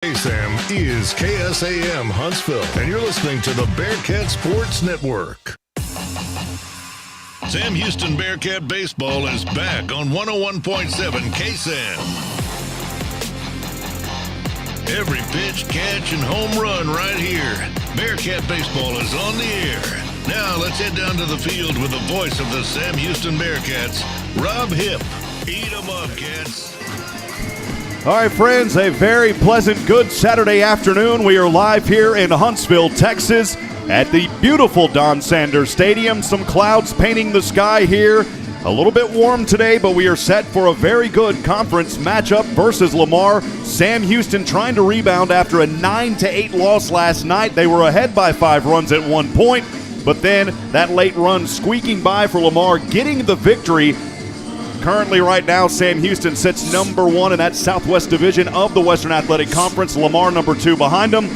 Hey Sam is KSAM Huntsville, and you're listening to the Bearkat Sports Network. Sam Houston Bearkat Baseball is back on 101.7 KSAM. Every pitch, catch, and home run right here. Bearkat Baseball is on the air. Now let's head down to the field with the voice of the Sam Houston Bearkats, Rob Hipp. Eat 'em up, Cats. All right, friends, a very pleasant, good Saturday afternoon. We are live here in Huntsville, Texas, at the beautiful Don Sanders Stadium. Some clouds painting the sky here. A little bit warm today, but we are set for a very good conference matchup versus Lamar. Sam Houston trying to rebound after a 9-8 loss last night. They were ahead by 5 runs at one point, but then that late run squeaking by for Lamar, getting the victory. Currently, right now, Sam Houston sits number 1 in that Southwest Division of the Western Athletic Conference. Lamar number 2 behind him.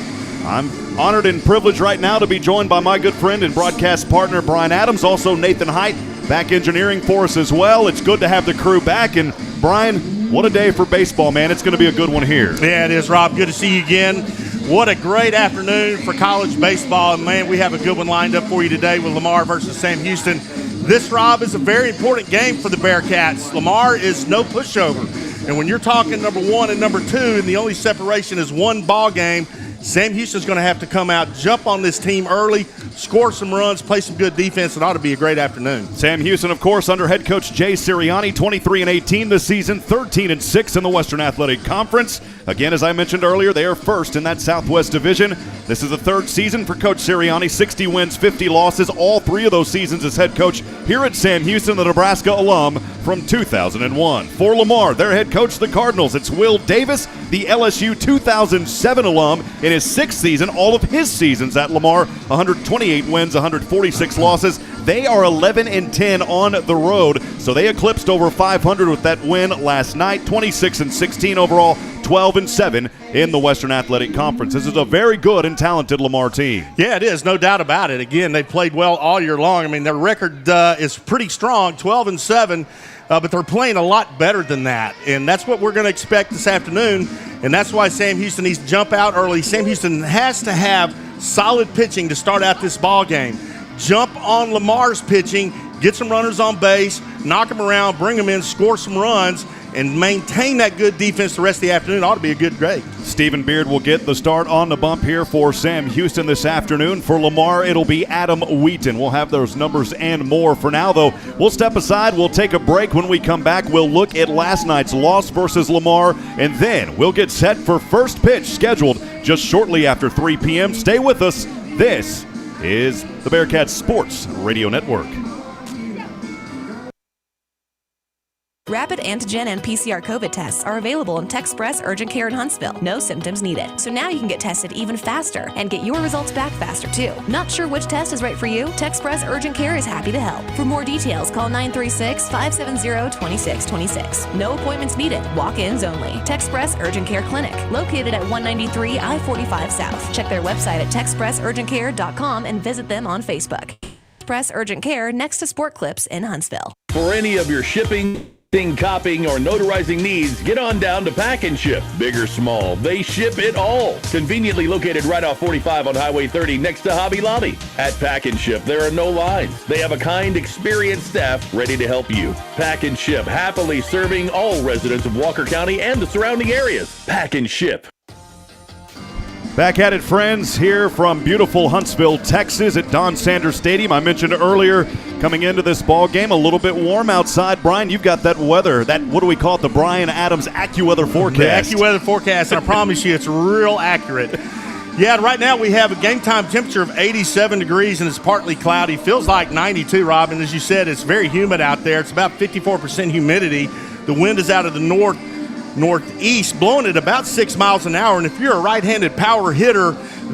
I'm honored and privileged right now to be joined by my good friend and broadcast partner, Brian Adams. Also, Nathan Height, back engineering for us as well. It's good to have the crew back. And, Brian, what a day for baseball, man. It's going to be a good one here. Yeah, it is, Rob. Good to see you again. What a great afternoon for college baseball. And, man, we have a good one lined up for you today with Lamar versus Sam Houston. This, Rob, is a very important game for the Bearkats. Lamar is no pushover. And when you're talking number 1 and number 2, and the only separation is 1 ball game, Sam Houston's going to have to come out, jump on this team early, score some runs, play some good defense. It ought to be a great afternoon. Sam Houston, of course, under head coach Jay Sirianni, 23-18 this season, 13-6 in the Western Athletic Conference. Again, as I mentioned earlier, they are first in that Southwest Division. This is the 3rd season for Coach Sirianni, 60 wins, 50 losses, all 3 of those seasons as head coach here at Sam Houston, the Nebraska alum from 2001. For Lamar, their head coach, the Cardinals, it's Will Davis, the LSU 2007 alum in his 6th season, all of his seasons at Lamar, 128 wins, 146 losses. They are 11-10 on the road, so they eclipsed over 500 with that win last night, 26-16 overall, 12-7 in the Western Athletic Conference. This is a very good and talented Lamar team. Yeah, it is, no doubt about it. Again, they've played well all year long. I mean, their record is pretty strong, 12-7, but they're playing a lot better than that, and that's what we're going to expect this afternoon, and that's why Sam Houston needs to jump out early. Sam Houston has to have solid pitching to start out this ball game. Jump on Lamar's pitching, get some runners on base, knock them around, bring them in, score some runs, and maintain that good defense the rest of the afternoon. Ought to be a good grade. Stephen Beard will get the start on the bump here for Sam Houston this afternoon. For Lamar, it'll be Adam Wheaton. We'll have those numbers and more. For now, though, we'll step aside. We'll take a break. When we come back, we'll look at last night's loss versus Lamar, and then we'll get set for first pitch scheduled just shortly after 3 p.m. Stay with us. This is the Bearkat Sports Radio Network. Rapid antigen and PCR COVID tests are available in Texpress Urgent Care in Huntsville. No symptoms needed. So now you can get tested even faster and get your results back faster too. Not sure which test is right for you? Texpress Urgent Care is happy to help. For more details, call 936-570-2626. No appointments needed. Walk-ins only. Texpress Urgent Care Clinic, located at 193 I-45 South. Check their website at texpressurgentcare.com and visit them on Facebook. Texpress Urgent Care next to Sport Clips in Huntsville. For any of your shipping, copying, or notarizing needs, get on down to Pack and Ship. Big or small, they ship it all. Conveniently located right off 45 on Highway 30 next to Hobby Lobby. At Pack and Ship, there are no lines. They have a kind, experienced staff ready to help you. Pack and Ship, happily serving all residents of Walker County and the surrounding areas. Pack and Ship. Back at it, friends, here from beautiful Huntsville, Texas at Don Sanders Stadium. I mentioned earlier, coming into this ball game, a little bit warm outside. Brian, you've got that weather, what do we call it, the Brian Adams AccuWeather forecast. The AccuWeather forecast, and I promise you it's real accurate. Yeah, right now we have a game time temperature of 87 degrees, and it's partly cloudy. Feels like 92, Robin. As you said, it's very humid out there. It's about 54% humidity. The wind is out of the northeast, blowing at about 6 miles an hour. And if you're a right-handed power hitter,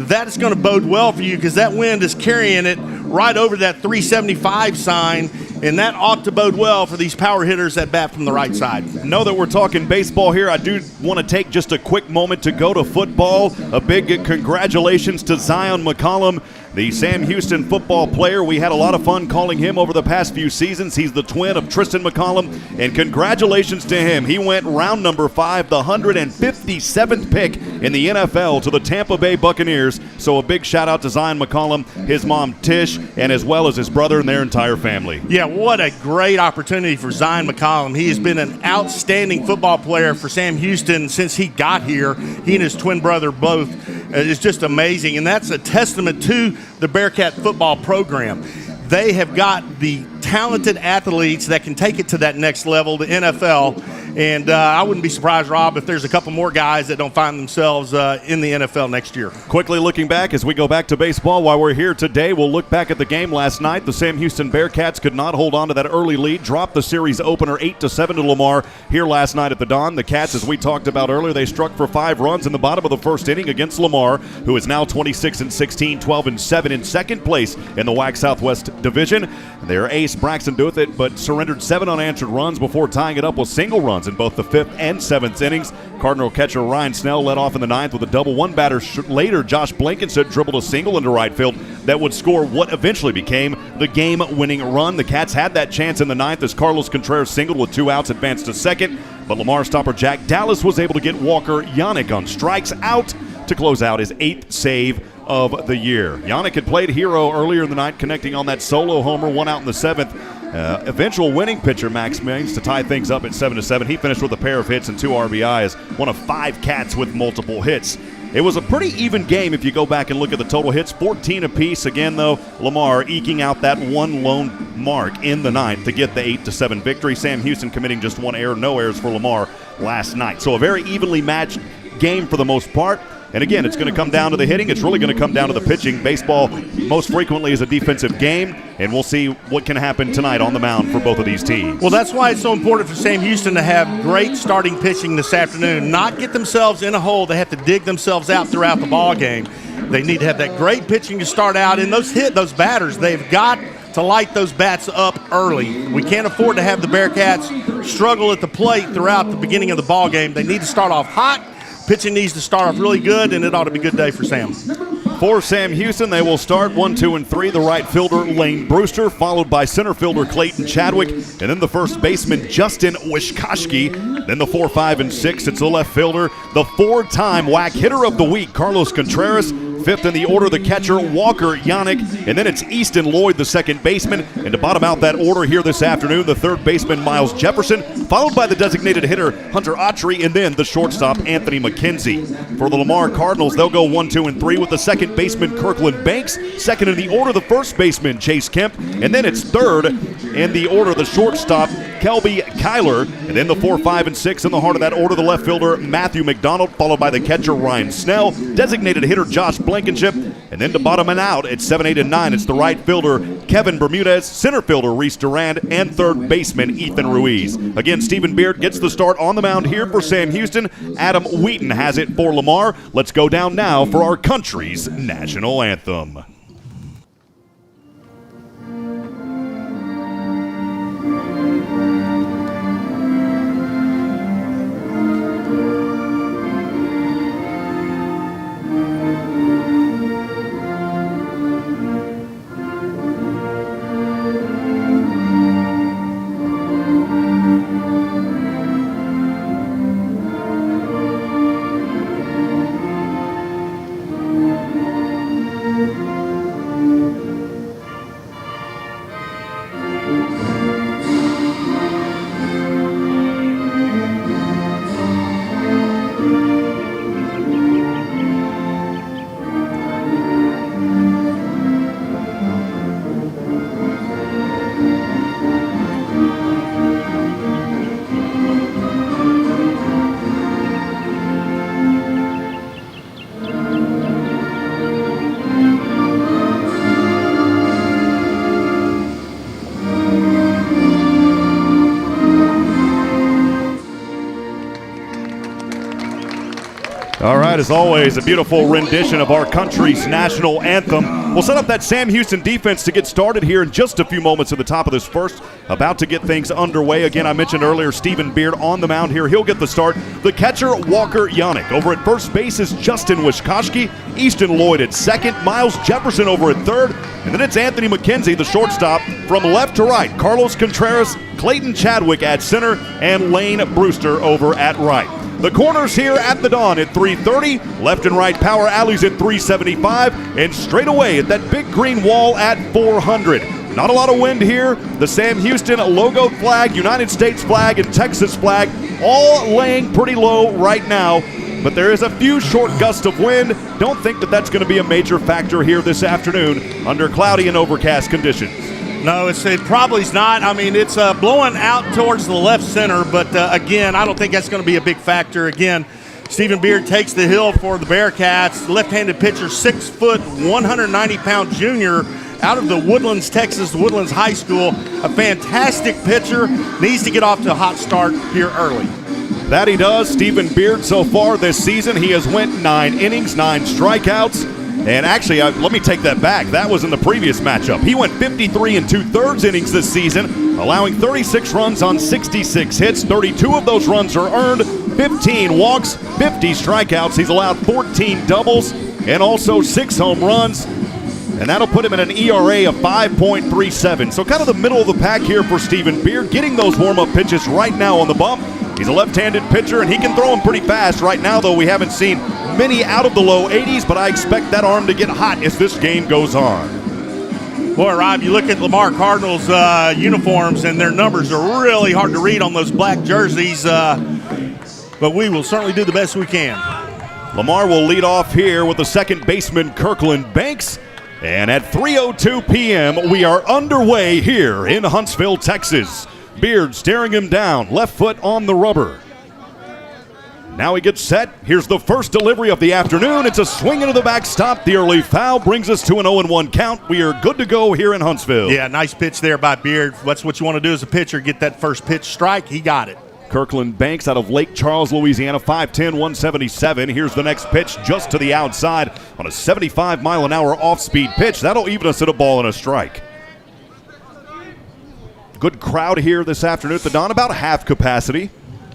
that is going to bode well for you because that wind is carrying it right over that 375 sign, and that ought to bode well for these power hitters that bat from the right side. Know that we're talking baseball here. I do want to take just a quick moment to go to football. A big congratulations to Zion McCollum. the Sam Houston football player. We had a lot of fun calling him over the past few seasons. He's the twin of Tristan McCollum, and congratulations to him. He went round number 5, the 157th pick in the NFL to the Tampa Bay Buccaneers. So a big shout out to Zion McCollum, his mom Tish, and as well as his brother and their entire family. Yeah, what a great opportunity for Zion McCollum. He has been an outstanding football player for Sam Houston since he got here. He and his twin brother both. It's just amazing, and that's a testament to the Bearkat football program. They have got the talented athletes that can take it to that next level, the NFL. And I wouldn't be surprised, Rob, if there's a couple more guys that don't find themselves in the NFL next year. Quickly looking back as we go back to baseball while we're here today, we'll look back at the game last night. The Sam Houston Bearkats could not hold on to that early lead, dropped the series opener 8-7 to Lamar here last night at the Dawn. The Cats, as we talked about earlier, they struck for 5 runs in the bottom of the first inning against Lamar, who is now 26-16, 12-7 in second place in the WAC Southwest Division. Their ace Braxton Doethit, but surrendered 7 unanswered runs before tying it up with single runs in both the 5th and 7th innings. Cardinal catcher Ryan Snell led off in the 9th with a double. One batter later, Josh Blankenship dribbled a single into right field that would score what eventually became the game-winning run. The Cats had that chance in the 9th as Carlos Contreras singled with 2 outs, advanced to second, but Lamar stopper Jack Dallas was able to get Walker Yannick on strikes out to close out his 8th save of the year. Yannick had played hero earlier in the night, connecting on that solo homer, 1 out in the 7th. Eventual winning pitcher Max Mings to tie things up at 7-7. He finished with a pair of hits and 2 RBIs, one of 5 Cats with multiple hits. It was a pretty even game if you go back and look at the total hits, 14 apiece. Again, though, Lamar eking out that one lone mark in the 9th to get the 8-7 victory. Sam Houston committing just 1 error, no errors for Lamar last night. So a very evenly matched game for the most part. And again, it's going to come down to the hitting. It's really going to come down to the pitching. Baseball most frequently is a defensive game, and we'll see what can happen tonight on the mound for both of these teams. Well, that's why it's so important for Sam Houston to have great starting pitching this afternoon. Not get themselves in a hole. They have to dig themselves out throughout the ball game. They need to have that great pitching to start out, and those batters, they've got to light those bats up early. We can't afford to have the Bearkats struggle at the plate throughout the beginning of the ball game. They need to start off hot. Pitching needs to start off really good, and it ought to be a good day for Sam. For Sam Houston, they will start 1, 2, and 3. The right fielder, Lane Brewster, followed by center fielder Clayton Chadwick, and then the first baseman, Justin Wishkoski. Then the 4, 5, and 6, it's the left fielder, the 4-time WAC hitter of the week, Carlos Contreras. 5th in the order, the catcher, Walker Yannick. And then it's Easton Lloyd, the second baseman. And to bottom out that order here this afternoon, the third baseman, Miles Jefferson, followed by the designated hitter, Hunter Autry, and then the shortstop, Anthony McKenzie. For the Lamar Cardinals, they'll go 1, 2, and 3 with the second baseman, Kirkland Banks. Second in the order, the first baseman, Chase Kemp. And then it's third in the order, the shortstop, Kelby Kyler. And then the 4, 5, and 6 in the heart of that order, the left fielder, Matthew McDonald, followed by the catcher, Ryan Snell. Designated hitter, Josh Blankenship. And then to bottom it out at 7, 8, and 9, it's the right fielder, Kevin Bermudez, center fielder, Reese Durand, and third baseman, Ethan Ruiz. Again, Stephen Beard gets the start on the mound here for Sam Houston. Adam Wheaton has it for Lamar. Let's go down now for our country's national anthem. as always, a beautiful rendition of our country's national anthem. We'll set up that Sam Houston defense to get started here in just a few moments at the top of this first. About to get things underway. Again, I mentioned earlier, Stephen Beard on the mound here. He'll get the start. The catcher, Walker Yannick. Over at first base is Justin Wishkoski. Easton Lloyd at second. Miles Jefferson over at third. And then it's Anthony McKenzie, the shortstop. From left to right, Carlos Contreras, Clayton Chadwick at center, and Lane Brewster over at right. The corners here at the Dawn at 330, left and right power alleys at 375, and straight away at that big green wall at 400. Not a lot of wind here. The Sam Houston logo flag, United States flag, and Texas flag all laying pretty low right now. But there is a few short gusts of wind. Don't think that that's going to be a major factor here this afternoon under cloudy and overcast conditions. No, it probably is not. I mean, it's blowing out towards the left center, but again, I don't think that's going to be a big factor. Again, Stephen Beard takes the hill for the Bearkats. Left-handed pitcher, 6 foot, 190-pound junior out of the Woodlands, Texas, Woodlands High School. A fantastic pitcher. Needs to get off to a hot start here early. That he does. Stephen Beard so far this season, he has went 9 innings, 9 strikeouts. And actually, let me take that back. That was in the previous matchup. He went 53 2/3 innings this season, allowing 36 runs on 66 hits. 32 of those runs are earned, 15 walks, 50 strikeouts. He's allowed 14 doubles and also 6 home runs. And that'll put him at an ERA of 5.37. So kind of the middle of the pack here for Stephen Beard, getting those warm-up pitches right now on the bump. He's a left-handed pitcher, and he can throw them pretty fast. Right now, though, we haven't seen many out of the low 80s, but I expect that arm to get hot as this game goes on. Boy, Rob, you look at Lamar Cardinals uniforms, and their numbers are really hard to read on those black jerseys, but we will certainly do the best we can. Lamar will lead off here with the second baseman, Kirkland Banks. And at 3:02 p.m., we are underway here in Huntsville, Texas. Beard staring him down, left foot on the rubber. Now he gets set. Here's the first delivery of the afternoon. It's a swing into the backstop. The early foul brings us to an 0-1 count. We are good to go here in Huntsville. Yeah, nice pitch there by Beard. That's what you want to do as a pitcher, get that first pitch strike. He got it. Kirkland Banks out of Lake Charles, Louisiana, 5'10", 177. Here's the next pitch just to the outside on a 75-mile-an-hour off-speed pitch. That'll even us at a ball and a strike. Good crowd here this afternoon at the Dawn, about half capacity.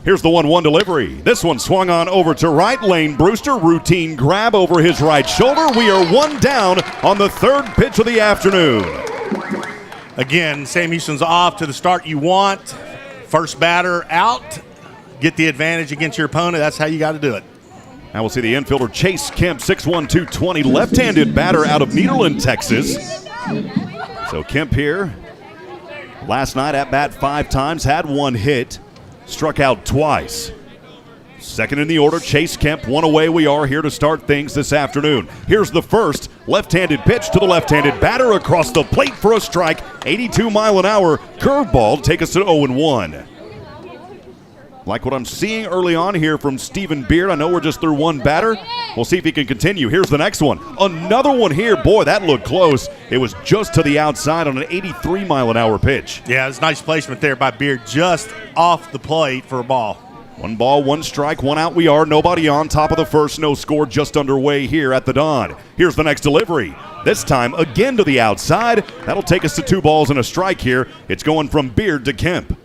Here's the 1-1 delivery. This one swung on over to right. Lane Brewster, routine grab over his right shoulder. We are 1 down on the third pitch of the afternoon. Again, Sam Houston's off to the start you want. First batter out. Get the advantage against your opponent. That's how you got to do it. Now we'll see the infielder Chase Kemp, 6'1", 220, left-handed batter out of Nederland, Texas. So Kemp here. Last night at bat 5 times, had 1 hit, struck out twice. Second in the order, Chase Kemp. 1 away we are here to start things this afternoon. Here's the first left-handed pitch to the left-handed batter across the plate for a strike. 82-mile-an-hour curveball to take us to 0-1. Like what I'm seeing early on here from Stephen Beard. I know we're just through 1 batter. We'll see if he can continue. Here's the next one. Another one here. Boy, that looked close. It was just to the outside on an 83-mile-an-hour pitch. Yeah, it's nice placement there by Beard, just off the plate for a ball. 1 ball, 1 strike, 1 out we are. Nobody on. Top of the first, no score, just underway here at the Dawn. Here's the next delivery. This time again to the outside. That'll take us to 2 balls and a strike here. It's going from Beard to Kemp.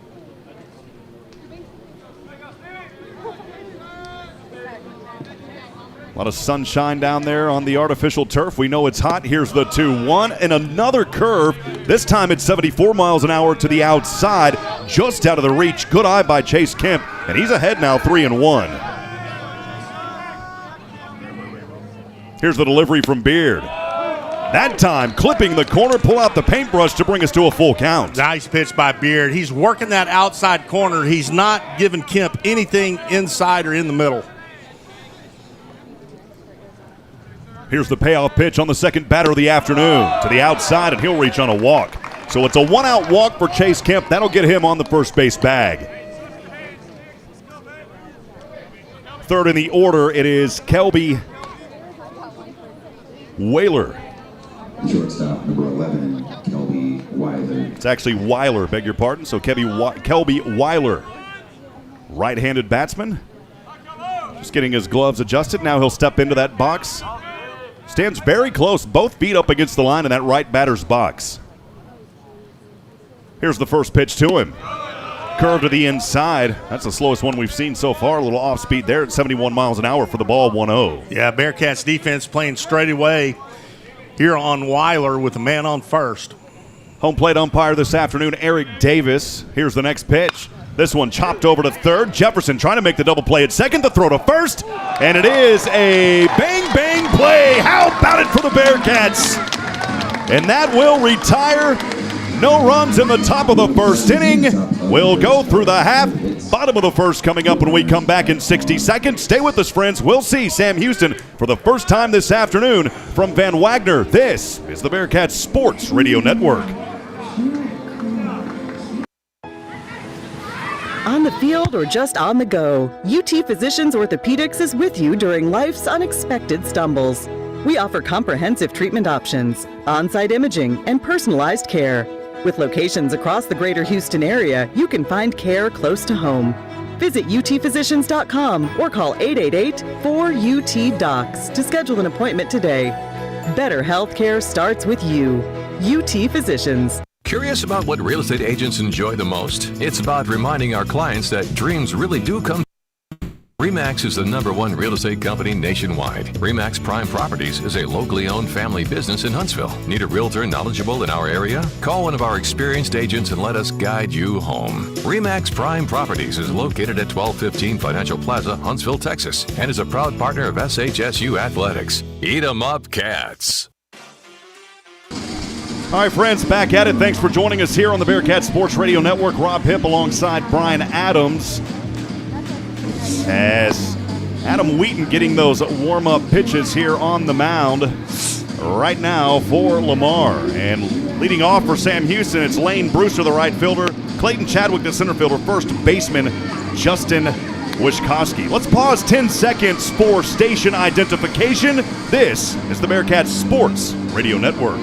A lot of sunshine down there on the artificial turf. We know it's hot. Here's the 2-1 and another curve. This time it's 74 miles an hour to the outside, just out of the reach. Good eye by Chase Kemp, and he's ahead now 3-1. Here's the delivery from Beard. That time clipping the corner, pull out the paintbrush to bring us to a full count. Nice pitch by Beard. He's working that outside corner. He's not giving Kemp anything inside or in the middle. Here's the payoff pitch on the second batter of the afternoon to the outside, and he'll reach on a walk. So it's a 1-out walk for Chase Kemp. That'll get him on the first base bag. Third in the order, it is Kelby Whaler. Shortstop, number 11, Kelby Weiler. It's actually Weiler, beg your pardon. So Kelby Weiler, right-handed batsman. Just getting his gloves adjusted. Now he'll step into that box. Stands very close. Both feet up against the line in that right batter's box. Here's the first pitch to him. Curve to the inside. That's the slowest one we've seen so far. A little off speed there at 71 miles an hour for the ball, 1-0. Yeah, Bearkats defense playing straight away here on Weiler with a man on first. Home plate umpire this afternoon, Eric Davis. Here's the next pitch. This one chopped over to third. Jefferson trying to make the double play at second. The throw to first. And it is a bang-bang play. How about it for the Bearkats? And that will retire. No runs in the top of the first inning. We'll go through the half. Bottom of the first coming up when we come back in 60 seconds. Stay with us, friends. We'll see Sam Houston for the first time this afternoon from Van Wagner. This is the Bearkats Sports Radio Network. On the field or just on the go, UT Physicians Orthopedics is with you during life's unexpected stumbles. We offer comprehensive treatment options, on-site imaging, and personalized care. With locations across the greater Houston area, you can find care close to home. Visit utphysicians.com or call 888-4UT-DOCS to schedule an appointment today. Better healthcare starts with you. UT Physicians. Curious about what real estate agents enjoy the most? It's about reminding our clients that dreams really do come. RE/MAX is the #1 real estate company nationwide. RE/MAX Prime Properties is a locally owned family business in Huntsville. Need a realtor knowledgeable in our area? Call one of our experienced agents and let us guide you home. RE/MAX Prime Properties is located at 1215 Financial Plaza, Huntsville, Texas, and is a proud partner of SHSU Athletics. Eat 'em up, Cats. All right, friends, back at it. Thanks for joining us here on the Bearkat Sports Radio Network. Rob Hipp alongside Brian Adams. As Adam Wheaton getting those warm-up pitches here on the mound right now for Lamar. And leading off for Sam Houston, it's Lane Brewster, the right fielder, Clayton Chadwick, the center fielder, first baseman Justin Wishkowski. Let's pause 10 seconds for station identification. This is the Bearkat Sports Radio Network.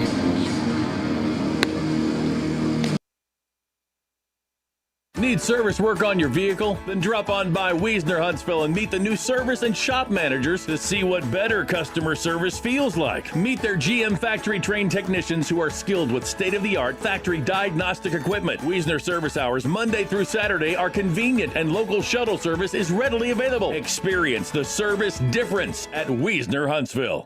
Need service work on your vehicle? Then drop on by Wiesner Huntsville and meet the new service and shop managers to see what better customer service feels like. Meet their GM factory trained technicians who are skilled with state-of-the-art factory diagnostic equipment. Wiesner service hours Monday through Saturday are convenient and local shuttle service is readily available. Experience the service difference at Wiesner Huntsville.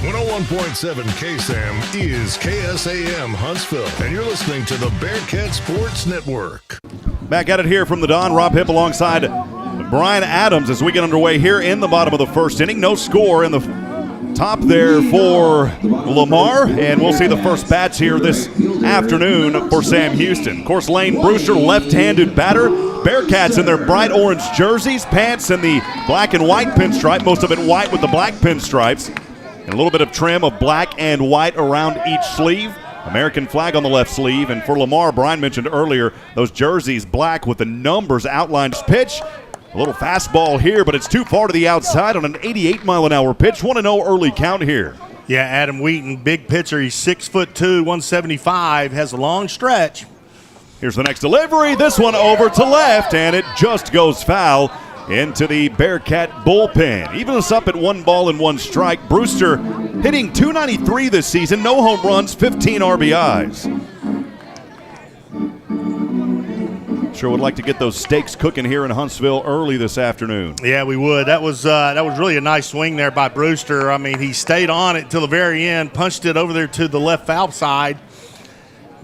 101.7 KSAM is KSAM Huntsville, and you're listening to the Bearkat Sports Network. Back at it here from the Don. Rob Hipp alongside Brian Adams as we get underway here in the bottom of the first inning. No score in the top there for Lamar, and we'll see the first bats here this afternoon for Sam Houston. Of course, Lane Brewster, left-handed batter. Bearkats in their bright orange jerseys, pants in the black and white pinstripe, most of it white with the black pinstripes. And a little bit of trim of black and white around each sleeve. American flag on the left sleeve. And for Lamar, Brian mentioned earlier, those jerseys black with the numbers outlined. Pitch, a little fastball here, but it's too far to the outside on an 88-mile-an-hour pitch. 1-0 early count here. Yeah, Adam Wheaton, big pitcher. He's 6'2", 175, has a long stretch. Here's the next delivery. This one over to left, and it just goes foul into the Bearkat bullpen. Even us up at 1-1 Brewster hitting .293 this season, no home runs, 15 RBIs. Sure would like to get those steaks cooking here in Huntsville early this afternoon. Yeah, we would. That was really a nice swing there by Brewster. I mean, he stayed on it till the very end, punched it over there to the left foul side.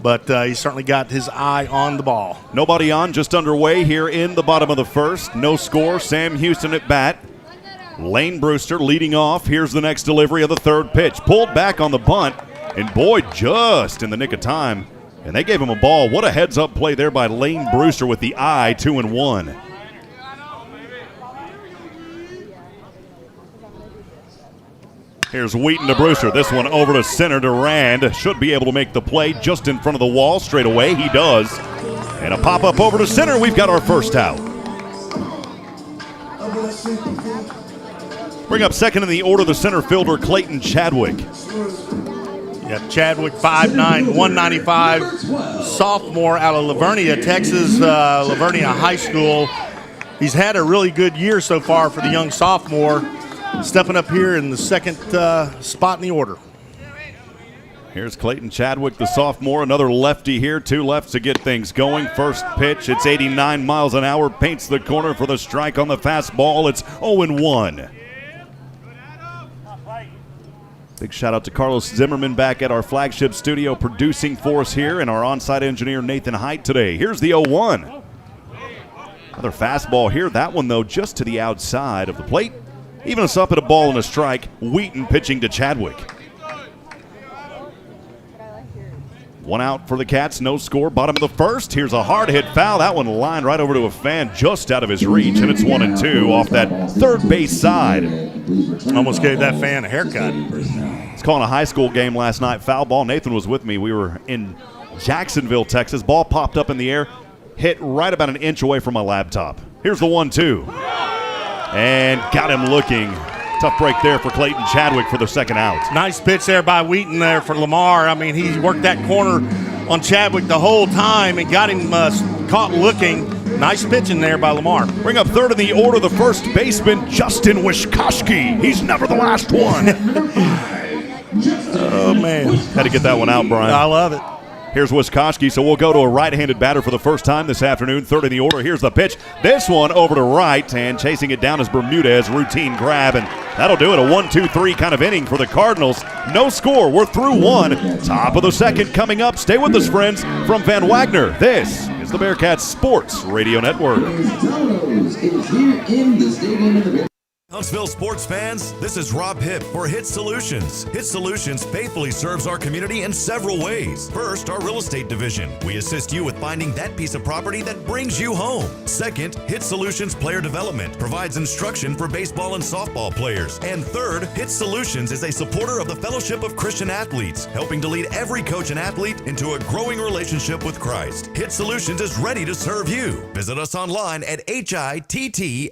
But he certainly got his eye on the ball. Nobody on, just underway here in the bottom of the first. No score, Sam Houston at bat. Lane Brewster leading off. Here's the next delivery of the third pitch. Pulled back on the bunt, and Boyd just in the nick of time. And they gave him a ball. What a heads-up play there by Lane Brewster with the eye, 2-1. Here's Wheaton to Brewster. This one over to center to Rand. Should be able to make the play just in front of the wall straight away. He does. And a pop-up over to center. We've got our first out. Bring up second in the order, the center fielder, Clayton Chadwick. Yeah, Chadwick, 5'9", 195, sophomore out of Lavernia, Texas, Lavernia High School. he's had a really good year so far for the young sophomore, stepping up here in the second spot in the order. Here's Clayton Chadwick, the sophomore, another lefty here, 2 lefts to get things going. First pitch, it's 89 miles an hour, paints the corner for the strike on the fastball. It's 0-1. Big shout out to Carlos Zimmermann back at our flagship studio producing for us here, and our on-site engineer Nathan Height today. Here's the 0-1. Another fastball here. That one, though, just to the outside of the plate. Even us up at a ball and a strike. Wheaton pitching to Chadwick. 1 out for the Cats, no score. Bottom of the first. Here's a hard hit foul. That one lined right over to a fan just out of his reach, and it's 1-2 off that third base side. Almost gave that fan a haircut. It's calling a high school game last night. Foul ball. Nathan was with me. We were in Jacksonville, Texas. Ball popped up in the air, hit right about an inch away from my laptop. Here's the 1-2. And got him looking. Tough break there for Clayton Chadwick for the second out. Nice pitch there by Wheaton there for Lamar. I mean, he worked that corner on Chadwick the whole time and got him caught looking. Nice pitching there by Lamar. Bring up third in the order, the first baseman, Justin Wishkoski. He's never the last one. Oh, man. Had to get that one out, Brian. I love it. Here's Wishkoski, so we'll go to a right-handed batter for the first time this afternoon. Third in the order. Here's the pitch. This one over to right, and chasing it down is Bermudez. Routine grab, and that'll do it. A 1-2-3 kind of inning for the Cardinals. No score. We're through 1. Top of the second coming up. Stay with us, friends. From Van Wagner, this is the Bearkats Sports Radio Network. Huntsville sports fans, this is Rob Hipp for Hit Solutions. Hit Solutions faithfully serves our community in several ways. First, our real estate division. We assist you with finding that piece of property that brings you home. Second, Hit Solutions Player Development provides instruction for baseball and softball players. And third, Hit Solutions is a supporter of the Fellowship of Christian Athletes, helping to lead every coach and athlete into a growing relationship with Christ. Hit Solutions is ready to serve you. Visit us online at HITTSX.com.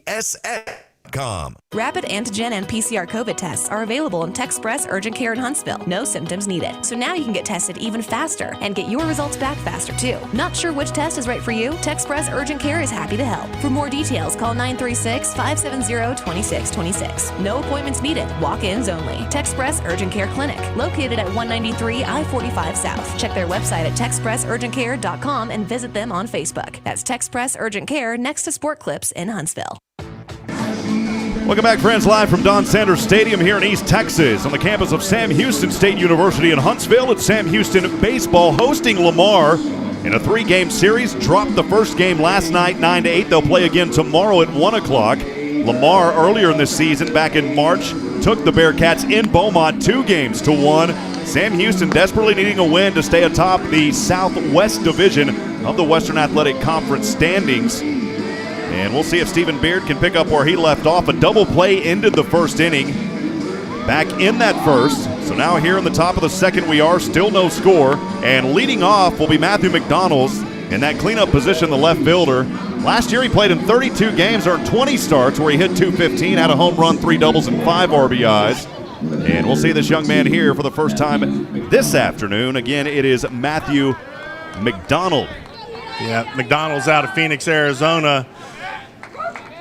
Rapid antigen and PCR COVID tests are available in Texpress Urgent Care in Huntsville. No symptoms needed. So now you can get tested even faster and get your results back faster too. Not sure which test is right for you? Texpress Urgent Care is happy to help. For more details, call 936-570-2626. No appointments needed. Walk-ins only. Texpress Urgent Care Clinic, located at 193 I-45 South. Check their website at texpressurgentcare.com and visit them on Facebook. That's Texpress Urgent Care next to Sport Clips in Huntsville. Welcome back, friends, live from Don Sanders Stadium here in East Texas on the campus of Sam Houston State University in Huntsville. It's Sam Houston baseball hosting Lamar in a 3-game series. Dropped the first game last night, 9-8. They'll play again tomorrow at 1 o'clock. Lamar, earlier in the season, back in March, took the Bearkats in Beaumont 2-1. Sam Houston desperately needing a win to stay atop the Southwest Division of the Western Athletic Conference standings. And we'll see if Stephen Beard can pick up where he left off. A double play ended the first inning. Back in that first. So now here in the top of the second we are. Still no score. And leading off will be Matthew McDonald's in that cleanup position, the left fielder. Last year he played in 32 games, earned 20 starts where he hit .215, had a home run, 3 doubles, and 5 RBIs. And we'll see this young man here for the first time this afternoon. Again, it is Matthew McDonald. Yeah, McDonald's out of Phoenix, Arizona.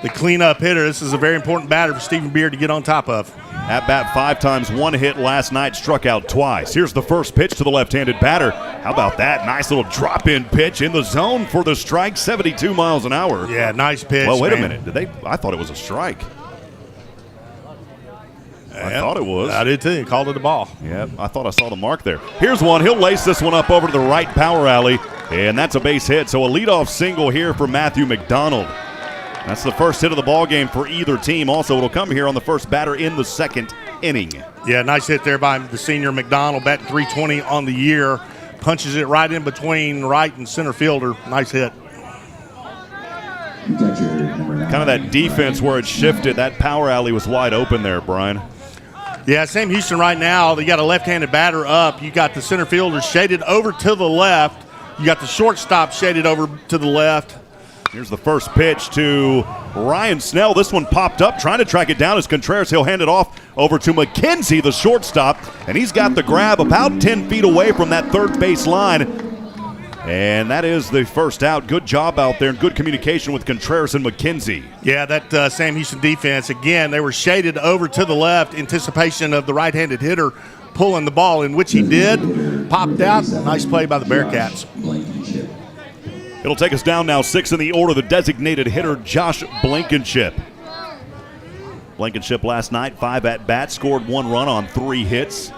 The cleanup hitter. This is a very important batter for Stephen Beard to get on top of. At bat 5 times, 1 hit last night, struck out twice. Here's the first pitch to the left-handed batter. How about that? Nice little drop-in pitch in the zone for the strike, 72 miles an hour. Yeah, nice pitch. Well, wait a minute. I thought it was a strike. I thought it was. I did too. Called it a ball. Yeah, I thought I saw the mark there. Here's one. He'll lace this one up over to the right power alley, and that's a base hit. So a leadoff single here for Matthew McDonald. That's the first hit of the ball game for either team. Also, it'll come here on the first batter in the second inning. Yeah, nice hit there by the senior McDonald, batting .320 on the year. Punches it right in between right and center fielder. Nice hit. Kind of that defense where it shifted. That power alley was wide open there, Brian. Yeah, Sam Houston right now, they got a left-handed batter up. You got the center fielder shaded over to the left. You got the shortstop shaded over to the left. Here's the first pitch to Ryan Snell. This one popped up, trying to track it down as Contreras. He'll hand it off over to McKenzie, the shortstop, and he's got the grab about 10 feet away from that third base line. And that is the first out. Good job out there and good communication with Contreras and McKenzie. Yeah, that Sam Houston defense, again, they were shaded over to the left, anticipation of the right-handed hitter pulling the ball, in which he did. Popped out. Nice play by the Bearkats. It'll take us down now 6 in the order. The designated hitter, Josh Blankenship. Blankenship last night, 5 at-bats, scored 1 run on 3 hits.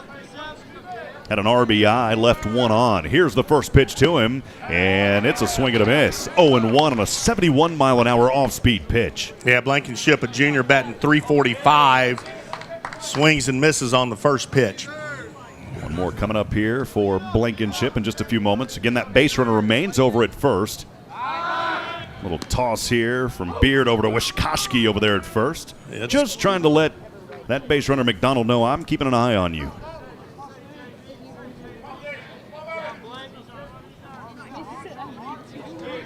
Had an RBI, left 1 on. Here's the first pitch to him, and it's a swing and a miss. 0-1 on a 71-mile-an-hour off-speed pitch. Yeah, Blankenship, a junior, batting .345. Swings and misses on the first pitch. One more coming up here for Blankenship in just a few moments. Again, that base runner remains over at first. Little toss here from Beard over to Wishkowski over there at first. Yeah, just trying to let that base runner McDonald know I'm keeping an eye on you.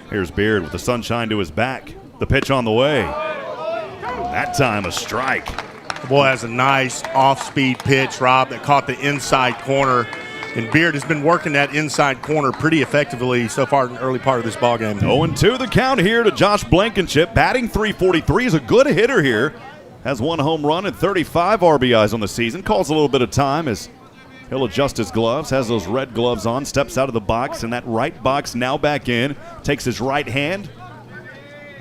Here's Beard with the sunshine to his back. The pitch on the way. That time a strike. The boy has a nice off-speed pitch, Rob, that caught the inside corner. And Beard has been working that inside corner pretty effectively so far in the early part of this ballgame. 0-2 the count here to Josh Blankenship. Batting .343, is a good hitter here. Has 1 home run and 35 RBIs on the season. Calls a little bit of time as he'll adjust his gloves. Has those red gloves on. Steps out of the box. And that right box now back in. Takes his right hand.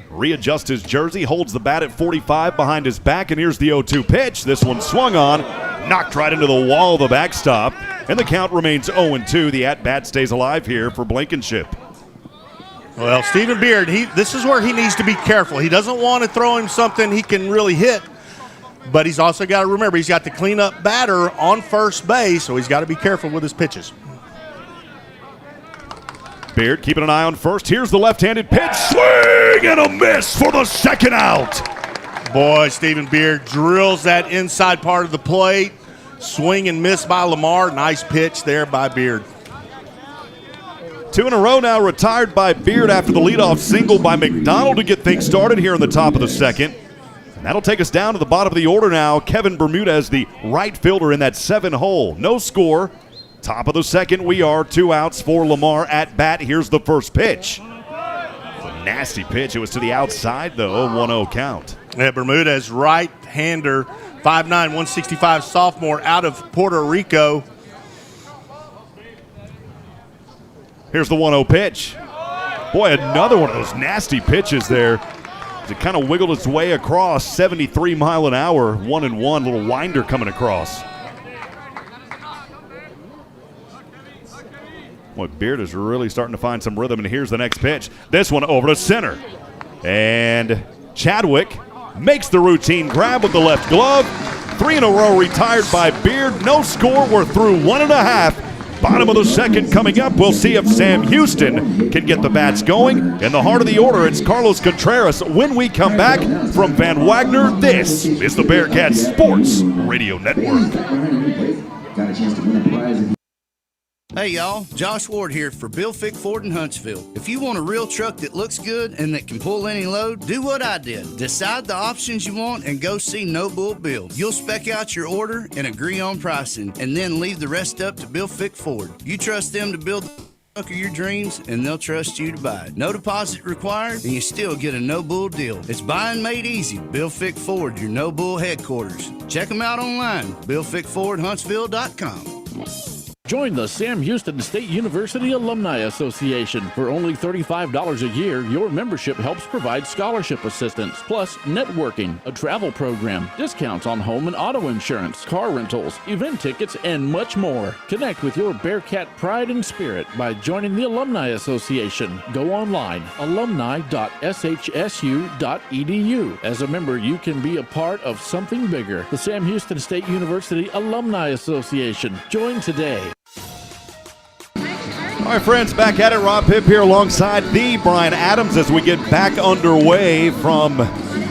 Readjusts his jersey. Holds the bat at 45 behind his back. And here's the 0-2 pitch. This one swung on. Knocked right into the wall of the backstop. And the count remains 0-2. The at-bat stays alive here for Blankenship. Well, Stephen Beard, this is where he needs to be careful. He doesn't want to throw him something he can really hit. But he's also got to remember he's got the cleanup batter on first base, so he's got to be careful with his pitches. Beard keeping an eye on first. Here's the left-handed pitch. Swing and a miss for the second out. Boy, Stephen Beard drills that inside part of the plate. Swing and miss by Lamar. Nice pitch there by Beard. 2 in a row now retired by Beard after the leadoff single by McDonald to get things started here in the top of the second. And that'll take us down to the bottom of the order now. Kevin Bermudez, the right fielder in that 7 hole. No score. Top of the second, we are 2 outs for Lamar at bat. Here's the first pitch. A nasty pitch. It was to the outside, though. 1-0 count. Yeah, Bermudez, right-hander, 5'9", 165 sophomore out of Puerto Rico. Here's the 1-0 pitch. Boy, another one of those nasty pitches there. It kind of wiggled its way across, 73 mile an hour, 1-1, little winder coming across. Boy, Beard is really starting to find some rhythm, and here's the next pitch. This one over to center. And Chadwick makes the routine grab with the left glove. 3 in a row retired by Beard. No score. We're through 1.5. Bottom of the second coming up. We'll see if Sam Houston can get the bats going. In the heart of the order, it's Carlos Contreras. When we come back from Van Wagner, this is the Bearkat Sports Radio Network. Got a chance to win a prize. Hey y'all, Josh Ward here for Bill Fick Ford in Huntsville. If you want a real truck that looks good and that can pull any load, do what I did. Decide the options you want and go see No Bull Bill. You'll spec out your order and agree on pricing, and then leave the rest up to Bill Fick Ford. You trust them to build the truck of your dreams, and they'll trust you to buy it. No deposit required, and you still get a No Bull deal. It's buying made easy. Bill Fick Ford, your No Bull headquarters. Check them out online, BillFickFordHuntsville.com. Join the Sam Houston State University Alumni Association. For only $35 a year, your membership helps provide scholarship assistance, plus networking, a travel program, discounts on home and auto insurance, car rentals, event tickets, and much more. Connect with your Bearkat pride and spirit by joining the Alumni Association. Go online, alumni.shsu.edu. As a member, you can be a part of something bigger. The Sam Houston State University Alumni Association. Join today. All right, friends, back at it. Rob Hipp here alongside the Brian Adams as we get back underway from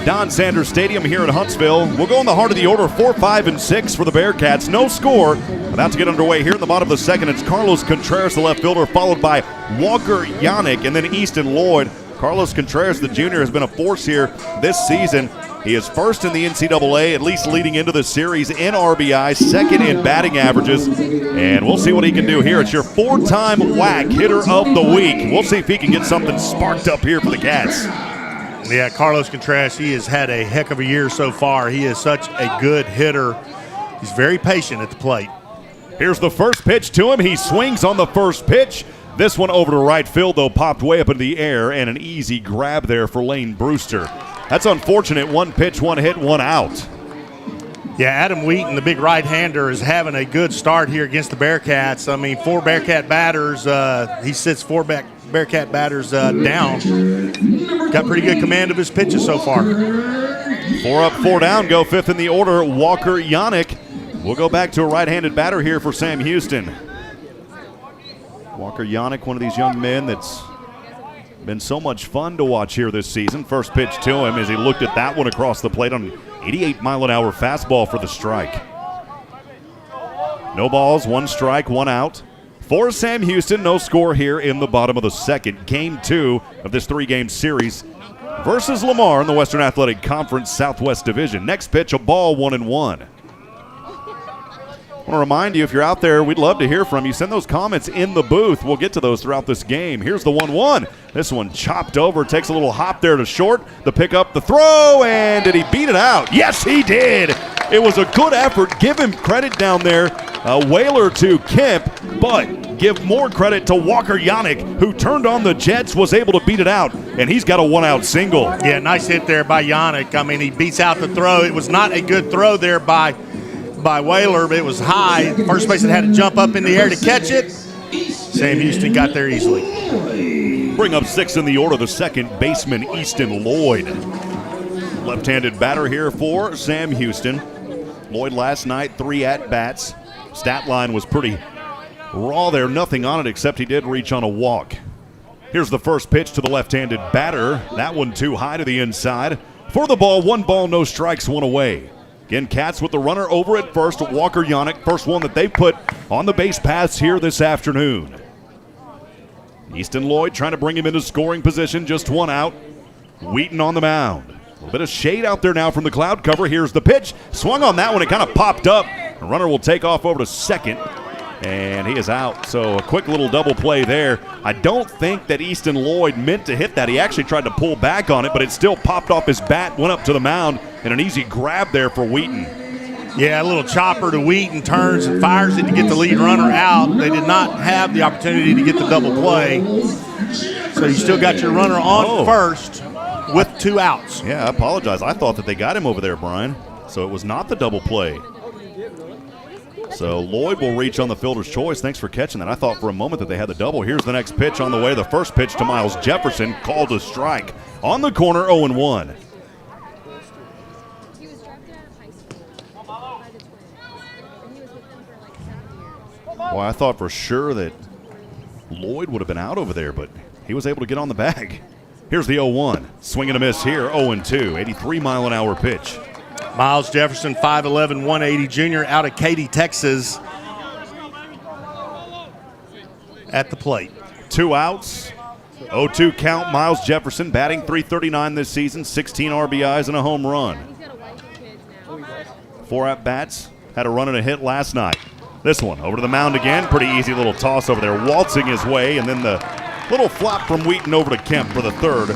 Don Sanders Stadium here in Huntsville. We'll go in the heart of the order, 4, 5, and 6 for the Bearkats. No score. About to get underway here in the bottom of the second. It's Carlos Contreras, the left fielder, followed by Walker Yannick, and then Easton Lloyd. Carlos Contreras, the junior, has been a force here this season. He is first in the NCAA, at least leading into the series in RBI, second in batting averages, and we'll see what he can do here. It's your 4-time WAC hitter of the week. We'll see if he can get something sparked up here for the Cats. Yeah, Carlos Contreras, he has had a heck of a year so far. He is such a good hitter. He's very patient at the plate. Here's the first pitch to him. He swings on the first pitch. This one over to right field, though, popped way up into the air, and an easy grab there for Lane Brewster. That's unfortunate. 1 pitch, 1 hit, 1 out. Yeah, Adam Wheaton, the big right-hander, is having a good start here against the Bearkats. I mean, 4 Bearkat batters. He sits 4 Bearkat batters down. Got pretty good command of his pitches so far. 4 up, 4 down. Go 5th in the order. Walker Yannick. We'll go back to a right-handed batter here for Sam Houston. Walker Yannick, one of these young men that's been so much fun to watch here this season. First pitch to him as he looked at that one across the plate on an 88-mile-an-hour fastball for the strike. No balls, 1 strike, 1 out. For Sam Houston, no score here in the bottom of the second. Game 2 of this 3-game series versus Lamar in the Western Athletic Conference Southwest Division. Next pitch, a ball, 1-1. I want to remind you, if you're out there, we'd love to hear from you. Send those comments in the booth. We'll get to those throughout this game. Here's the 1-1. This one chopped over, takes a little hop there to short. The pickup, the throw, and did he beat it out? Yes, he did. It was a good effort. Give him credit down there. A whaler to Kemp, but give more credit to Walker Yannick, who turned on the Jets, was able to beat it out, and he's got a 1-out single. Yeah, nice hit there by Yannick. I mean, he beats out the throw. It was not a good throw there by Whaler, but it was high. First baseman had to jump up in the air to catch it. Sam Houston got there easily. Bring up 6th in the order, the second baseman, Easton Lloyd. Left-handed batter here for Sam Houston. Lloyd last night, 3 at-bats. Stat line was pretty raw there, nothing on it except he did reach on a walk. Here's the first pitch to the left-handed batter. That one too high to the inside. For the ball, 1 ball, no strikes, 1 away. Again, Cats with the runner over at first. Walker Yannick, first one that they put on the base paths here this afternoon. Easton Lloyd trying to bring him into scoring position, just 1 out. Wheaton on the mound. A little bit of shade out there now from the cloud cover. Here's the pitch. Swung on that one. It kind of popped up. The runner will take off over to second, and he is out. So a quick little double play there. I don't think that Easton Lloyd meant to hit that. He actually tried to pull back on it, but it still popped off his bat, went up to the mound, and an easy grab there for Wheaton. Yeah, a little chopper to Wheaton, turns and fires it to get the lead runner out. They did not have the opportunity to get the double play. So you still got your runner on first with 2 outs. Yeah, I apologize. I thought that they got him over there, Brian. So it was not the double play. So Lloyd will reach on the fielder's choice. Thanks for catching that. I thought for a moment that they had the double. Here's the next pitch on the way. The first pitch to Miles Jefferson, called a strike. On the corner, 0-1. Well, I thought for sure that Lloyd would have been out over there, but he was able to get on the bag. Here's the 0-1. Swing and a miss here, 0-2. 83-mile-an-hour pitch. Miles Jefferson, 5'11", 180 junior out of Katy, Texas. At the plate. 2 outs. 0-2 count. Miles Jefferson batting .339 this season, 16 RBIs and a home run. 4 at-bats. Had a run and a hit last night. This one over to the mound again. Pretty easy little toss over there, waltzing his way, and then the little flop from Wheaton over to Kemp for the third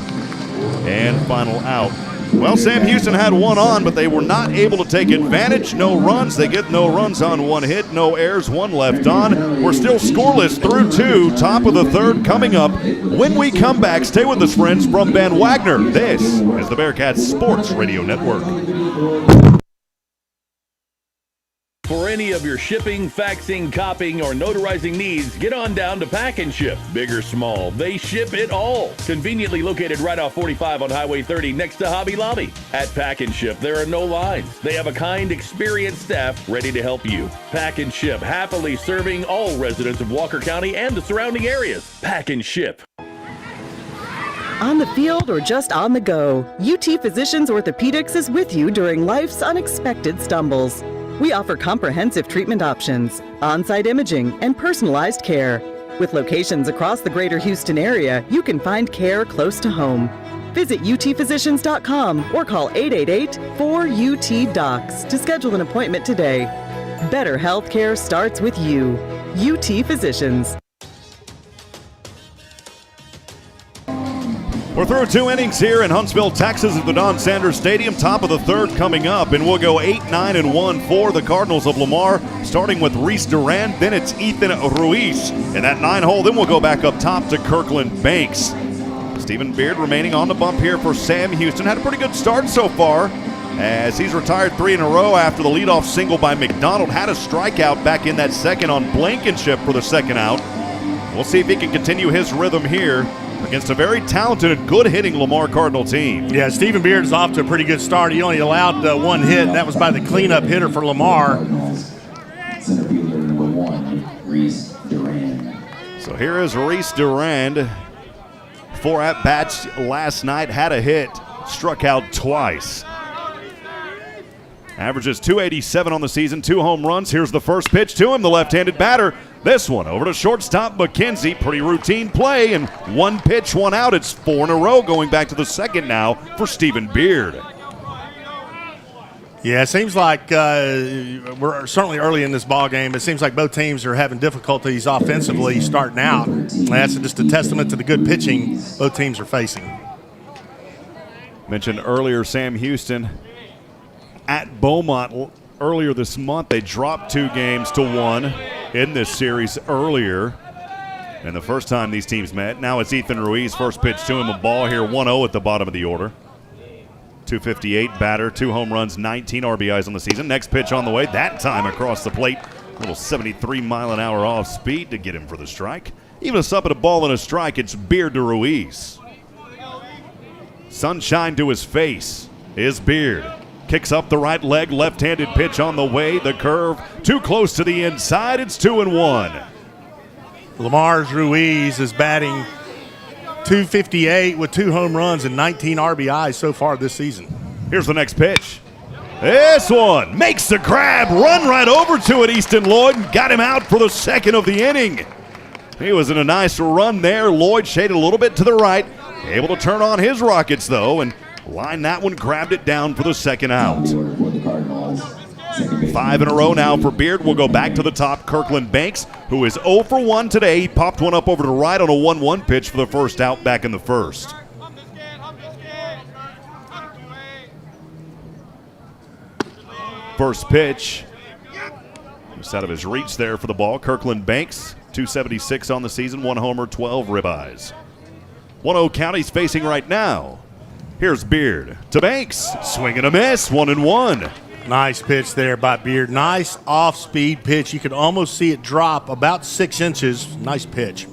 and final out. Well, Sam Houston had 1 on, but they were not able to take advantage. No runs. They get no runs on 1 hit, no errors, 1 left on. We're still scoreless through 2. Top of the third coming up. When we come back, stay with us, friends, from Van Wagner. This is the Bearkats Sports Radio Network. For any of your shipping, faxing, copying, or notarizing needs, get on down to Pack and Ship. Big or small, they ship it all. Conveniently located right off 45 on Highway 30 next to Hobby Lobby. At Pack and Ship, there are no lines. They have a kind, experienced staff ready to help you. Pack and Ship, happily serving all residents of Walker County and the surrounding areas. Pack and Ship. On the field or just on the go, UT Physicians Orthopedics is with you during life's unexpected stumbles. We offer comprehensive treatment options, on-site imaging, and personalized care. With locations across the greater Houston area, you can find care close to home. Visit utphysicians.com or call 888-4UT-DOCS to schedule an appointment today. Better healthcare starts with you. UT Physicians. We're through 2 innings here in Huntsville, Texas at the Don Sanders Stadium. Top of the third coming up, and we'll go 8-9-1 for the Cardinals of Lamar, starting with Reese Durand. Then it's Ethan Ruiz in that 9-hole. Then we'll go back up top to Kirkland Banks. Stephen Beard remaining on the bump here for Sam Houston. Had a pretty good start so far, as he's retired 3 in a row after the leadoff single by McDonald. Had a strikeout back in that second on Blankenship for the second out. We'll see if he can continue his rhythm here against a very talented and good-hitting Lamar Cardinal team. Yeah, Stephen Beard is off to a pretty good start. He only allowed 1 hit, and that was by the cleanup hitter for Lamar. Center fielder number 1, Reese Durand. So here is Reese Durand. 4 at-bats last night, had a hit, struck out twice. Averages .287 on the season, 2 home runs. Here's the first pitch to him, the left-handed batter. This one over to shortstop McKenzie. Pretty routine play, and 1 pitch, 1 out. It's 4 in a row going back to the second now for Stephen Beard. Yeah, it seems like we're certainly early in this ball game. It seems like both teams are having difficulties offensively starting out. That's just a testament to the good pitching both teams are facing. Mentioned earlier Sam Houston at Beaumont earlier this month. They dropped 2 games to 1 in this series earlier. And the first time these teams met. Now it's Ethan Ruiz. First pitch to him, a ball here, 1-0 at the bottom of the order. .258 batter, 2 home runs, 19 RBIs on the season. Next pitch on the way, that time across the plate. A little 73-mile-an-hour off speed to get him for the strike. Even us up at a ball and a strike, it's Beard to Ruiz. Sunshine to his face is Beard. Kicks up the right leg, left-handed pitch on the way. The curve, too close to the inside. It's 2-1. Lamar's Ruiz is batting .258 with 2 home runs and 19 RBIs so far this season. Here's the next pitch. This one makes the grab, run right over to it, Easton Lloyd, and got him out for the second of the inning. He was in a nice run there. Lloyd shaded a little bit to the right, able to turn on his rockets, though, and line that one, grabbed it down for the second out. 5 in a row now for Beard. We'll go back to the top. Kirkland Banks, who is 0 for 1 today. He popped one up over to right on a 1-1 pitch for the first out back in the first. First pitch. Just out of his reach there for the ball. Kirkland Banks, .276 on the season, 1 homer, 12 ribeyes. 1-0 count he's facing right now. Here's Beard to Banks. Swing and a miss, 1-1. Nice pitch there by Beard. Nice off-speed pitch. You could almost see it drop about 6 inches. Nice pitch.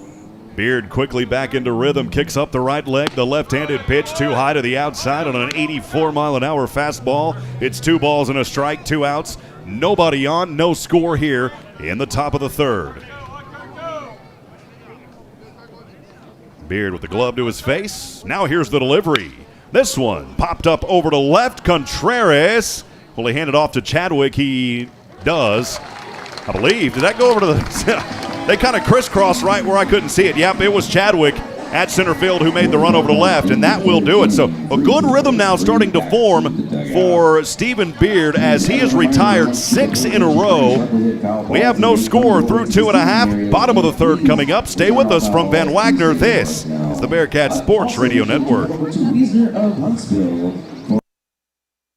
Beard quickly back into rhythm. Kicks up the right leg. The left-handed pitch too high to the outside on an 84-mile-an-hour fastball. It's 2 balls and a strike, 2 outs. Nobody on, no score here in the top of the third. Beard with the glove to his face. Now here's the delivery. This one popped up over to left. Contreras. Will he hand it off to Chadwick? He does, I believe. Did that go over to the... They kind of crisscrossed right where I couldn't see it. Yep, it was Chadwick at center field who made the run over to left, and that will do it. So a good rhythm now starting to form for Stephen Beard as he has retired 6 in a row. We have no score through 2.5. Bottom of the third coming up. Stay with us from Van Wagner. This is the Bearkat Sports Radio Network.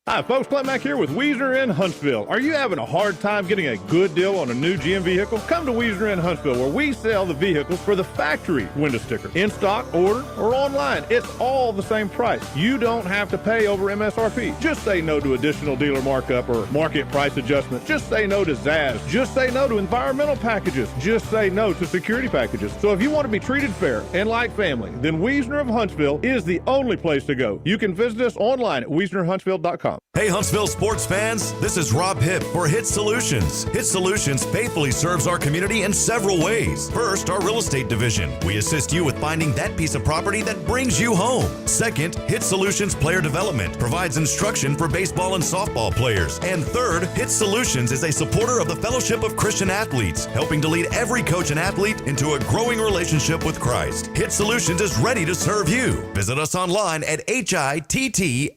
Hi, folks. Clint Mack here with Wiesner in Huntsville. Are you having a hard time getting a good deal on a new GM vehicle? Come to Wiesner in Huntsville, where we sell the vehicles for the factory window sticker. In stock, order, or online. It's all the same price. You don't have to pay over MSRP. Just say no to additional dealer markup or market price adjustment. Just say no to Zaz. Just say no to environmental packages. Just say no to security packages. So if you want to be treated fair and like family, then Wiesner of Huntsville is the only place to go. You can visit us online at WiesnerHuntsville.com. Hey Huntsville sports fans, this is Rob Hipp for Hit Solutions. Hit Solutions faithfully serves our community in several ways. First, our real estate division. We assist you with finding that piece of property that brings you home. Second, Hit Solutions Player Development provides instruction for baseball and softball players. And third, Hit Solutions is a supporter of the Fellowship of Christian Athletes, helping to lead every coach and athlete into a growing relationship with Christ. Hit Solutions is ready to serve you. Visit us online at hittss.com.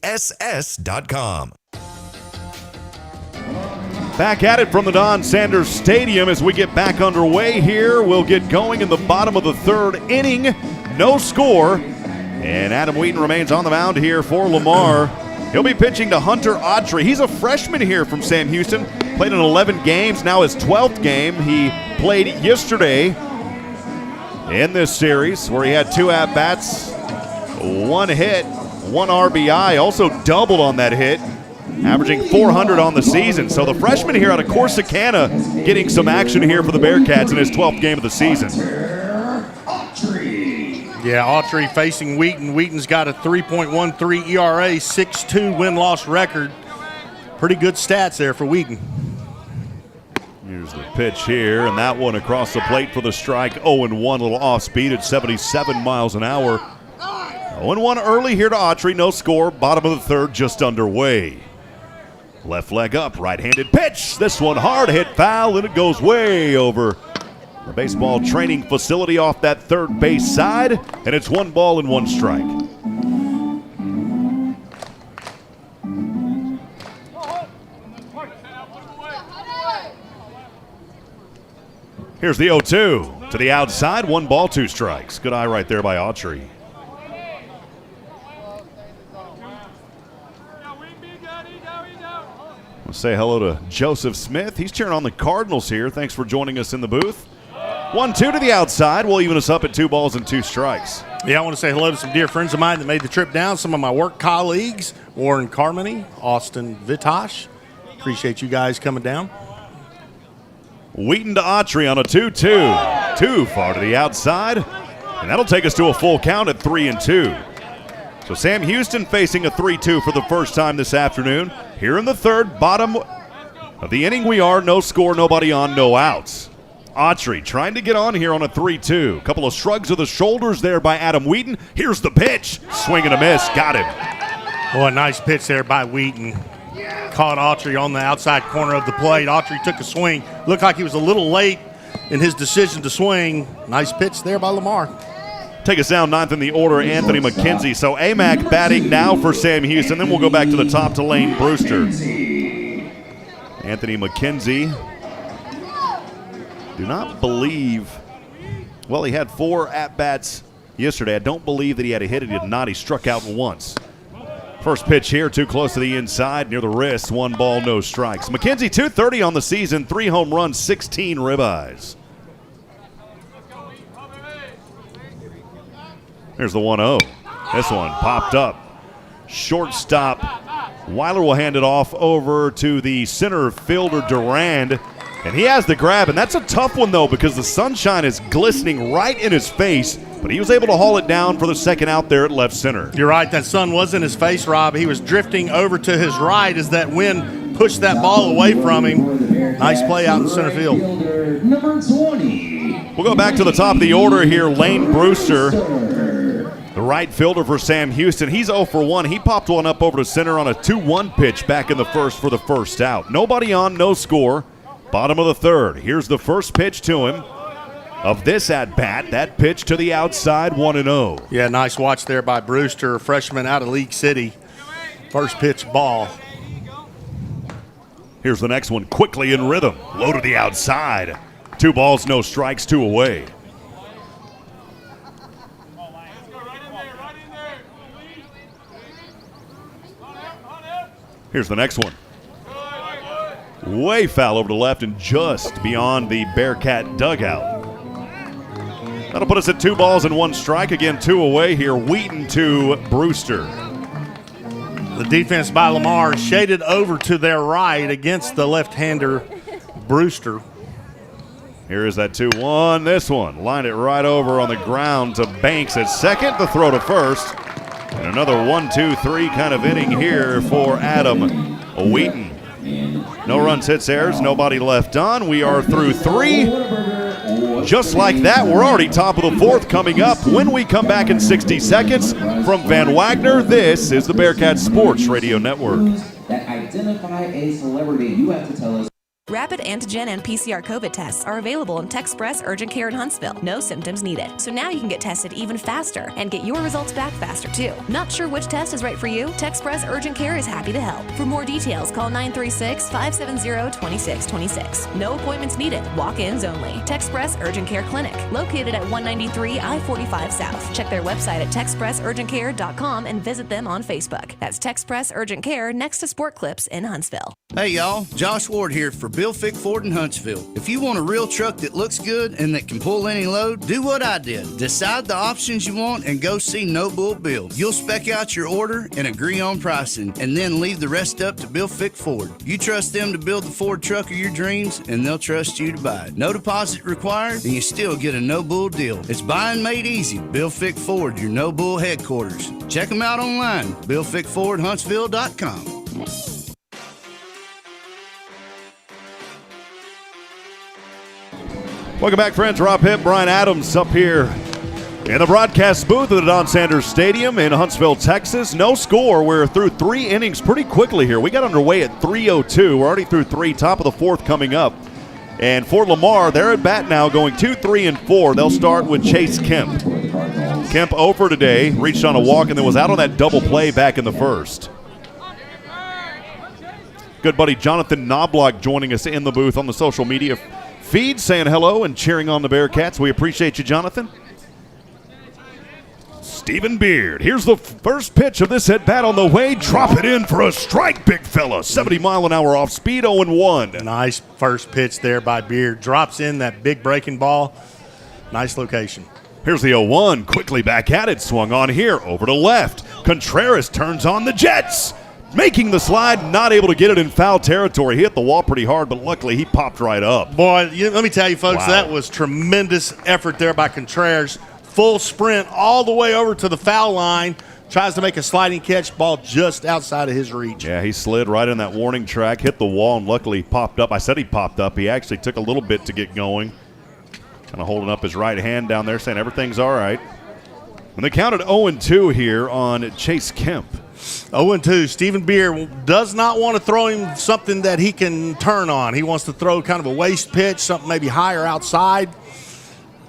Back at it from the Don Sanders Stadium as we get back underway here. We'll get going in the bottom of the third inning. No score. And Adam Wheaton remains on the mound here for Lamar. He'll be pitching to Hunter Autry. He's a freshman here from Sam Houston. Played in 11 games, now his 12th game. He played yesterday in this series where he had 2 at-bats, 1 hit, 1 RBI. Also doubled on that hit, averaging 400 on the season. So the freshman here out of Corsicana getting some action here for the Bearkats in his 12th game of the season. Yeah, Autry facing Wheaton. Wheaton's got a 3.13 ERA, 6.2 win-loss record. Pretty good stats there for Wheaton. Here's the pitch here, and that one across the plate for the strike. 0-1, a little off speed at 77 miles an hour. 0-1 early here to Autry, no score. Bottom of the third just underway. Left leg up, right-handed pitch. This one hard hit foul, and it goes way over the baseball training facility off that third base side, and it's 1 ball and 1 strike. Here's the 0-2 to the outside, 1 ball, 2 strikes. Good eye right there by Autry. We'll say hello to Joseph Smith. He's cheering on the Cardinals here. Thanks for joining us in the booth. 1-2 to the outside will even us up at 2 balls and 2 strikes. Yeah, I want to say hello to some dear friends of mine that made the trip down. Some of my work colleagues, Warren Carmody, Austin Vitosh. Appreciate you guys coming down. Wheaton to Autry on a 2-2. Too far to the outside, and that'll take us to a full count at 3-2. So Sam Houston facing a 3-2 for the first time this afternoon. Here in the third, bottom of the inning we are, no score, nobody on, no outs. Autry trying to get on here on a 3-2. Couple of shrugs of the shoulders there by Adam Wheaton. Here's the pitch. Swing and a miss. Got him. Oh, a nice pitch there by Wheaton. Caught Autry on the outside corner of the plate. Autry took a swing. Looked like he was a little late in his decision to swing. Nice pitch there by Lamar. Take us down 9th in the order, Anthony McKenzie. So Amac batting now for Sam Houston. Then we'll go back to the top to Lane Brewster. Anthony McKenzie. Do not believe, well, he had 4 at-bats yesterday. I don't believe that he had a hit. He did not. He struck out once. First pitch here, too close to the inside, near the wrist. 1 ball, no strikes. McKenzie, 230 on the season, 3 home runs, 16 ribeyes. Here's the 1-0. This one popped up. Shortstop. Weiler will hand it off over to the center fielder, Durand. And he has the grab, and that's a tough one, though, because the sunshine is glistening right in his face. But he was able to haul it down for the second out there at left center. You're right. That sun was in his face, Rob. He was drifting over to his right as that wind pushed that ball away from him. Nice play out in center field. Number 20. We'll go back to the top of the order here. Lane Brewster, the right fielder for Sam Houston. He's 0 for 1. He popped one up over to center on a 2-1 pitch back in the first for the first out. Nobody on, no score. Bottom of the third. Here's the first pitch to him of this at-bat. That pitch to the outside, 1-0. Yeah, nice watch there by Brewster, a freshman out of League City. First pitch ball. Here's the next one, quickly in rhythm. Low to the outside. 2 balls, no strikes, 2 away. Here's the next one. Way foul over to left and just beyond the Bearkat dugout. That'll put us at 2 balls and 1 strike. Again, 2 away here. Wheaton to Brewster. The defense by Lamar shaded over to their right against the left-hander Brewster. Here is that 2-1. This one lined it right over on the ground to Banks at second. The throw to first. And another 1-2-3 kind of inning here for Adam Wheaton. No runs, hits, errors, nobody left on. We are through 3. Just like that, we're already top of the 4th coming up. When we come back in 60 seconds from Van Wagner, this is the Bearkat Sports Radio Network. That identify a celebrity. You have to tell us. Rapid antigen and PCR COVID tests are available in Texpress Urgent Care in Huntsville. No symptoms needed. So now you can get tested even faster and get your results back faster too. Not sure which test is right for you? Texpress Urgent Care is happy to help. For more details, call 936-570-2626. No appointments needed. Walk-ins only. Texpress Urgent Care Clinic, located at 193 I-45 South. Check their website at texpressurgentcare.com and visit them on Facebook. That's Texpress Urgent Care next to Sport Clips in Huntsville. Hey y'all, Josh Ward here for Bill Fick Ford in Huntsville. If you want a real truck that looks good and that can pull any load, do what I did. Decide the options you want and go see No Bull Bill. You'll spec out your order and agree on pricing, and then leave the rest up to Bill Fick Ford. You trust them to build the Ford truck of your dreams, and they'll trust you to buy it. No deposit required, and you still get a No Bull deal. It's buying made easy. Bill Fick Ford, your No Bull headquarters. Check them out online, BillFickFordHuntsville.com. Welcome back, friends. Rob Hipp, Brian Adams up here in the broadcast booth at the Don Sanders Stadium in Huntsville, Texas. No score. We're through 3 innings pretty quickly here. We got underway at 3:02. We're already through 3, top of the 4th coming up. And for Lamar, they're at bat now going 2, 3, and 4. They'll start with Chase Kemp. Kemp over today, reached on a walk, and then was out on that double play back in the 1st. Good buddy Jonathan Knobloch joining us in the booth on the social media feed, saying hello and cheering on the Bearkats. We appreciate you, Jonathan. Stephen Beard. Here's the first pitch of this at-bat on the way. Drop it in for a strike, big fella. 70 mile an hour off speed, 0-1. Nice first pitch there by Beard. Drops in that big breaking ball. Nice location. Here's the 0-1. Quickly back at it. Swung on here. Over to left. Contreras turns on the Jets. Making the slide, not able to get it in foul territory. He hit the wall pretty hard, but luckily he popped right up. Boy, let me tell you, folks, That was tremendous effort there by Contreras. Full sprint all the way over to the foul line. Tries to make a sliding catch, ball just outside of his reach. Yeah, he slid right in that warning track, hit the wall, and luckily popped up. I said he popped up. He actually took a little bit to get going. Kind of holding up his right hand down there, saying everything's all right. And they counted 0-2 here on Chase Kemp. 0-2. Stephen Beard does not want to throw him something that he can turn on. He wants to throw kind of a waste pitch, something maybe higher outside.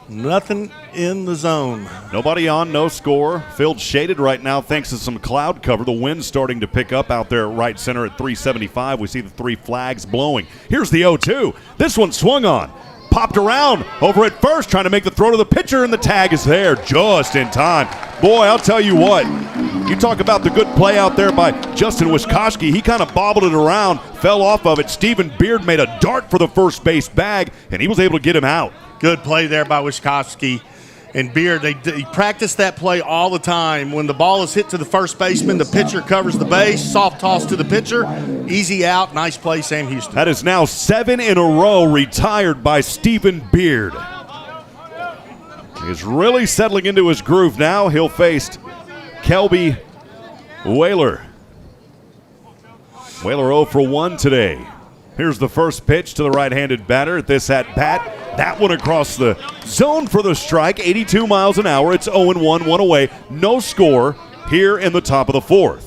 Nothing in the zone. Nobody on, no score. Field shaded right now thanks to some cloud cover. The wind's starting to pick up out there at right center at 375. We see the 3 flags blowing. Here's the 0-2. This one swung on. Popped around over at first, trying to make the throw to the pitcher, and the tag is there just in time. Boy, I'll tell you what. You talk about the good play out there by Justin Wiskoski. He kind of bobbled it around, fell off of it. Stephen Beard made a dart for the first base bag, and he was able to get him out. Good play there by Wiskoski. And Beard, they practice that play all the time. When the ball is hit to the first baseman, the pitcher covers the base, soft toss to the pitcher, easy out. Nice play, Sam Houston. That is now 7 in a row retired by Stephen Beard. He's really settling into his groove now. He'll face Kelby Whaler. Whaler 0 for 1 today. Here's the first pitch to the right-handed batter at this at-bat. That one across the zone for the strike, 82 miles an hour. It's 0-1, one away. No score here in the top of the 4th.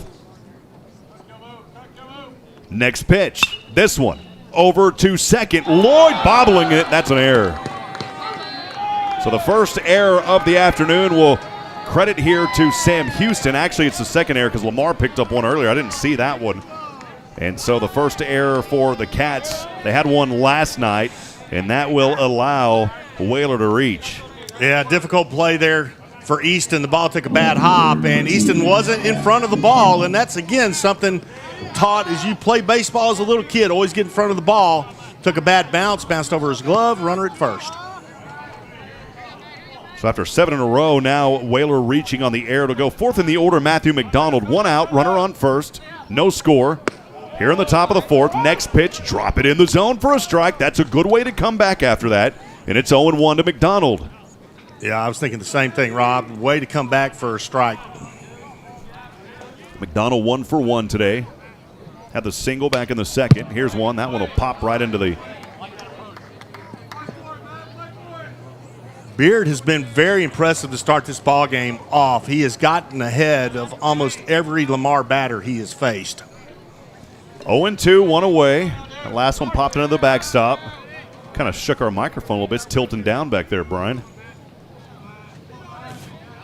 Next pitch, this one, over to second. Lloyd bobbling it. That's an error. So the first error of the afternoon will credit here to Sam Houston. Actually, it's the second error because Lamar picked up one earlier. I didn't see that one. And so the first error for the Cats, they had one last night, and that will allow Whaler to reach. Yeah, difficult play there for Easton. The ball took a bad hop, and Easton wasn't in front of the ball, and that's, again, something taught as you play baseball as a little kid, always get in front of the ball. Took a bad bounce, bounced over his glove, runner at first. So after 7 in a row, now Whaler reaching on the air to go. 4th in the order, Matthew McDonald. 1 out, runner on first, no score. Here in the top of the 4th, next pitch, drop it in the zone for a strike. That's a good way to come back after that, and it's 0-1 to McDonald. Yeah, I was thinking the same thing, Rob. Way to come back for a strike. McDonald 1 for 1 today. Had the single back in the second. Here's one. That one will pop right into the... Beard has been very impressive to start this ball game off. He has gotten ahead of almost every Lamar batter he has faced. 0-2, one away. That last one popped into the backstop. Kind of shook our microphone a little bit. It's tilting down back there, Brian.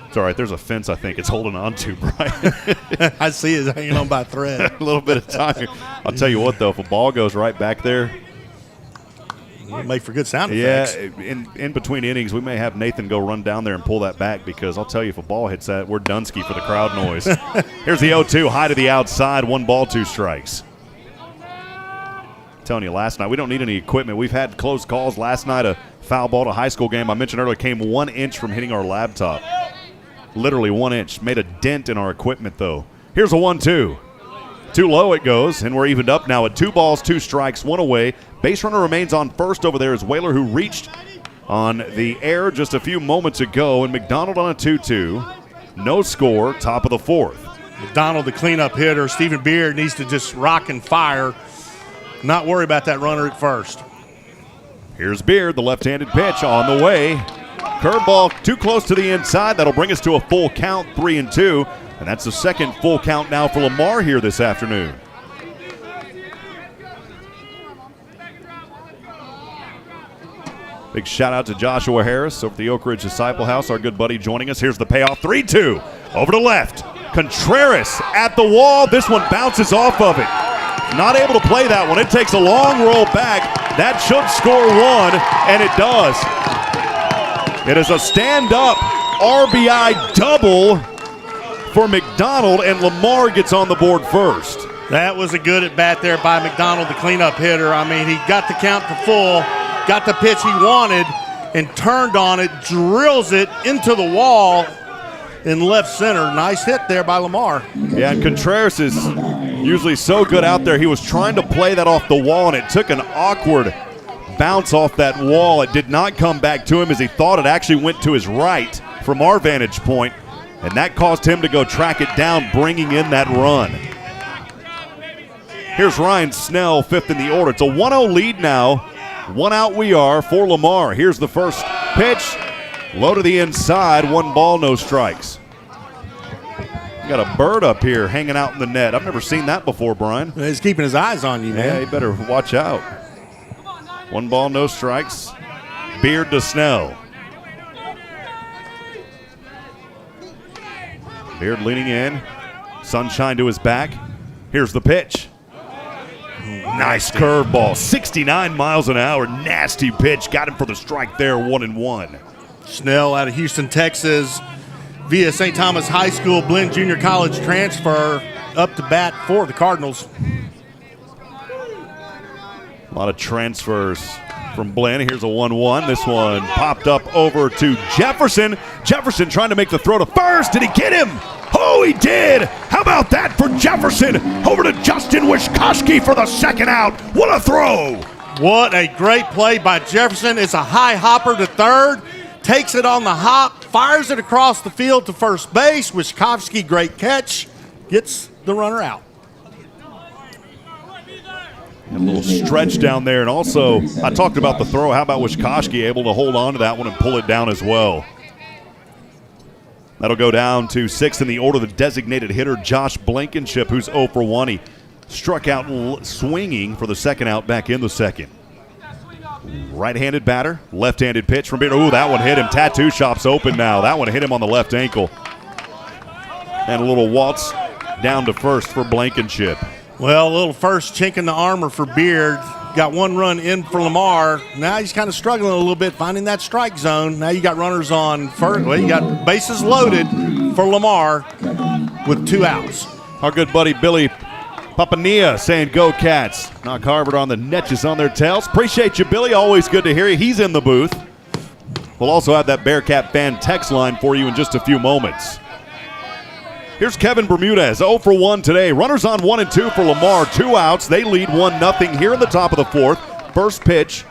It's all right. There's a fence I think it's holding on to, Brian. I see it hanging on by a thread. A little bit of time. I'll tell you what, though, if a ball goes right back there. It'll make for good sound effects. Yeah, in between innings, we may have Nathan go run down there and pull that back because I'll tell you, if a ball hits that, we're Dunsky for the crowd noise. Here's the 0-2, high to the outside, 1 ball, 2 strikes. I'm telling you, last night, we don't need any equipment. We've had close calls. Last night, a foul ball to a high school game I mentioned earlier came 1 inch from hitting our laptop. Literally 1 inch. Made a dent in our equipment, though. Here's a 1-2. Too low it goes, and we're evened up now at 2 balls, 2 strikes, 1 away. Base runner remains on first over there is Whaler, who reached on the air just a few moments ago, and McDonald on a 2-2. No score, top of the 4th. McDonald, the cleanup hitter. Stephen Beard needs to just rock and fire. Not worry about that runner at first. Here's Beard, the left-handed pitch on the way. Curveball too close to the inside. That'll bring us to a full count, 3-2. And that's the second full count now for Lamar here this afternoon. Big shout out to Joshua Harris over at the Oak Ridge Disciple House, our good buddy joining us. Here's the payoff, 3-2. Over to left. Contreras at the wall. This one bounces off of it. Not able to play that one. It takes a long roll back. That should score 1, and it does. It is a stand-up RBI double for McDonald, and Lamar gets on the board first. That was a good at-bat there by McDonald, the cleanup hitter. I mean, he got the count to full, got the pitch he wanted, and turned on it, drills it into the wall in left center. Nice hit there by Lamar. Yeah, and Contreras is usually so good out there. He was trying to play that off the wall, and it took an awkward bounce off that wall. It did not come back to him as he thought. It actually went to his right from our vantage point. And that caused him to go track it down, bringing in that run. Here's Ryan Snell, 5th in the order. It's a 1-0 lead now. 1 out we are for Lamar. Here's the first pitch. Low to the inside, 1 ball, no strikes. You got a bird up here hanging out in the net. I've never seen that before, Brian. He's keeping his eyes on you, man. Yeah, you better watch out. 1 ball, no strikes. Beard to Snell. Beard leaning in. Sunshine to his back. Here's the pitch. Nice curveball. 69 miles an hour. Nasty pitch. Got him for the strike there. 1-1. Snell out of Houston, Texas, via St. Thomas High School, Blinn Junior College transfer, up to bat for the Cardinals. A lot of transfers from Blinn. Here's a 1-1. This one popped up over to Jefferson. Jefferson trying to make the throw to first. Did he get him? Oh, he did. How about that for Jefferson? Over to Justin Wishkoski for the second out. What a throw. What a great play by Jefferson. It's a high hopper to third. Takes it on the hop. Fires it across the field to first base. Wishkoski, great catch. Gets the runner out. A little stretch down there. And also, I talked about the throw. How about Wishkoski able to hold on to that one and pull it down as well? That'll go down to 6th in the order, the designated hitter, Josh Blankenship, who's 0 for 1. He struck out swinging for the second out back in the second. Right-handed batter, left-handed pitch from Beard. Ooh, that one hit him. Tattoo shop's open now. That one hit him on the left ankle. And a little waltz down to first for Blankenship. Well, a little first chink in the armor for Beard. Got 1 run in for Lamar. Now he's kind of struggling a little bit, finding that strike zone. Now you got runners on first. Well, you got bases loaded for Lamar with 2 outs. Our good buddy Billy Papania saying go Cats. Knock Harvard on the netches on their tails. Appreciate you, Billy. Always good to hear you. He's in the booth. We'll also have that Bearkat Fan Text Line for you in just a few moments. Here's Kevin Bermudez, 0 for 1 today. Runners on 1 and 2 for Lamar. 2 outs. They lead 1-0 here in the top of the 4th. First pitch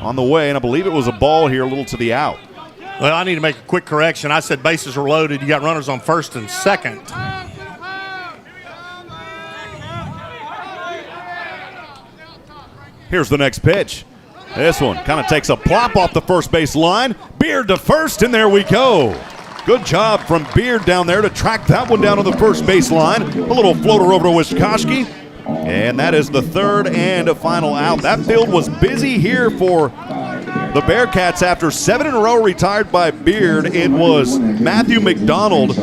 on the way, and I believe it was a ball here a little to the out. Well, I need to make a quick correction. I said bases are loaded. You got runners on first and second. Here's the next pitch. This one kind of takes a plop off the first base line. Beard to first, and there we go. Good job from Beard down there to track that one down to the first base line. A little floater over to Wisconsin. And that is the third and final out. That field was busy here for the Bearkats after 7 in a row retired by Beard. It was Matthew McDonald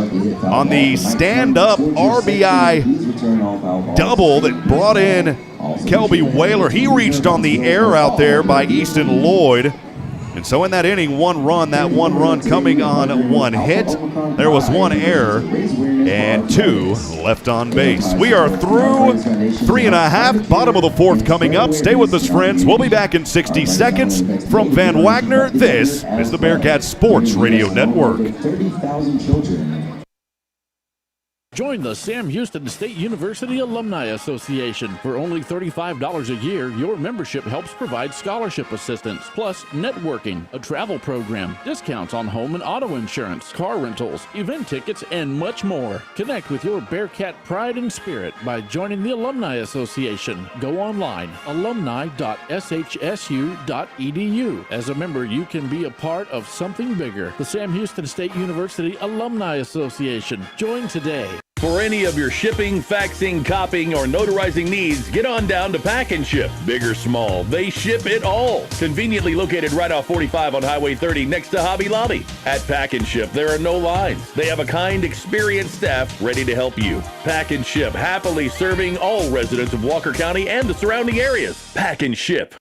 on the stand-up RBI double that brought in Kelby Whaler. He reached on the air out there by Easton Lloyd. And so in that inning, 1 run, that 1 run coming on 1 hit. There was 1 error and 2 left on base. We are through 3.5, bottom of the 4th coming up. Stay with us, friends. We'll be back in 60 seconds from Van Wagner. This is the Bearkat Sports Radio Network. 30,000 children. Join the Sam Houston State University Alumni Association. For only $35 a year, your membership helps provide scholarship assistance, plus networking, a travel program, discounts on home and auto insurance, car rentals, event tickets, and much more. Connect with your Bearkat pride and spirit by joining the Alumni Association. Go online, alumni.shsu.edu. As a member, you can be a part of something bigger. The Sam Houston State University Alumni Association. Join today. For any of your shipping, faxing, copying, or notarizing needs, get on down to Pack and Ship. Big or small, they ship it all. Conveniently located right off 45 on Highway 30 next to Hobby Lobby. At Pack and Ship, there are no lines. They have a kind, experienced staff ready to help you. Pack and Ship, happily serving all residents of Walker County and the surrounding areas. Pack and Ship.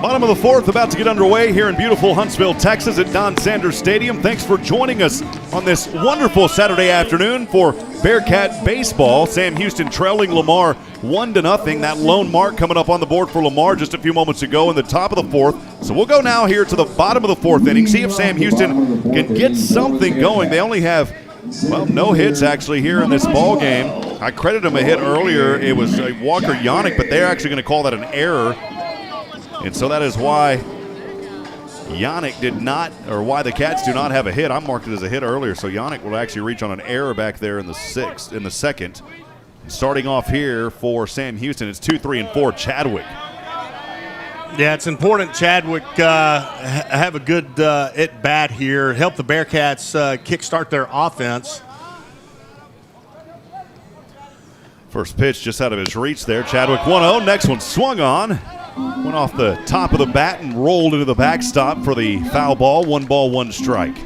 Bottom of the 4th about to get underway here in beautiful Huntsville, Texas at Don Sanders Stadium. Thanks for joining us on this wonderful Saturday afternoon for Bearkat baseball. Sam Houston trailing Lamar 1-0. That lone mark coming up on the board for Lamar just a few moments ago in the top of the 4th. So we'll go now here to the bottom of the 4th inning, see if Sam Houston can get something going. They only have, well, no hits actually here in this ball game. I credited him a hit earlier. It was a Walker Yannick, but they're actually going to call that an error. And so that is why Yannick did not, or why the Cats do not have a hit. I marked it as a hit earlier, so Yannick will actually reach on an error back there in the second. Starting off here for Sam Houston, it's 2, 3, and 4, Chadwick. Yeah, it's important Chadwick have a good at-bat here, help the Bearkats kickstart their offense. First pitch just out of his reach there. Chadwick 1-0. Next one swung on. Went off the top of the bat and rolled into the backstop for the foul ball. 1 ball, 1 strike.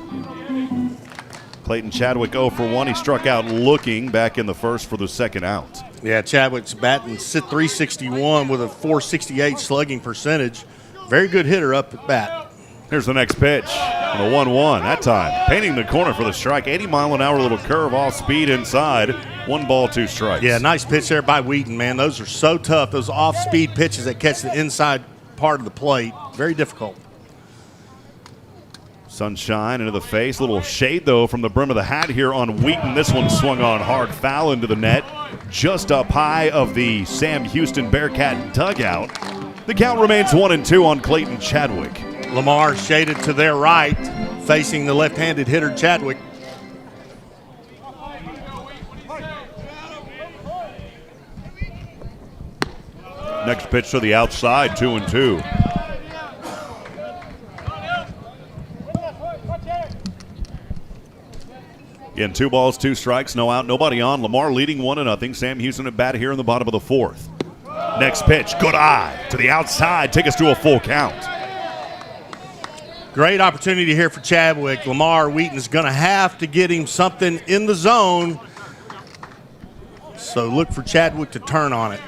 Clayton Chadwick 0 for 1. He struck out looking back in the first for the second out. Yeah, Chadwick's batting .361 with a .468 slugging percentage. Very good hitter up at bat. Here's the next pitch. And a 1-1 that time. Painting the corner for the strike. 80-mile-an-hour little curve off speed inside. 1 ball, 2 strikes. Yeah, nice pitch there by Wheaton, man. Those are so tough. Those off-speed pitches that catch the inside part of the plate. Very difficult. Sunshine into the face. Little shade, though, from the brim of the hat here on Wheaton. This one swung on hard, foul into the net. Just up high of the Sam Houston Bearkat dugout. The count remains 1-2 on Clayton Chadwick. Lamar shaded to their right, facing the left-handed hitter Chadwick. Next pitch to the outside, 2-2. Again, 2 balls, 2 strikes, no out, nobody on. Lamar leading 1-0. Sam Houston at bat here in the bottom of the 4th. Next pitch, good eye to the outside, take us to a full count. Great opportunity here for Chadwick. Lamar Wheaton's going to have to get him something in the zone. So look for Chadwick to turn on it.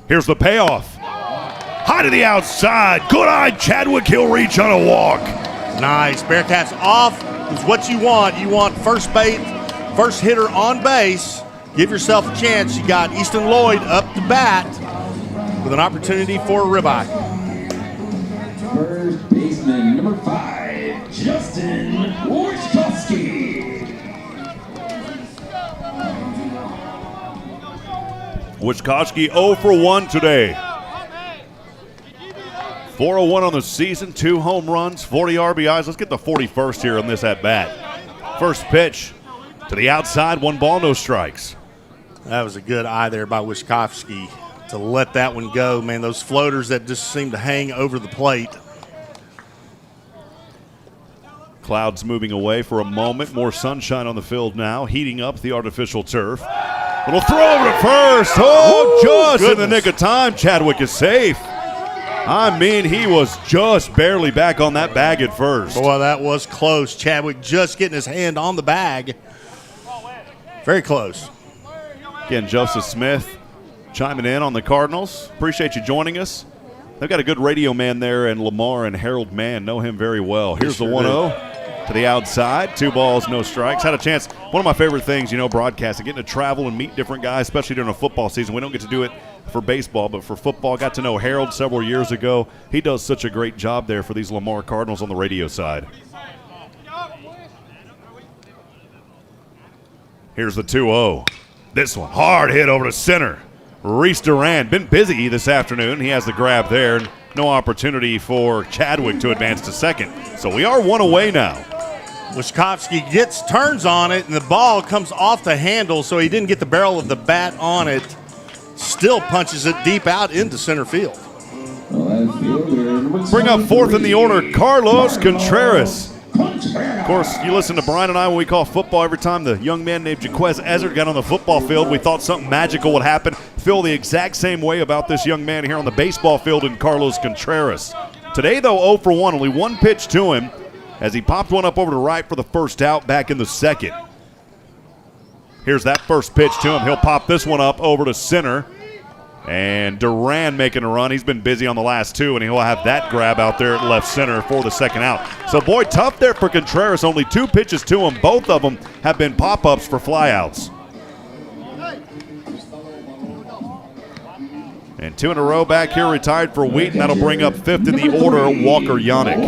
Here's the payoff. High to the outside. Good eye, Chadwick. He'll reach on a walk. Nice. Bearkats off is what you want. You want first hitter on base. Give yourself a chance. You got Easton Lloyd up to bat with an opportunity for a ribeye. First baseman, number 5, Justin Wojtkowski. Wojtkowski 0 for 1 today. 401 on the season, 2 home runs, 40 RBIs. Let's get the 41st here on this at bat. First pitch to the outside, 1 ball, no strikes. That was a good eye there by Wyszkowski to let that one go. Man, those floaters that just seem to hang over the plate. Clouds moving away for a moment. More sunshine on the field now, heating up the artificial turf. Little throw over to first. Oh, just in the nick of time. Chadwick is safe. I mean, he was just barely back on that bag at first. Boy, that was close. Chadwick just getting his hand on the bag. Very close. Again, Joseph Smith chiming in on the Cardinals. Appreciate you joining us. They've got a good radio man there, and Lamar and Harold Mann know him very well. Here's the 1-0 to the outside. 2 balls, no strikes. Had a chance. One of my favorite things, broadcasting, getting to travel and meet different guys, especially during a football season. We don't get to do it for baseball, but for football. Got to know Harold several years ago. He does such a great job there for these Lamar Cardinals on the radio side. Here's the 2-0. This one, hard hit over to center. Reese Durand, been busy this afternoon. He has the grab there. No opportunity for Chadwick to advance to second. So we are 1 away now. Wyszkowski turns on it, and the ball comes off the handle, so he didn't get the barrel of the bat on it. Still punches it deep out into center field. Bring up fourth in the order, Carlos Contreras. Of course, you listen to Brian and I when we call football. Every time the young man named Jaquez Ezzard got on the football field, we thought something magical would happen. Feel the exact same way about this young man here on the baseball field in Carlos Contreras. Today, though, 0 for 1, only one pitch to him as he popped one up over to right for the first out back in the second. Here's that first pitch to him. He'll pop this one up over to center. And Duran making a run. He's been busy on the last 2, and he'll have that grab out there at left center for the second out. So, boy, tough there for Contreras. Only 2 pitches to him. Both of them have been pop-ups for flyouts. And 2 in a row back here retired for Wheaton. That'll bring up 5th in the order, Walker Yannick.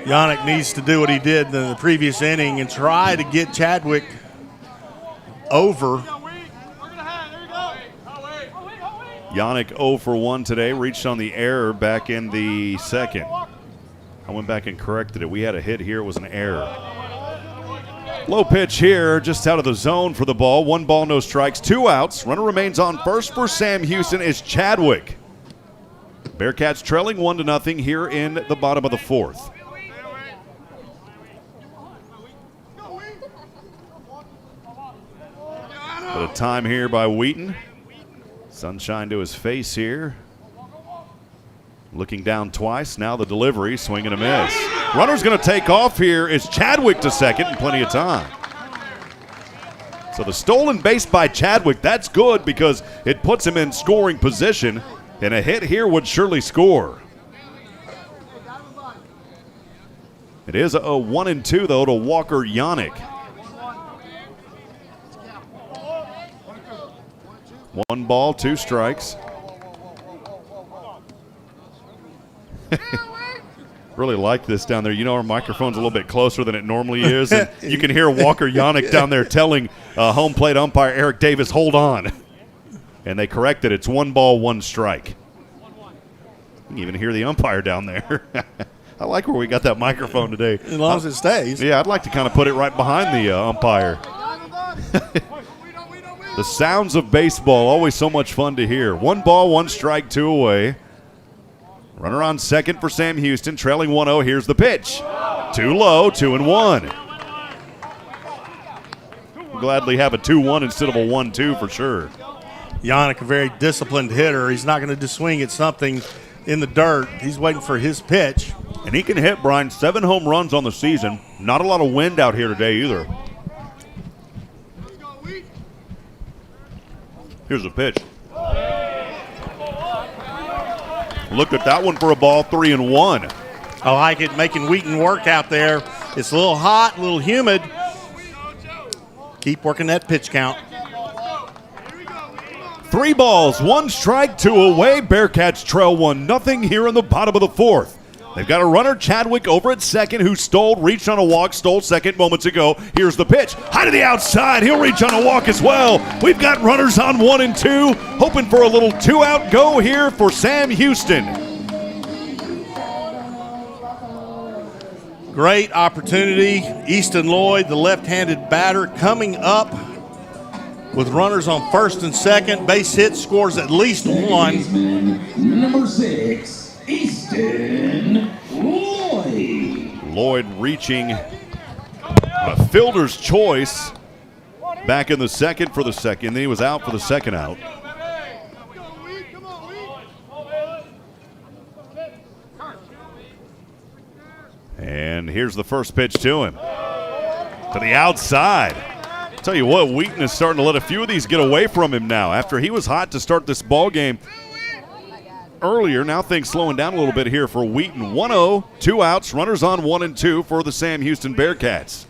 Yannick needs to do what he did in the previous inning and try to get Chadwick over. Yannick 0 for 1 today, reached on the error back in the second. I went back and corrected it. We had a hit here. It was an error. Low pitch here, just out of the zone for the ball. 1 ball, no strikes, 2 outs. Runner remains on first for Sam Houston is Chadwick. Bearkats trailing 1-0 here in the bottom of the 4th. But a time here by Wheaton. Sunshine to his face here. Looking down twice. Now the delivery. Swing and a miss. Runner's going to take off here. Is Chadwick to second and plenty of time. So the stolen base by Chadwick, that's good because it puts him in scoring position. And a hit here would surely score. It is a 1-2, though, to Walker Yannick. 1 ball, 2 strikes. Really like this down there. Our microphone's a little bit closer than it normally is. And you can hear Walker Yannick down there telling home plate umpire Eric Davis, hold on. And they corrected it. It's 1 ball, 1 strike. You can even hear the umpire down there. I like where we got that microphone today. As long as it stays. Yeah, I'd like to kind of put it right behind the umpire. The sounds of baseball, always so much fun to hear. 1 ball, 1 strike, 2 away. Runner on second for Sam Houston, trailing 1-0. Here's the pitch. Too low, 2-1. We'll gladly have a 2-1 instead of a 1-2 for sure. Yannick, a very disciplined hitter. He's not going to just swing at something in the dirt. He's waiting for his pitch. And he can hit, Brian, 7 home runs on the season. Not a lot of wind out here today either. Here's the pitch. Look at that one for a ball, 3-1. I like it, making Wheaton work out there. It's a little hot, a little humid. Keep working that pitch count. 3 balls, 1 strike, 2 away. Bearkats trail 1-0 here in the bottom of the 4th. They've got a runner, Chadwick, over at second, who reached on a walk, stole second moments ago. Here's the pitch. High to the outside. He'll reach on a walk as well. We've got runners on 1 and 2, hoping for a little 2-out go here for Sam Houston. Great opportunity. Easton Lloyd, the left-handed batter, coming up with runners on first and second. Base hit, scores at least one. Number 6, Easton Lloyd. Lloyd reaching a fielder's choice back in the second for the second. Then he was out for the second out. And here's the first pitch to him. To the outside. Tell you what, Wheaton is starting to let a few of these get away from him now. After he was hot to start this ball game earlier, now things slowing down a little bit here for Wheaton. 1-0, 2 outs, runners on 1 and 2 for the Sam Houston Bearkats.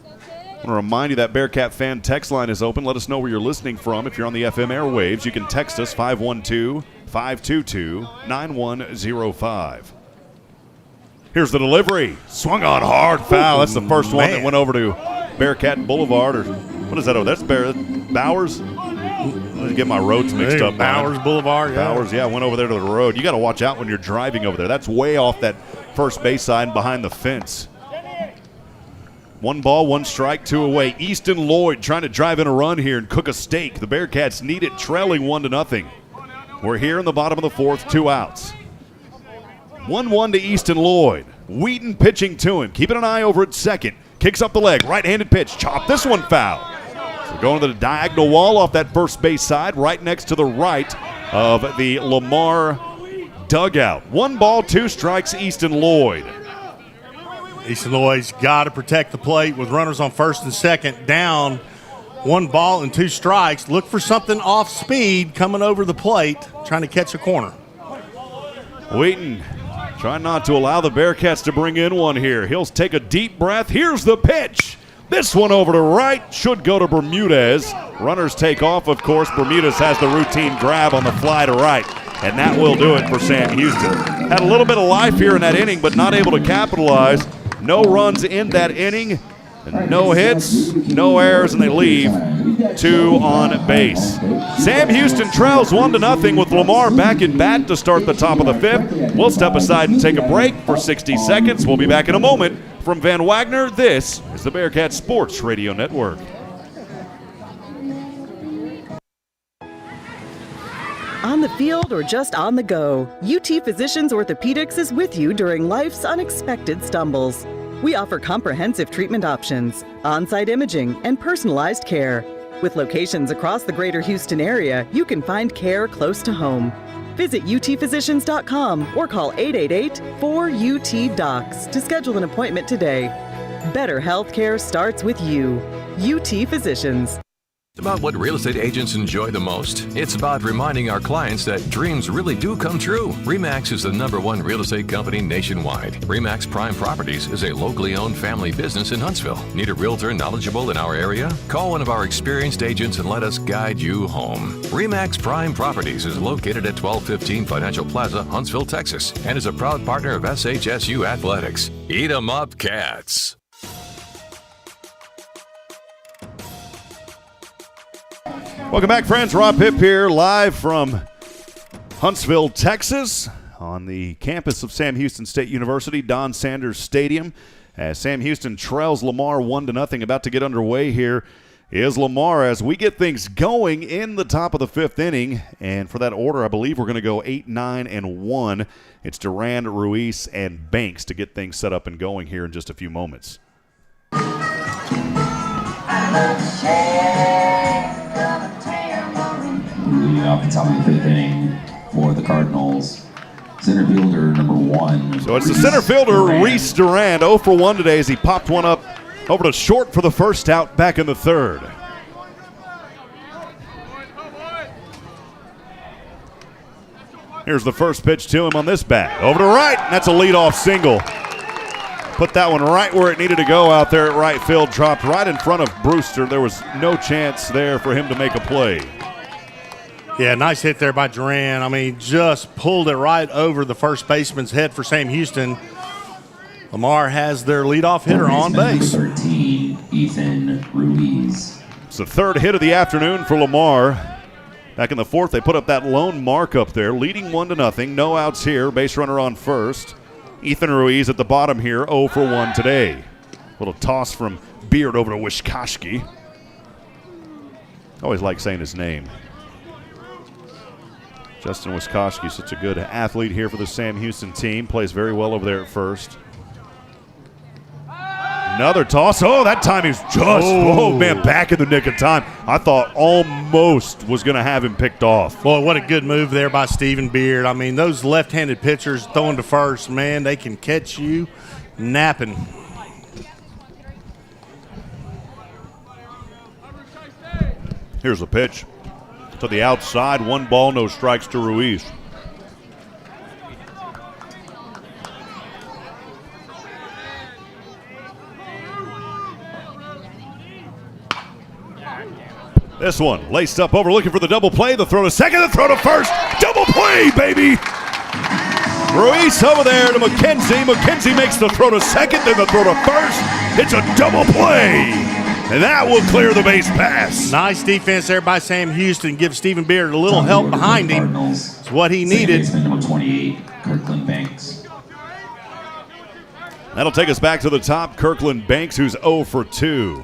I want to remind you that Bearkat Fan Text Line is open. Let us know where you're listening from. If you're on the FM airwaves, you can text us 512-522-9105. Here's the delivery. Swung on hard, foul. That's the first one that went over to Bearkat Boulevard, or what is that over? That's Bowers. Let me get my roads mixed up. Bowers Boulevard. Yeah. Bowers, yeah, went over there to the road. You got to watch out when you're driving over there. That's way off that first base side behind the fence. 1 ball, 1 strike, 2 away. Easton Lloyd trying to drive in a run here and cook a steak. The Bearkats need it, trailing 1-0. We're here in the bottom of the fourth, 2 outs. 1-1 to Easton Lloyd. Wheaton pitching to him, keeping an eye over at second. Kicks up the leg, right-handed pitch. Chop this one foul. So going to the diagonal wall off that first base side, right next to the right of the Lamar dugout. 1 ball, 2 strikes, Easton Lloyd. Easton Lloyd's got to protect the plate with runners on first and second, down 1 ball and 2 strikes. Look for something off speed coming over the plate, trying to catch a corner. Wheaton trying not to allow the Bearkats to bring in one here. He'll take a deep breath. Here's the pitch. This one over to right. Should go to Bermudez. Runners take off, of course. Bermudez has the routine grab on the fly to right. And that will do it for Sam Houston. Had a little bit of life here in that inning, but not able to capitalize. No runs in that inning. No hits, no errors, and they leave 2 on base. Sam Houston trails 1-0 with Lamar back in bat to start the top of the 5th. We'll step aside and take a break for 60 seconds. We'll be back in a moment. From Van Wagner, this is the Bearkat Sports Radio Network. On the field or just on the go, UT Physicians Orthopedics is with you during life's unexpected stumbles. We offer comprehensive treatment options, on-site imaging, and personalized care. With locations across the greater Houston area, you can find care close to home. Visit utphysicians.com or call 888-4UT-DOCS to schedule an appointment today. Better healthcare starts with you. UT Physicians. About what real estate agents enjoy the most. It's about reminding our clients that dreams really do come true. RE/MAX is the #1 real estate company nationwide. RE/MAX Prime Properties is a locally owned family business in Huntsville. Need a realtor knowledgeable in our area? Call one of our experienced agents and let us guide you home. RE/MAX Prime Properties is located at 1215 Financial Plaza, Huntsville, Texas, and is a proud partner of SHSU Athletics. Eat 'em up, Cats. Welcome back, friends. Rob Hipp here, live from Huntsville, Texas, on the campus of Sam Houston State University, Don Sanders Stadium. As Sam Houston trails Lamar 1-0, about to get underway here is Lamar as we get things going in the top of the 5th inning. And for that order, I believe we're going to go 8, 9, and 1. It's Durand, Ruiz, and Banks to get things set up and going here in just a few moments. Leading off the top of the 5th inning for the Cardinals, center fielder number 1. So it's the center fielder, Reese Durand, 0 for 1 today as he popped one up over to short for the first out back in the 3rd. Here's the first pitch to him on this bat. Over to right, and that's a leadoff single. Put that one right where it needed to go out there at right field. Dropped right in front of Brewster. There was no chance there for him to make a play. Yeah, nice hit there by Durand. I mean, just pulled it right over the first baseman's head for Sam Houston. Lamar has their leadoff hitter on base. 13, Ethan Ruiz. It's the 3rd hit of the afternoon for Lamar. Back in the 4th, they put up that lone mark up there, leading 1-0. No outs here. Base runner on first. Ethan Ruiz at the bottom here, 0 for 1 today. Little toss from Beard over to Wishkoski. Always like saying his name. Justin Wishkoski, such a good athlete here for the Sam Houston team. Plays very well over there at first. Another toss. Oh, that time he's just, oh man, back in the nick of time. I thought almost was going to have him picked off. Boy, what a good move there by Stephen Beard. I mean, those left-handed pitchers throwing to first, man, they can catch you napping. Here's a pitch to the outside. 1 ball, no strikes to Ruiz. This one laced up over, looking for the double play. The throw to second, the throw to first. Double play, baby. Ruiz over there to McKenzie. McKenzie makes the throw to second, then the throw to first. It's a double play, and that will clear the base pass. Nice defense there by Sam Houston. Give Stephen Beard a little help behind him. It's what he needed. Number 28, Kirkland Banks. That'll take us back to the top. Kirkland Banks, who's 0 for 2.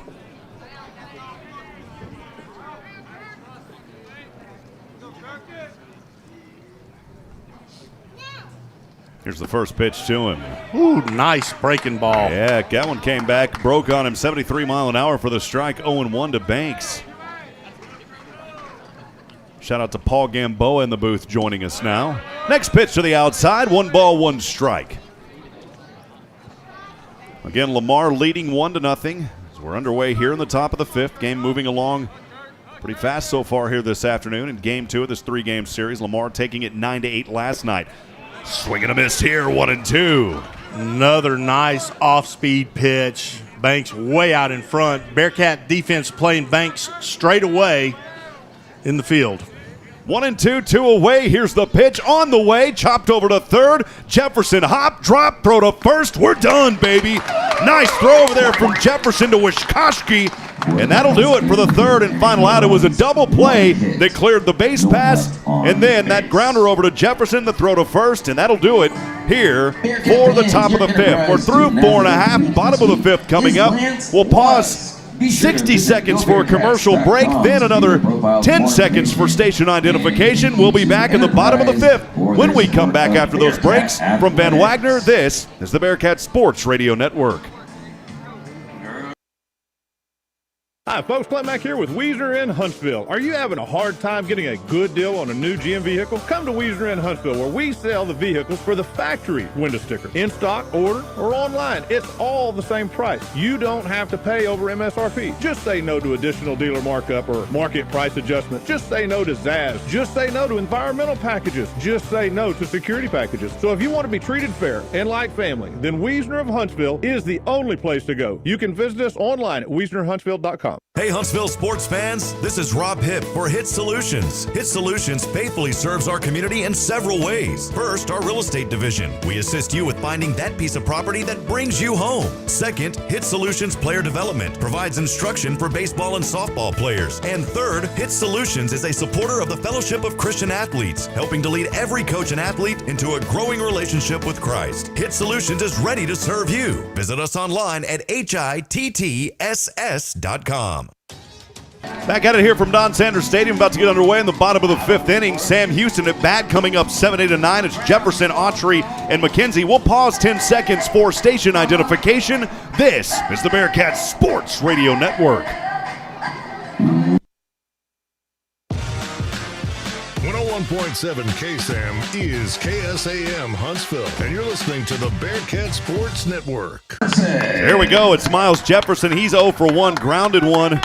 Here's the first pitch to him. Ooh, nice breaking ball. Yeah, that one came back, broke on him, 73 mile an hour for the strike, 0-1 to Banks. Shout out to Paul Gamboa in the booth joining us now. Next pitch to the outside, 1 ball, 1 strike. Again, Lamar leading 1-0 as we're underway here in the top of the 5th. Game moving along pretty fast so far here this afternoon in Game 2 of this 3-game series. Lamar taking it 9-8 last night. Swing and a miss here, 1-2. Another nice off-speed pitch. Banks way out in front. Bearkat defense playing Banks straight away in the field. 1-2, 2 away. Here's the pitch on the way. Chopped over to third. Jefferson hop, drop, throw to first. We're done, baby. Nice throw over there from Jefferson to Wishkoski. And that'll do it for the third and final out. It was a double play that cleared the base pass, and then that grounder over to Jefferson, the throw to first, and that'll do it here for the top of the 5th. We're through 4.5, bottom of the 5th coming up. We'll pause 60 seconds for a commercial break, then another 10 seconds for station identification. We'll be back in the bottom of the 5th when we come back after those breaks. From Van Wagner, this is the Bearkat Sports Radio Network. Hi, folks. Clint Mack here with Wiesner in Huntsville. Are you having a hard time getting a good deal on a new GM vehicle? Come to Wiesner in Huntsville, where we sell the vehicles for the factory window sticker. In stock, order, or online. It's all the same price. You don't have to pay over MSRP. Just say no to additional dealer markup or market price adjustment. Just say no to ZAS. Just say no to environmental packages. Just say no to security packages. So if you want to be treated fair and like family, then Wiesner of Huntsville is the only place to go. You can visit us online at WiesnerHuntsville.com. Hey Huntsville sports fans, this is Rob Hipp for Hitt Solutions. Hitt Solutions faithfully serves our community in several ways. First, our real estate division. We assist you with finding that piece of property that brings you home. Second, Hitt Solutions Player Development provides instruction for baseball and softball players. And third, Hitt Solutions is a supporter of the Fellowship of Christian Athletes, helping to lead every coach and athlete into a growing relationship with Christ. Hitt Solutions is ready to serve you. Visit us online at hittss.com. Back at it here from Don Sanders Stadium, about to get underway in the bottom of the 5th inning. Sam Houston at bat, coming up 7-8-9. It's Jefferson, Autry, and McKenzie. We'll pause 10 seconds for station identification. This is the Bearkat Sports Radio Network. 101.7 KSAM is KSAM Huntsville, and you're listening to the Bearkat Sports Network. There we go. It's Miles Jefferson. He's 0 for 1, grounded one.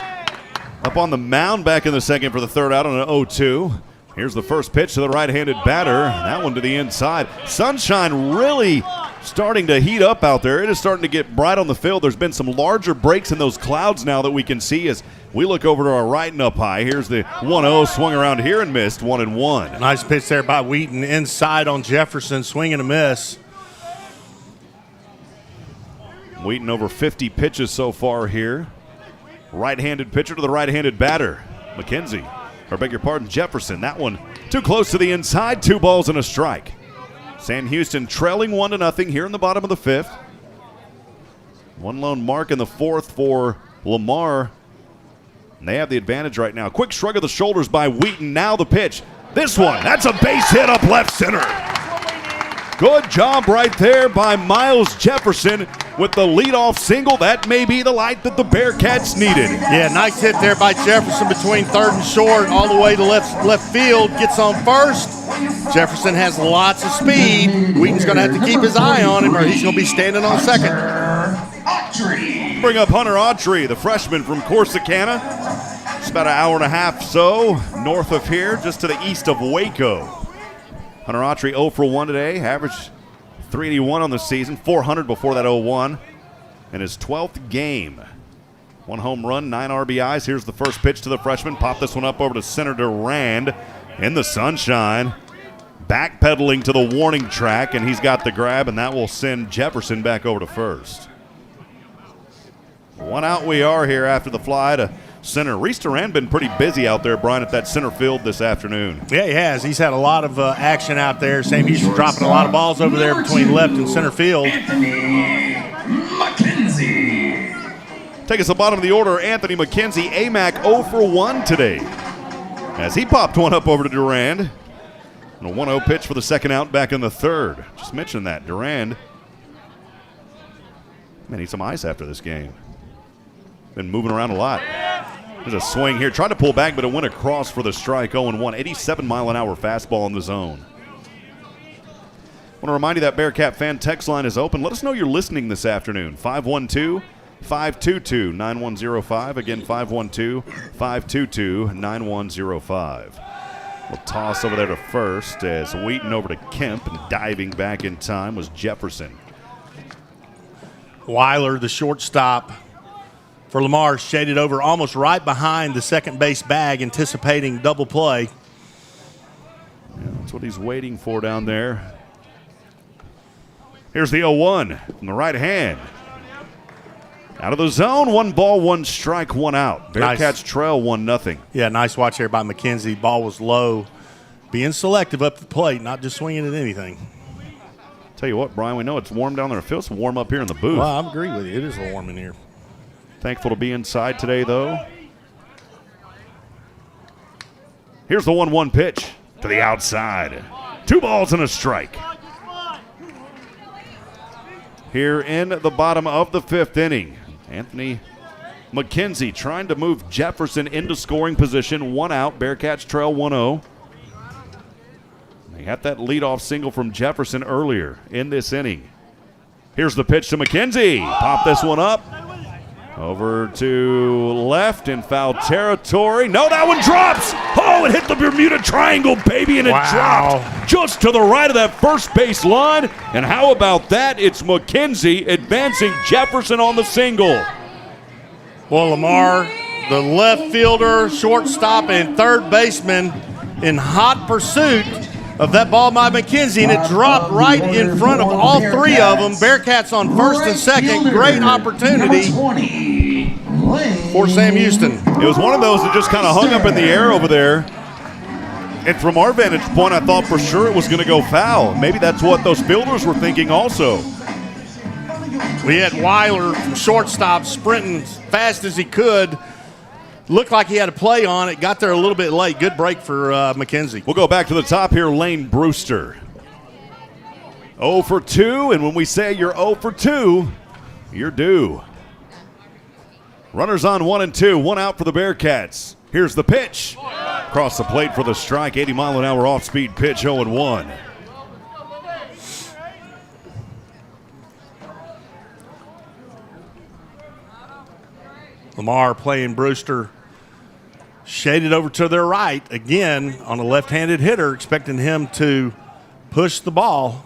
Up on the mound back in the second for the third out on an 0-2. Here's the first pitch to the right-handed batter. That one to the inside. Sunshine really starting to heat up out there. It is starting to get bright on the field. There's been some larger breaks in those clouds now that we can see as we look over to our right and up high. Here's the 1-0, swung around here and missed, 1-1. Nice pitch there by Wheaton inside on Jefferson, swing and a miss. Wheaton over 50 pitches so far here. Right-handed pitcher to the right-handed batter. Jefferson. That one too close to the inside, 2 balls and a strike. Sam Houston trailing 1-0 here in the bottom of the 5th. One lone mark in the 4th for Lamar. And they have the advantage right now. Quick shrug of the shoulders by Wheaton. Now the pitch. This one, that's a base hit up left center. Good job right there by Miles Jefferson with the leadoff single. That may be the light that the Bearkats needed. Yeah, nice hit there by Jefferson between third and short all the way to left field. Gets on first. Jefferson has lots of speed. Wheaton's going to have to keep his eye on him or he's going to be standing on second. Bring up Hunter Autry, the freshman from Corsicana. It's about an hour and a half so north of here, just to the east of Waco. Hunter Autry 0 for 1 today, averaged 381 on the season, 400 before that 0-1. In his 12th game, 1 home run, 9 RBIs. Here's the first pitch to the freshman. Pop this one up over to center Durand in the sunshine. Backpedaling to the warning track, and he's got the grab, and that will send Jefferson back over to first. 1 out we are here after the fly to center. Reese Durand been pretty busy out there, Brian, at that center field this afternoon. Yeah, he has. He's had a lot of action out there. Sam Houston dropping a lot of balls over there between left and center field. Take us to the bottom of the order. Anthony McKenzie, AMAC 0 for 1 today, as he popped one up over to Durand. And a 1-0 pitch for the second out back in the 3rd. Just mentioned that. Durand may need some ice after this game. Been moving around a lot. There's a swing here. Tried to pull back, but it went across for the strike. 0-1. 87-mile-an-hour fastball in the zone. I want to remind you that Bearkat Fan Text Line is open. Let us know you're listening this afternoon. 512-522-9105. Again, 512-522-9105. We'll toss over there to first as Wheaton over to Kemp, and diving back in time was Jefferson. Weiler, the shortstop for Lamar, shaded over almost right behind the second base bag, anticipating double play. Yeah, that's what he's waiting for down there. Here's the 0-1 from the right hand. Out of the zone, 1 ball, 1 strike, 1 out. Bearkats nice. trail 1-0. Yeah, nice watch there by McKenzie. Ball was low. Being selective up the plate, not just swinging at anything. Tell you what, Brian, we know it's warm down there. It feels warm up here in the booth. Well, I agree with you. It is a little warm in here. Thankful to be inside today, though. Here's the 1-1 pitch to the outside. 2 balls and a strike. Here in the bottom of the 5th inning, Anthony McKenzie trying to move Jefferson into scoring position. 1 out. Bearkats trail 1-0. They got that leadoff single from Jefferson earlier in this inning. Here's the pitch to McKenzie. Pop this one up. Over to left in foul territory. No, that one drops. Oh, it hit the Bermuda Triangle, baby, and it dropped just to the right of that first base line. And how about that? It's McKenzie advancing Jefferson on the single. Well, Lamar, the left fielder, shortstop, and third baseman in hot pursuit of that ball by McKenzie, and it dropped right in front of all 3 of them. Bearkats on first and second. Great opportunity for Sam Houston. It was one of those that just kind of hung up in the air over there. And from our vantage point, I thought for sure it was going to go foul. Maybe that's what those fielders were thinking also. We had Weiler from shortstop sprinting as fast as he could. Looked like he had a play on it. Got there a little bit late. Good break for McKenzie. We'll go back to the top here. Lane Brewster. 0 for 2, and when we say you're 0 for 2, you're due. Runners on 1 and 2. 1 out for the Bearkats. Here's the pitch. Across the plate for the strike. 80-mile-an-hour off-speed pitch. 0-1. Lamar playing Brewster shaded over to their right again on a left-handed hitter, expecting him to push the ball.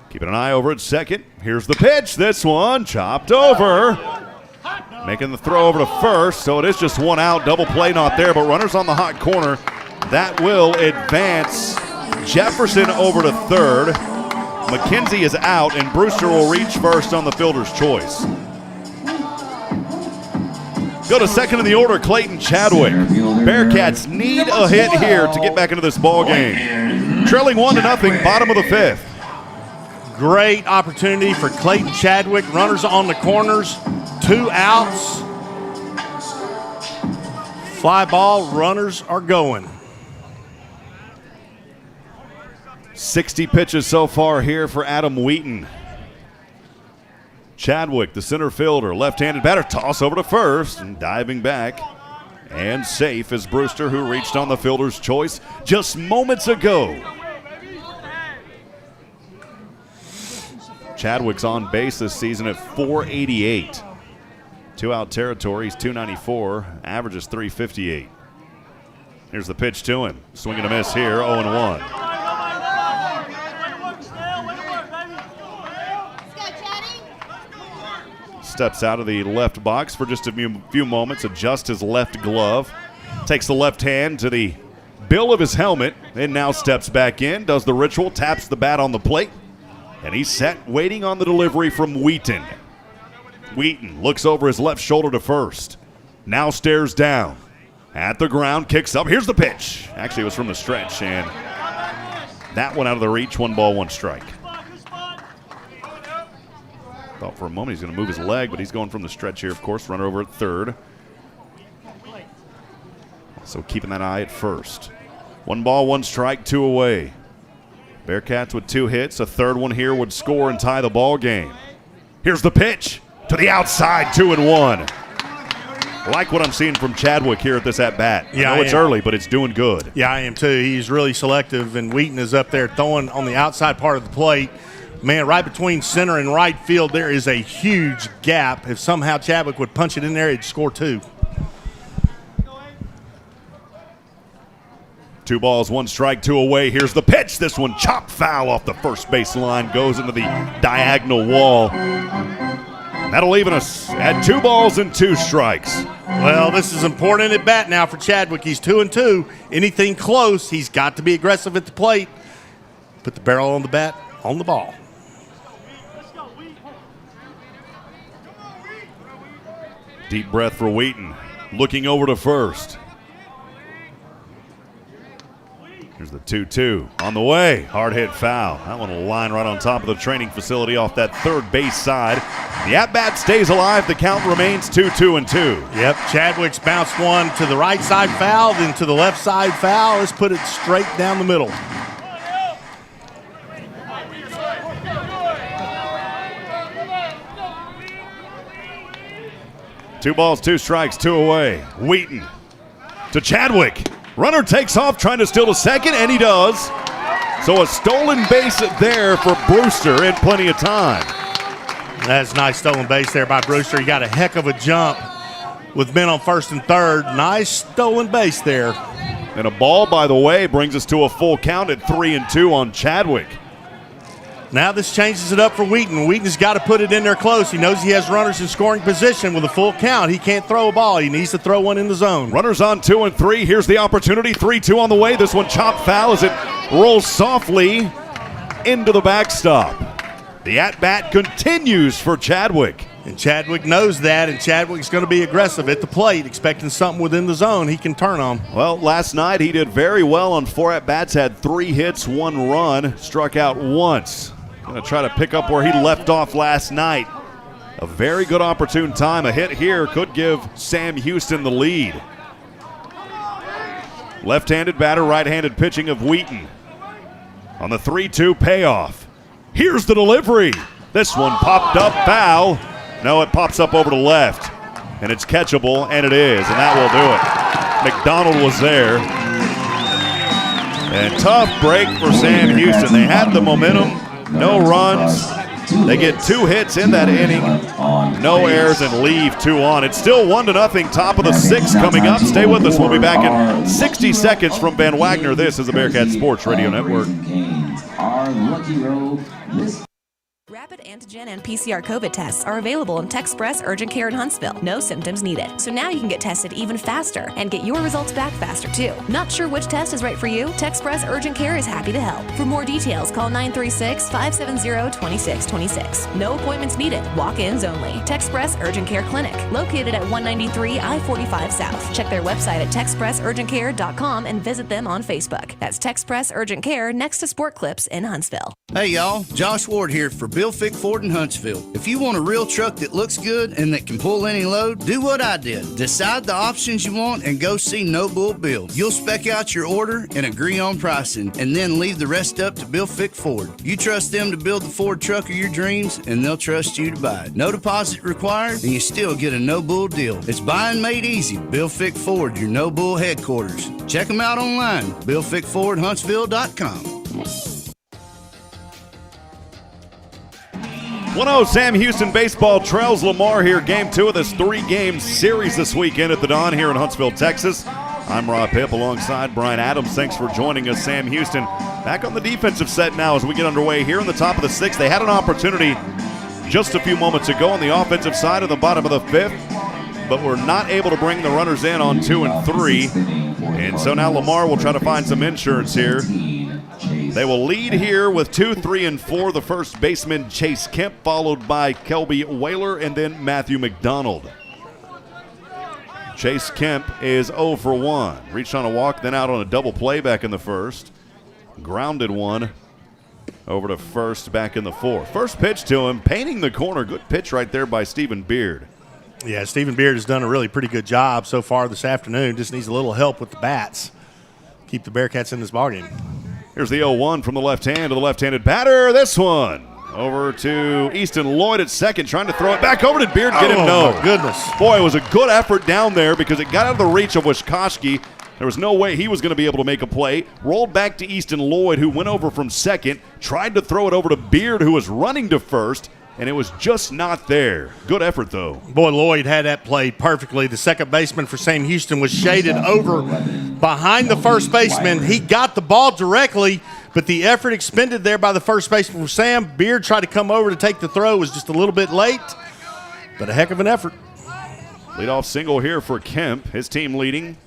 Keeping an eye over at second. Here's the pitch. This one chopped over. Making the throw over to first, so it is just 1 out. Double play not there, but runners on the hot corner. That will advance Jefferson over to third. McKenzie is out, and Brewster will reach first on the fielder's choice. Go to second in the order, Clayton Chadwick. Bearkats need a hit here to get back into this ball game. trailing 1-0, bottom of the 5th. Great opportunity for Clayton Chadwick. Runners on the corners, 2 outs. Fly ball, runners are going. 60 pitches so far here for Adam Wheaton. Chadwick, the center fielder, left-handed batter, toss over to first, and diving back. And safe is Brewster, who reached on the fielder's choice just moments ago. Chadwick's on base this season at .488. 2-out territory, he's .294, averages .358. Here's the pitch to him. Swing and a miss here, 0-1. Steps out of the left box for just a few moments, adjusts his left glove, takes the left hand to the bill of his helmet, and now steps back in, does the ritual, taps the bat on the plate, and he's set waiting on the delivery from Wheaton. Wheaton looks over his left shoulder to first, now stares down, at the ground, kicks up, here's the pitch. Actually, it was from the stretch, and that one out of the reach, 1 ball, 1 strike. Thought for a moment he's going to move his leg, but he's going from the stretch here, of course. Runner over at third. So keeping that eye at first. 1 ball, 1 strike, 2 away. Bearkats with 2 hits. A third one here would score and tie the ball game. Here's the pitch to the outside, 2-1. I like what I'm seeing from Chadwick here at this at-bat. Yeah, I know it's early, but it's doing good. Yeah, I am too. He's really selective, and Wheaton is up there throwing on the outside part of the plate. Man, right between center and right field, there is a huge gap. If somehow Chadwick would punch it in there, he'd score 2. 2 balls, 1 strike, 2 away. Here's the pitch. This one chopped foul off the first base line, goes into the diagonal wall. That'll leave us at 2 balls and 2 strikes. Well, this is important at bat now for Chadwick. He's 2-2. Anything close, he's got to be aggressive at the plate. Put the barrel on the bat, on the ball. Deep breath for Wheaton. Looking over to first. Here's the 2-2 on the way. Hard hit foul. That one will line right on top of the training facility off that third base side. The at-bat stays alive. The count remains 2-2-2. Yep, Chadwick's bounced one to the right side foul, then to the left side foul. Let's put it straight down the middle. Two balls, 2 strikes, 2 away. Wheaton to Chadwick. Runner takes off trying to steal to second, and he does. So a stolen base there for Brewster in plenty of time. That's a nice stolen base there by Brewster. He got a heck of a jump with men on first and third. Nice stolen base there. And a ball, by the way, brings us to a full count at 3-2 on Chadwick. Now this changes it up for Wheaton. Wheaton's got to put it in there close. He knows he has runners in scoring position with a full count. He can't throw a ball. He needs to throw one in the zone. Runners on 2 and 3. Here's the opportunity. 3-2 on the way. This one chopped foul as it rolls softly into the backstop. The at-bat continues for Chadwick. And Chadwick knows that, and Chadwick's going to be aggressive at the plate, expecting something within the zone he can turn on. Well, last night he did very well on 4 at-bats, had 3 hits, 1 run, struck out once. Going to try to pick up where he left off last night. A very good opportune time. A hit here could give Sam Houston the lead. Left-handed batter, right-handed pitching of Wheaton. On the 3-2 payoff. Here's the delivery. This one popped up foul. No, it pops up over to left. And it's catchable, and it is, and that will do it. McDonald was there. And tough break for Sam Houston. They had the momentum. No runs. They get 2 hits in that inning. No errors and leave 2 on. It's still 1-0. Top of the 6th coming up. Stay with us. We'll be back in 60 seconds from Ben Wagner. This is the Bearkat Sports Radio Network. Rapid antigen and PCR COVID tests are available in Texpress Urgent Care in Huntsville. No symptoms needed. So now you can get tested even faster and get your results back faster too. Not sure which test is right for you? Texpress Urgent Care is happy to help. For more details, call 936-570-2626. No appointments needed. Walk-ins only. Texpress Urgent Care Clinic, located at 193 I-45 South. Check their website at texpressurgentcare.com and visit them on Facebook. That's Texpress Urgent Care next to Sport Clips in Huntsville. Hey y'all, Josh Ward here for Bill Fick Ford in Huntsville. If you want a real truck that looks good and that can pull any load, do what I did. Decide the options you want and go see No Bull Bill. You'll spec out your order and agree on pricing, and then leave the rest up to Bill Fick Ford. You trust them to build the Ford truck of your dreams, and they'll trust you to buy it. No deposit required, and you still get a No Bull deal. It's buying made easy. Bill Fick Ford, your No Bull headquarters. Check them out online, BillFickFordHuntsville.com. 1-0 Sam Houston baseball trails Lamar here. Game 2 of this 3-game series this weekend at the Don here in Huntsville, Texas. I'm Rob Hipp alongside Brian Adams. Thanks for joining us. Sam Houston back on the defensive set now as we get underway here in the top of the 6th. They had an opportunity just a few moments ago on the offensive side of the bottom of the 5th, but were not able to bring the runners in on 2 and 3. And so now Lamar will try to find some insurance here. They will lead here with 2, 3, and 4. The first baseman, Chase Kemp, followed by Kelby Whaler and then Matthew McDonald. Chase Kemp is 0 for 1. Reached on a walk, then out on a double play back in the first. Grounded one over to first back in the 4th. First pitch to him, painting the corner. Good pitch right there by Stephen Beard. Yeah, Stephen Beard has done a really pretty good job so far this afternoon. Just needs a little help with the bats. Keep the Bearkats in this ballgame. Here's the 0-1 from the left hand to the left-handed batter. This one over to Easton Lloyd at second, trying to throw it back over to Beard. Get him, no. My goodness. Boy, it was a good effort down there because it got out of the reach of Wishkoski. There was no way he was going to be able to make a play. Rolled back to Easton Lloyd, who went over from second, tried to throw it over to Beard, who was running to first, and it was just not there. Good effort, though. Boy, Lloyd had that played perfectly. The second baseman for Sam Houston was shaded over behind the first baseman. He got the ball directly, but the effort expended there by the first baseman for Sam. Beard tried to come over to take the throw. It was just a little bit late, but a heck of an effort. Leadoff single here for Kemp. His team leading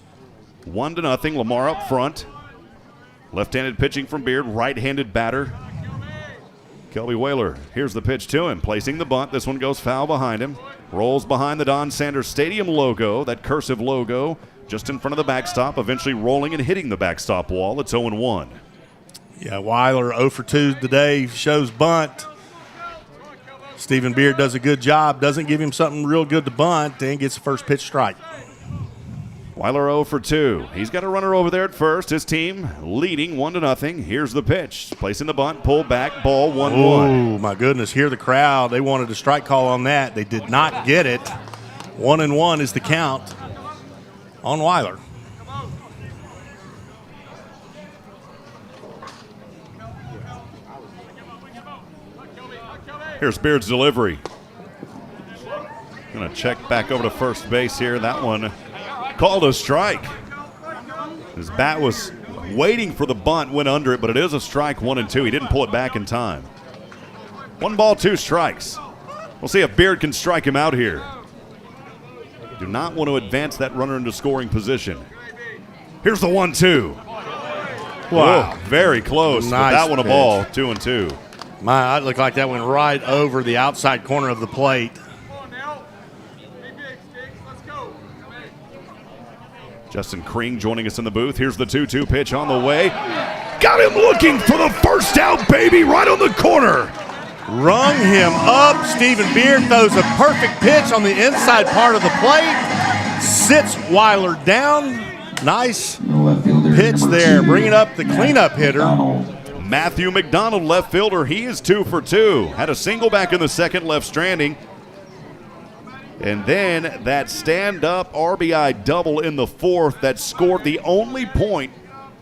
1-0. Lamar up front. Left-handed pitching from Beard. Right-handed batter. Kelby Whaler, here's the pitch to him, placing the bunt. This one goes foul behind him. Rolls behind the Don Sanders Stadium logo, that cursive logo, just in front of the backstop, eventually rolling and hitting the backstop wall. It's 0-1. Yeah, Weiler 0 for 2 today, shows bunt. Stephen Beard does a good job, doesn't give him something real good to bunt, then gets the first pitch strike. Weiler 0 for 2. He's got a runner over there at first. His team leading 1-0. Here's the pitch. Placing the bunt, pull back, ball 1-1. Oh, my goodness. Hear the crowd. They wanted a strike call on that. They did not get it. 1-1 is the count on Weiler. Here's Beard's delivery. Going to check back over to first base here. That one called a strike. His bat was waiting for the bunt, went under it, but it is a strike, 1-2. He didn't pull it back in time. 1 ball, 2 strikes. We'll see if Beard can strike him out here. Do not want to advance that runner into scoring position. Here's the 1-2. Wow, very close. Nice but that one a pitch. ball, 2-2. My, it looked like that went right over the outside corner of the plate. Justin Kring joining us in the booth. Here's the 2-2 pitch on the way. Got him looking for the first out, baby, right on the corner. Rung him up. Stephen Beard throws a perfect pitch on the inside part of the plate. Sits Weiler down. Nice pitch there. Bringing up the cleanup hitter. Matthew McDonald, left fielder. He is 2 for 2. Had a single back in the second, left stranding. And then that stand-up RBI double in the 4th that scored the only point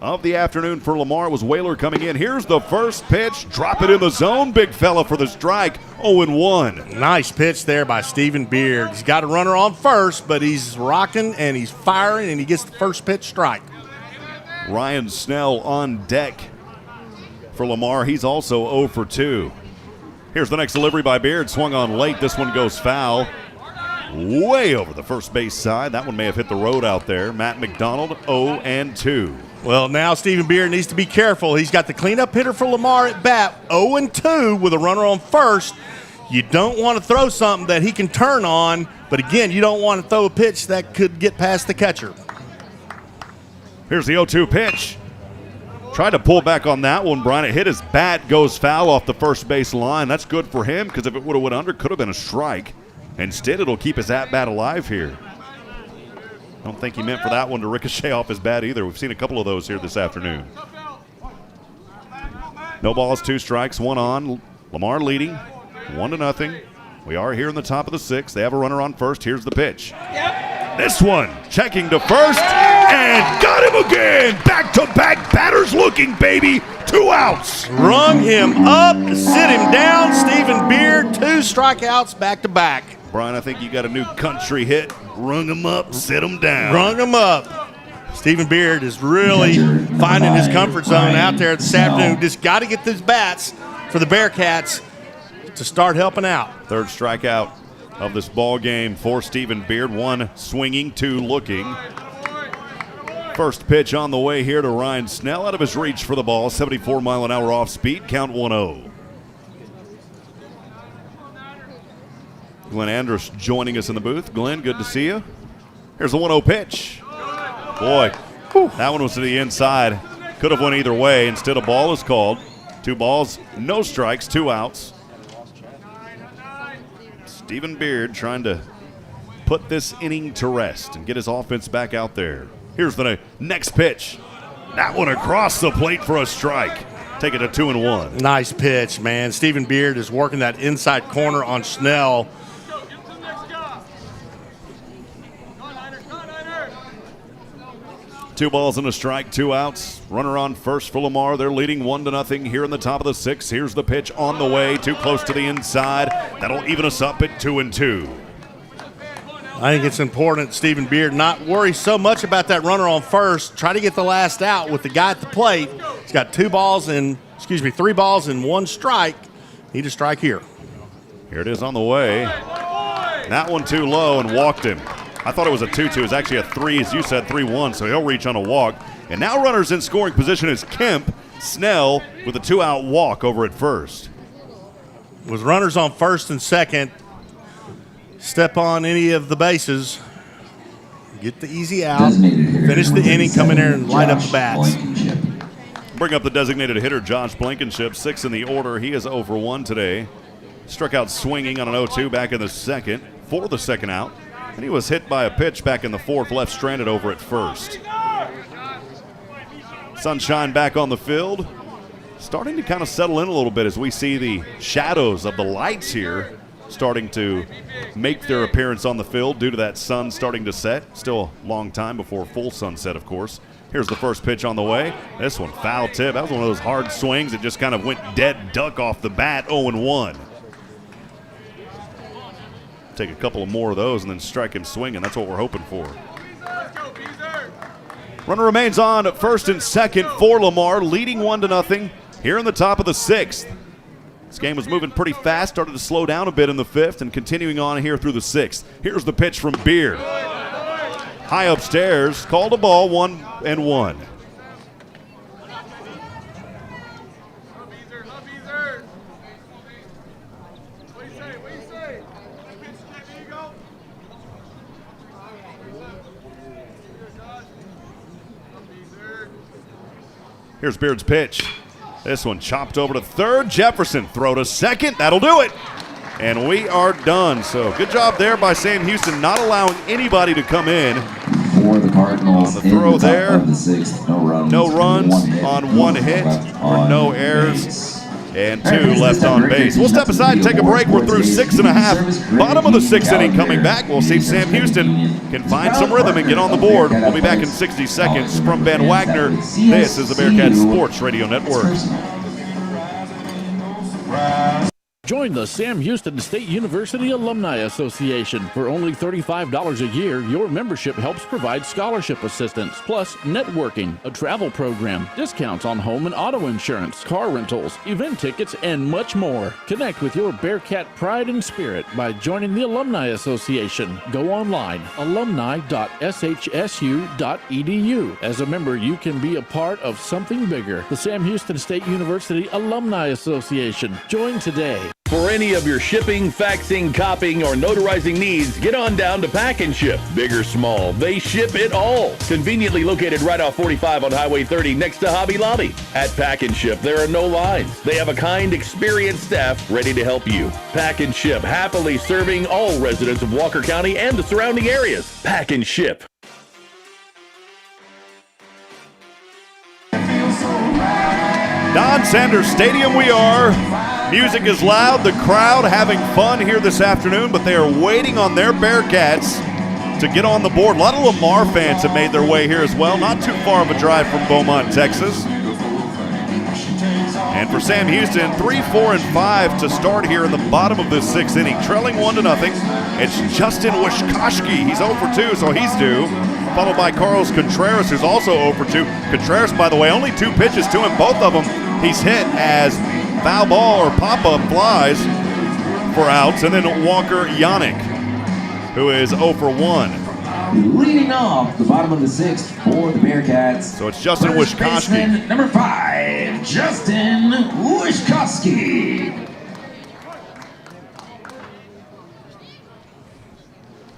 of the afternoon for Lamar. It was Whaler coming in. Here's the first pitch. Drop it in the zone. Big fella for the strike. 0-1. Nice pitch there by Stephen Beard. He's got a runner on first, but he's rocking and he's firing, and he gets the first pitch strike. Ryan Snell on deck for Lamar. He's also 0 for 2. Here's the next delivery by Beard. Swung on late. This one goes foul. Way over the first base side. That one may have hit the road out there. Matt McDonald, 0-2. Well, now Stephen Beard needs to be careful. He's got the cleanup hitter for Lamar at bat, 0-2 with a runner on first. You don't want to throw something that he can turn on, but again, you don't want to throw a pitch that could get past the catcher. Here's the 0-2 pitch. Tried to pull back on that one, Brian. It hit his bat, goes foul off the first base line. That's good for him because if it would have went under, could have been a strike. Instead, it'll keep his at-bat alive here. I don't think he meant for that one to ricochet off his bat either. We've seen a couple of those here this afternoon. No balls, 2 strikes, 1 on. Lamar leading, 1-0. We are here in the top of the 6th. They have a runner on first. Here's the pitch. This one, checking to first, and got him again. Back-to-back batters looking, baby. 2 outs. Rung him up, sit him down. Stephen Beard, 2 strikeouts back-to-back. Brian, I think you got a new country hit. Rung him up, sit him down. Rung him up. Stephen Beard is really finding his comfort zone out there this afternoon. Just got to get these bats for the Bearkats to start helping out. 3rd strikeout of this ball game for Stephen Beard. 1 swinging, 2 looking. First pitch on the way here to Ryan Snell. Out of his reach for the ball. 74-mile-an-hour off speed. Count 1-0. Glenn Andrus joining us in the booth. Glenn, good to see you. Here's the 1-0 pitch. Boy, that one was to the inside. Could have went either way. Instead, a ball is called. 2 balls, no strikes, 2 outs. Stephen Beard trying to put this inning to rest and get his offense back out there. Here's the next pitch. That one across the plate for a strike. Take it to 2-1. Nice pitch, man. Stephen Beard is working that inside corner on Snell. Two balls and a strike, 2 outs. Runner on first for Lamar. They're leading 1-0 here in the top of the 6th. Here's the pitch on the way, too close to the inside. That'll even us up at 2-2. I think it's important, Stephen Beard, not worry so much about that runner on first. Try to get the last out with the guy at the plate. He's got 3 balls and 1 strike. Need a strike here. Here it is on the way. That one too low and walked him. I thought it was a 2-2. It's actually a 3, as you said, 3-1, so he'll reach on a walk. And now runners in scoring position is Kemp. Snell with a 2-out walk over at first. With runners on first and second, step on any of the bases, get the easy out, finish the inning, come in there and light up the bats. Bring up the designated hitter, Josh Blankenship, 6 in the order. He is 0 for 1 today. Struck out swinging on an 0-2 back in the second for the second out. And he was hit by a pitch back in the 4th, left stranded over at first. Sunshine back on the field. Starting to kind of settle in a little bit as we see the shadows of the lights here starting to make their appearance on the field due to that sun starting to set. Still a long time before full sunset, of course. Here's the first pitch on the way. This one, foul tip. That was one of those hard swings that just kind of went dead duck off the bat, 0-1. Take a couple of more of those and then strike him swinging. That's what we're hoping for. Runner remains on at first and second for Lamar, leading 1-0 here in the top of the 6th. This game was moving pretty fast, started to slow down a bit in the 5th and continuing on here through the 6th. Here's the pitch from Beard. High upstairs, called a ball, 1-1. Here's Beard's pitch. This one chopped over to third. Jefferson throw to second. That'll do it. And we are done. So good job there by Sam Houston, not allowing anybody to come in. For the Cardinals, on the throw there, of the 6th, no runs on 1 hit, or no errors, and 2 left on base. We'll step aside and take a break. We're through 6.5. Bottom of the 6th inning coming back. We'll see if Sam Houston can find some rhythm and get on the board. We'll be back in 60 seconds from Ben Wagner. This is the Bearkat Sports Radio Network. Join the Sam Houston State University Alumni Association. For only $35 a year, your membership helps provide scholarship assistance, plus networking, a travel program, discounts on home and auto insurance, car rentals, event tickets, and much more. Connect with your Bearkat pride and spirit by joining the Alumni Association. Go online, alumni.shsu.edu. As a member, you can be a part of something bigger. The Sam Houston State University Alumni Association. Join today. For any of your shipping, faxing, copying, or notarizing needs, get on down to Pack and Ship. Big or small, they ship it all. Conveniently located right off 45 on Highway 30 next to Hobby Lobby. At Pack and Ship, there are no lines. They have a kind, experienced staff ready to help you. Pack and Ship, happily serving all residents of Walker County and the surrounding areas. Pack and Ship. Don Sanders Stadium we are. Music is loud, the crowd having fun here this afternoon, but they are waiting on their Bearkats to get on the board. A lot of Lamar fans have made their way here as well, not too far of a drive from Beaumont, Texas. And for Sam Houston, 3, 4, and 5 to start here in the bottom of this 6th inning, trailing 1-0. It's Justin Wishkoski. He's 0 for 2, so he's due. Followed by Carlos Contreras, who's also 0 for 2. Contreras, by the way, only 2 pitches to him. Both of them he's hit as foul ball or pop-up flies for outs. And then Walker Yannick, who is 0 for 1. Leading off the bottom of the 6th for the Bearkats. So it's Justin Wishkoski. Number 5, Justin Wishkoski.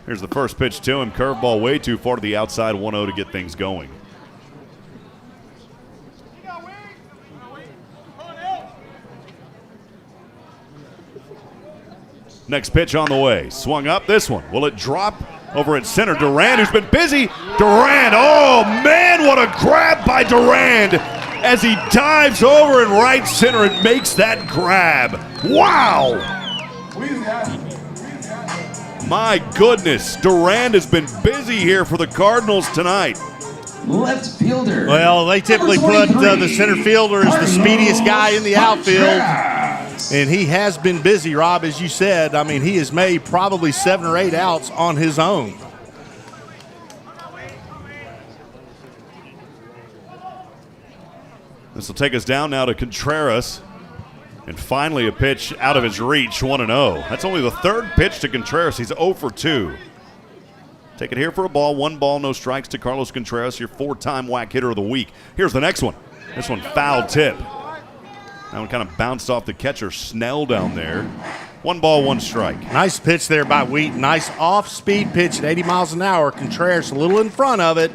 Here's the first pitch to him. Curveball way too far to the outside, 1-0 to get things going. Next pitch on the way. Swung up this one. Will it drop over at center? Durand, who's been busy. Durand, oh man, what a grab by Durand as he dives over in right center and makes that grab. Wow. My goodness, Durand has been busy here for the Cardinals tonight. Left fielder. Well, they typically put the center fielder as the speediest guy in the outfield. And he has been busy, Rob, as you said. I mean, he has made probably 7 or 8 outs on his own. This will take us down now to Contreras. And finally a pitch out of his reach, 1-0. That's only the 3rd pitch to Contreras. He's 0 for 2. Take it here for a ball. 1 ball, no strikes to Carlos Contreras, your 4-time WAC hitter of the week. Here's the next one. This one foul tip. That one kind of bounced off the catcher Snell down there. 1 ball, 1 strike. Nice pitch there by Wheaton. Nice off-speed pitch at 80 miles an hour. Contreras a little in front of it.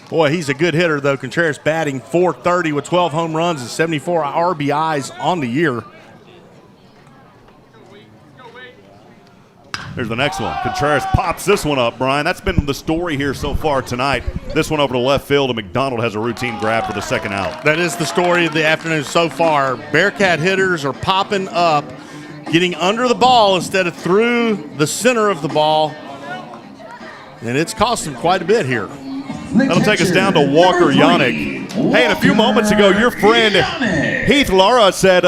Boy, he's a good hitter, though. Contreras batting .430 with 12 home runs and 74 RBIs on the year. Here's the next one. Contreras pops this one up, Brian. That's been the story here so far tonight. This one over to left field, and McDonald has a routine grab for the 2nd out. That is the story of the afternoon so far. Bearkat hitters are popping up, getting under the ball instead of through the center of the ball, and it's cost them quite a bit here. That'll take us down to Walker Yannick. Hey, and a few moments ago, your friend Heath Lara said,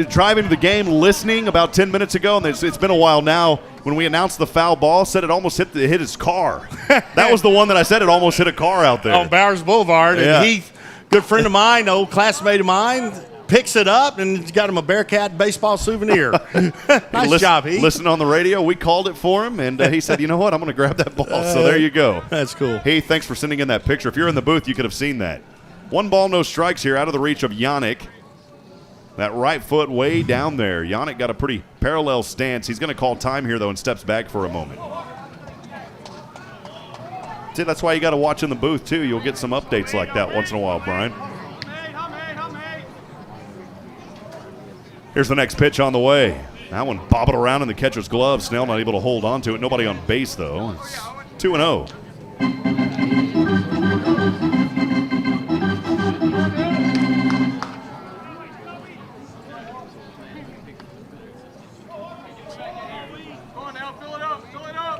driving to the game, listening about 10 minutes ago, and it's been a while now, when we announced the foul ball, said it almost hit his car. That was the one that I said it almost hit a car out there. On Bowers Boulevard. Yeah. And Heath, good friend of mine, old classmate of mine, picks it up and got him a Bearkat baseball souvenir. Nice job, Heath. Listen on the radio. We called it for him, and he said, you know what, I'm going to grab that ball. So there you go. That's cool. Heath, thanks for sending in that picture. If you're in the booth, you could have seen that. 1 ball, no strikes here out of the reach of Yannick. That right foot way down there. Yannick got a pretty parallel stance. He's going to call time here, though, and steps back for a moment. See, that's why you got to watch in the booth, too. You'll get some updates like that once in a while, Brian. Here's the next pitch on the way. That one bobbled around in the catcher's glove. Snell not able to hold on to it. Nobody on base, though. It's 2-0.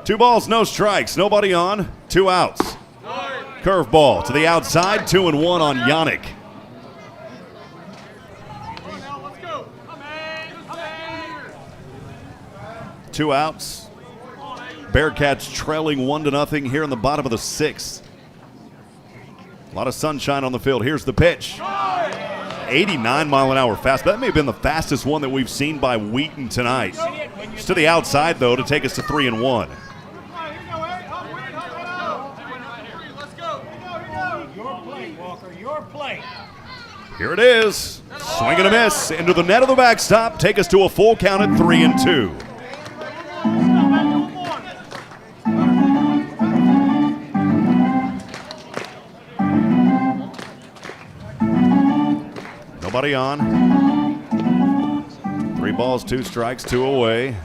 Two balls, no strikes. Nobody on. 2 outs. Curveball to the outside. 2-1 on Yannick. 2 outs. Bearkats trailing 1-0 here in the bottom of the 6th. A lot of sunshine on the field. Here's the pitch. 89-mile-an-hour fastball. That may have been the fastest one that we've seen by Wheaton tonight. It's to the outside, though, to take us to 3-1. Here it is. Swing and a miss into the net of the backstop. Take us to a full count at 3-2. Nobody on. 3 balls, 2 strikes, 2 away.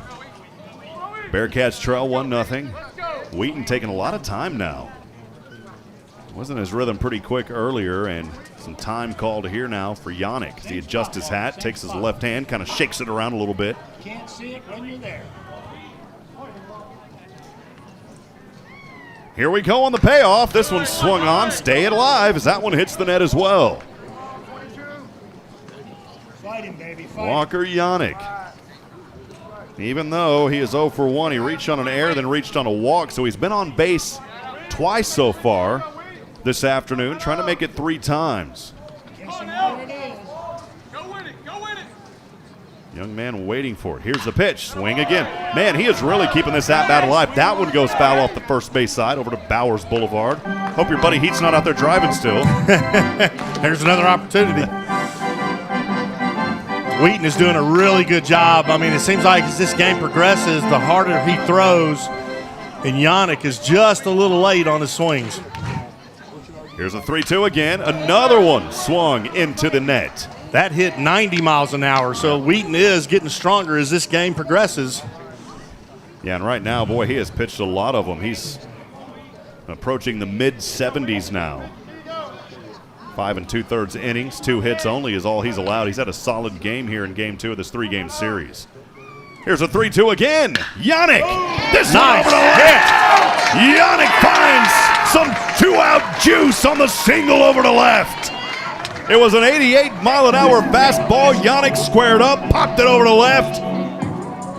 Bearkats trail 1-0. Wheaton taking a lot of time now. Wasn't his rhythm pretty quick earlier, and some time called here now for Yannick. He adjusts his hat, takes his left hand, kind of shakes it around a little bit. Can't see it when you're there. Here we go on the payoff. This one swung on, stay it alive as that one hits the net as well. Fight him, baby. Fight Walker Yannick. Even though he is 0 for 1, he reached on an error, then reached on a walk, so he's been on base twice so far this afternoon, trying to make it 3 times. Young man waiting for it. Here's the pitch. Swing again. Man, he is really keeping this at-bat alive. That one goes foul off the first base side over to Bowers Boulevard. Hope your buddy Heat's not out there driving still. There's another opportunity. Wheaton is doing a really good job. I mean, it seems like as this game progresses, the harder he throws, and Yannick is just a little late on his swings. Here's a 3-2 again. Another one swung into the net. That hit 90 miles an hour, so Wheaton is getting stronger as this game progresses. Yeah, and right now, boy, he has pitched a lot of them. He's approaching the mid-70s now. 5 2/3 innings, 2 hits only is all he's allowed. He's had a solid game here in Game 2 of this 3-game series. Here's a 3-2 again. Yannick! This nice one over the left. Yannick finds some 2-out juice on the single over to left. It was an 88-mile-an-hour fastball. Yannick squared up, popped it over to left,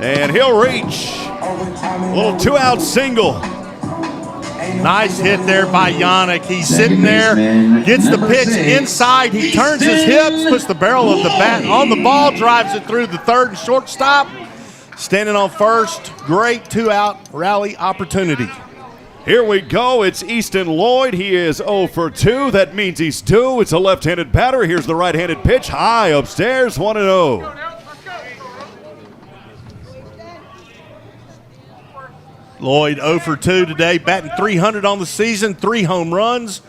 and he'll reach. A little 2-out single. Nice hit there by Yannick. He's sitting there, gets the pitch inside. He turns his hips, puts the barrel of the bat on the ball, drives it through the third and shortstop. Standing on first, great 2-out rally opportunity. Here we go. It's Easton Lloyd. He is 0 for 2. That means he's due. It's a left-handed batter. Here's the right-handed pitch. High upstairs, 1-0. Lloyd 0 for 2 today, batting .300 on the season, 3 home runs,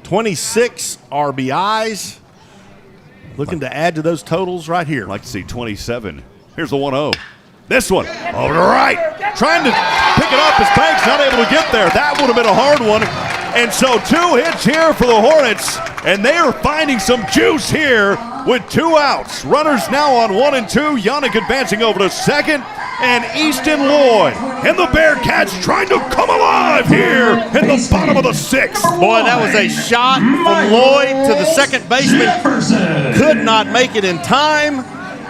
26 RBIs. Looking to add to those totals right here. I'd like to see 27. Here's the 1-0. This one over to right. Trying to pick it up as Banks not able to get there. That would have been a hard one. And so 2 hits here for the Hornets. And they are finding some juice here with 2 outs. Runners now on 1 and 2. Yannick advancing over to second. And Easton Lloyd and the Bearkats trying to come alive here in the bottom of the 6th. Boy, that was a shot from Lloyd to the second baseman. Could not make it in time.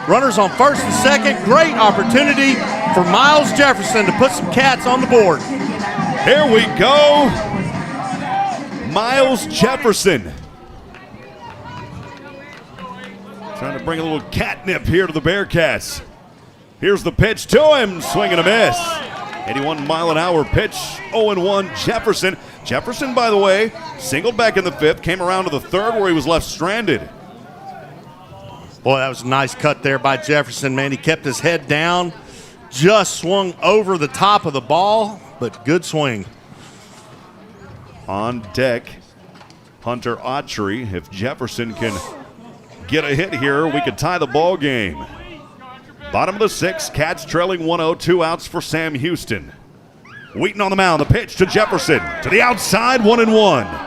Runners on first and second. Great opportunity for Miles Jefferson to put some Cats on the board. Here we go. Miles Jefferson. Trying to bring a little catnip here to the Bearkats. Here's the pitch to him. Swing and a miss. 81-mile-an-hour pitch. 0-1 Jefferson. Jefferson, by the way, singled back in the 5th. Came around to the 3rd where he was left stranded. Boy, that was a nice cut there by Jefferson, man. He kept his head down, just swung over the top of the ball, but good swing. On deck, Hunter Autry. If Jefferson can get a hit here, we could tie the ball game. Bottom of the 6th, Cats trailing 1-0, 2 outs for Sam Houston. Wheaton on the mound, the pitch to Jefferson. To the outside, 1-1.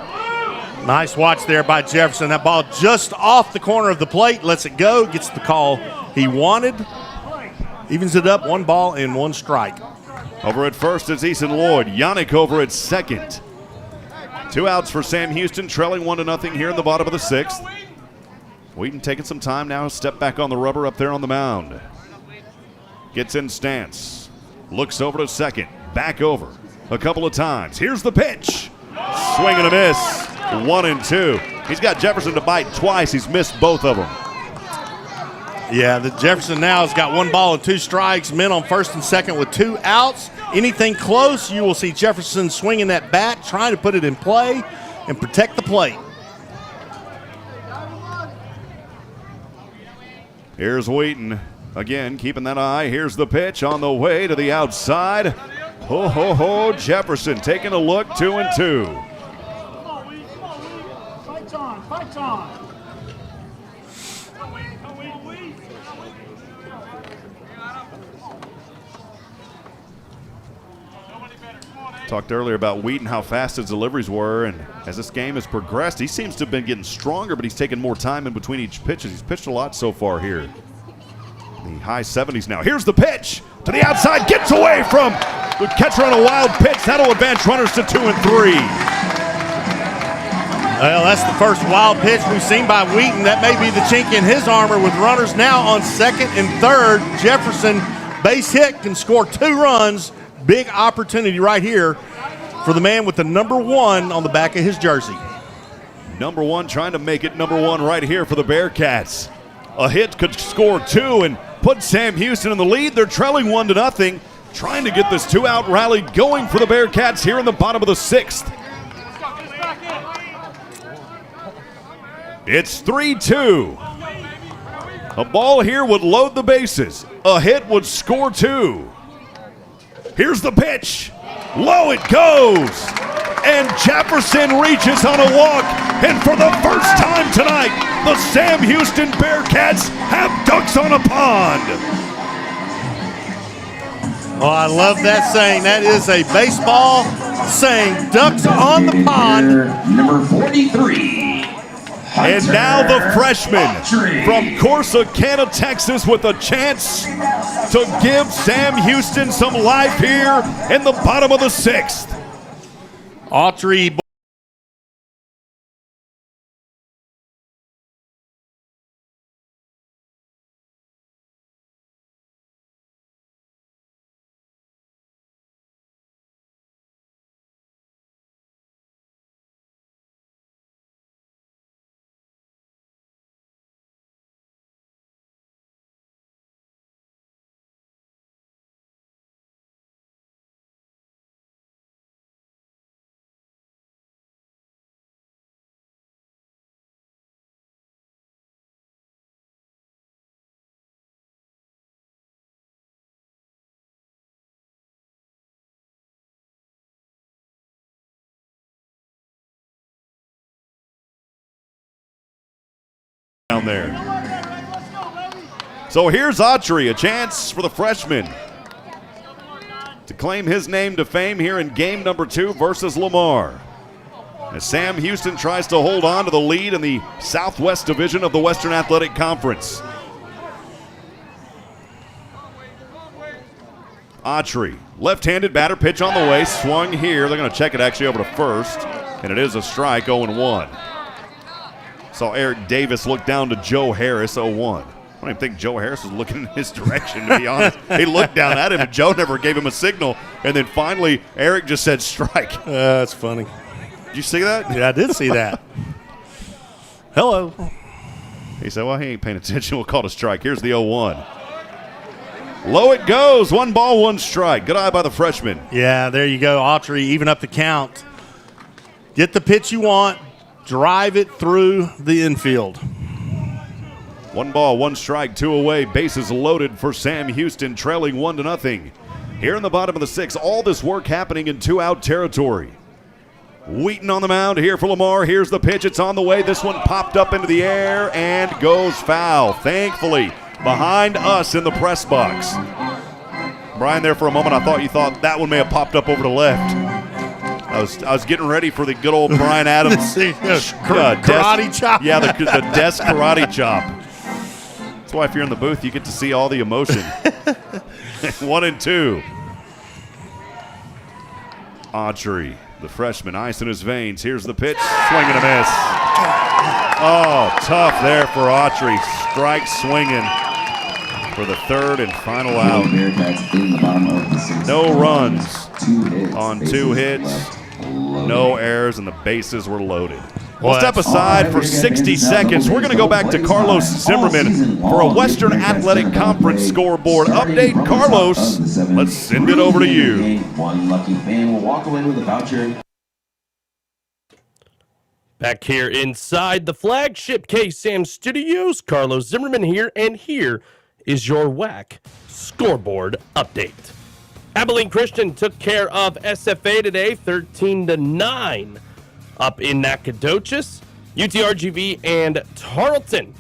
Nice watch there by Jefferson. That ball just off the corner of the plate, lets it go, gets the call he wanted. Evens it up, 1 ball and 1 strike. Over at first is Easton Lloyd. Yannick over at second. 2 outs for Sam Houston, trailing 1-0 here in the bottom of the 6th. Wheaton taking some time now, step back on the rubber up there on the mound. Gets in stance. Looks over to second. Back over a couple of times. Here's the pitch. Swing and a miss. 1-2. He's got Jefferson to bite twice. He's missed both of them. Yeah, the Jefferson now has got 1 ball and 2 strikes. Men on first and second with 2 outs. Anything close, you will see Jefferson swinging that bat, trying to put it in play and protect the plate. Here's Wheaton. Again, keeping that eye. Here's the pitch on the way to the outside. Ho, ho, ho. Jefferson taking a look. 2-2. Fights on, fights on. Talked earlier about Wheaton, how fast his deliveries were, and as this game has progressed, he seems to have been getting stronger, but he's taken more time in between each pitch. He's pitched a lot so far here. The high 70s now. Here's the pitch to the outside, gets away from the catcher on a wild pitch. That'll advance runners to 2 and 3. Well, that's the first wild pitch we've seen by Wheaton. That may be the chink in his armor with runners now on second and third. Jefferson, base hit, can score 2 runs. Big opportunity right here for the man with the number 1 on the back of his jersey. Number 1 trying to make it number 1 right here for the Bearkats. A hit could score 2 and put Sam Houston in the lead. They're trailing 1-0, trying to get this 2-out rally going for the Bearkats here in the bottom of the 6th. It's 3-2. A ball here would load the bases. A hit would score 2. Here's the pitch. Low it goes. And Jefferson reaches on a walk. And for the first time tonight, the Sam Houston Bearkats have ducks on a pond. Oh, I love that saying. That is a baseball saying, ducks on the pond. Number 43. And now the freshman from Corsicana, Texas, with a chance to give Sam Houston some life here in the bottom of the 6th. Autry. Down there. So here's Autry, a chance for the freshman to claim his name to fame here in game number 2 versus Lamar. As Sam Houston tries to hold on to the lead in the Southwest Division of the Western Athletic Conference. Autry, left-handed batter, pitch on the way, swung here. They're going to check it actually over to first, and it is a strike, 0-1. Saw Eric Davis look down to Joe Harris, 0-1. I don't even think Joe Harris was looking in his direction, to be honest. He looked down at him, and Joe never gave him a signal. And then finally, Eric just said strike. That's funny. Did you see that? Yeah, I did see that. Hello. He said, well, he ain't paying attention. We'll call it a strike. Here's the 0-1. Low it goes. 1 ball, 1 strike. Good eye by the freshman. Yeah, there you go. Autry, even up the count. Get the pitch you want. Drive it through the infield. 1 ball, 1 strike, 2 away. Bases loaded for Sam Houston, trailing 1-0. Here in the bottom of the 6th, all this work happening in 2-out territory. Wheaton on the mound here for Lamar. Here's the pitch. It's on the way. This one popped up into the air and goes foul. Thankfully, behind us in the press box. Brian, there for a moment, I thought you thought that one may have popped up over to left. I was getting ready for the good old Brian Adams karate chop. Yeah, the desk karate chop. That's why if you're in the booth, you get to see all the emotion. 1-2. Autry, the freshman, ice in his veins. Here's the pitch. Swing and a miss. Oh, tough there for Autry. Strike swinging. for the third and final out. Bearkats in the bottom of the sixth. No runs 2 hits. on Bases 2 hits, left loaded. no errors, and the bases were loaded. We'll Well, step aside for 60 seconds. We're going to go back to Carlos Zimmermann for a Western Athletic Conference scoreboard update. Carlos, let's send it over to you. One lucky fan will walk away with a voucher. Back here inside the flagship KSAM studios, Carlos Zimmermann here, and here is your WAC scoreboard update. Abilene Christian took care of SFA today, 13-9. Up in Nacogdoches, UTRGV and Tarleton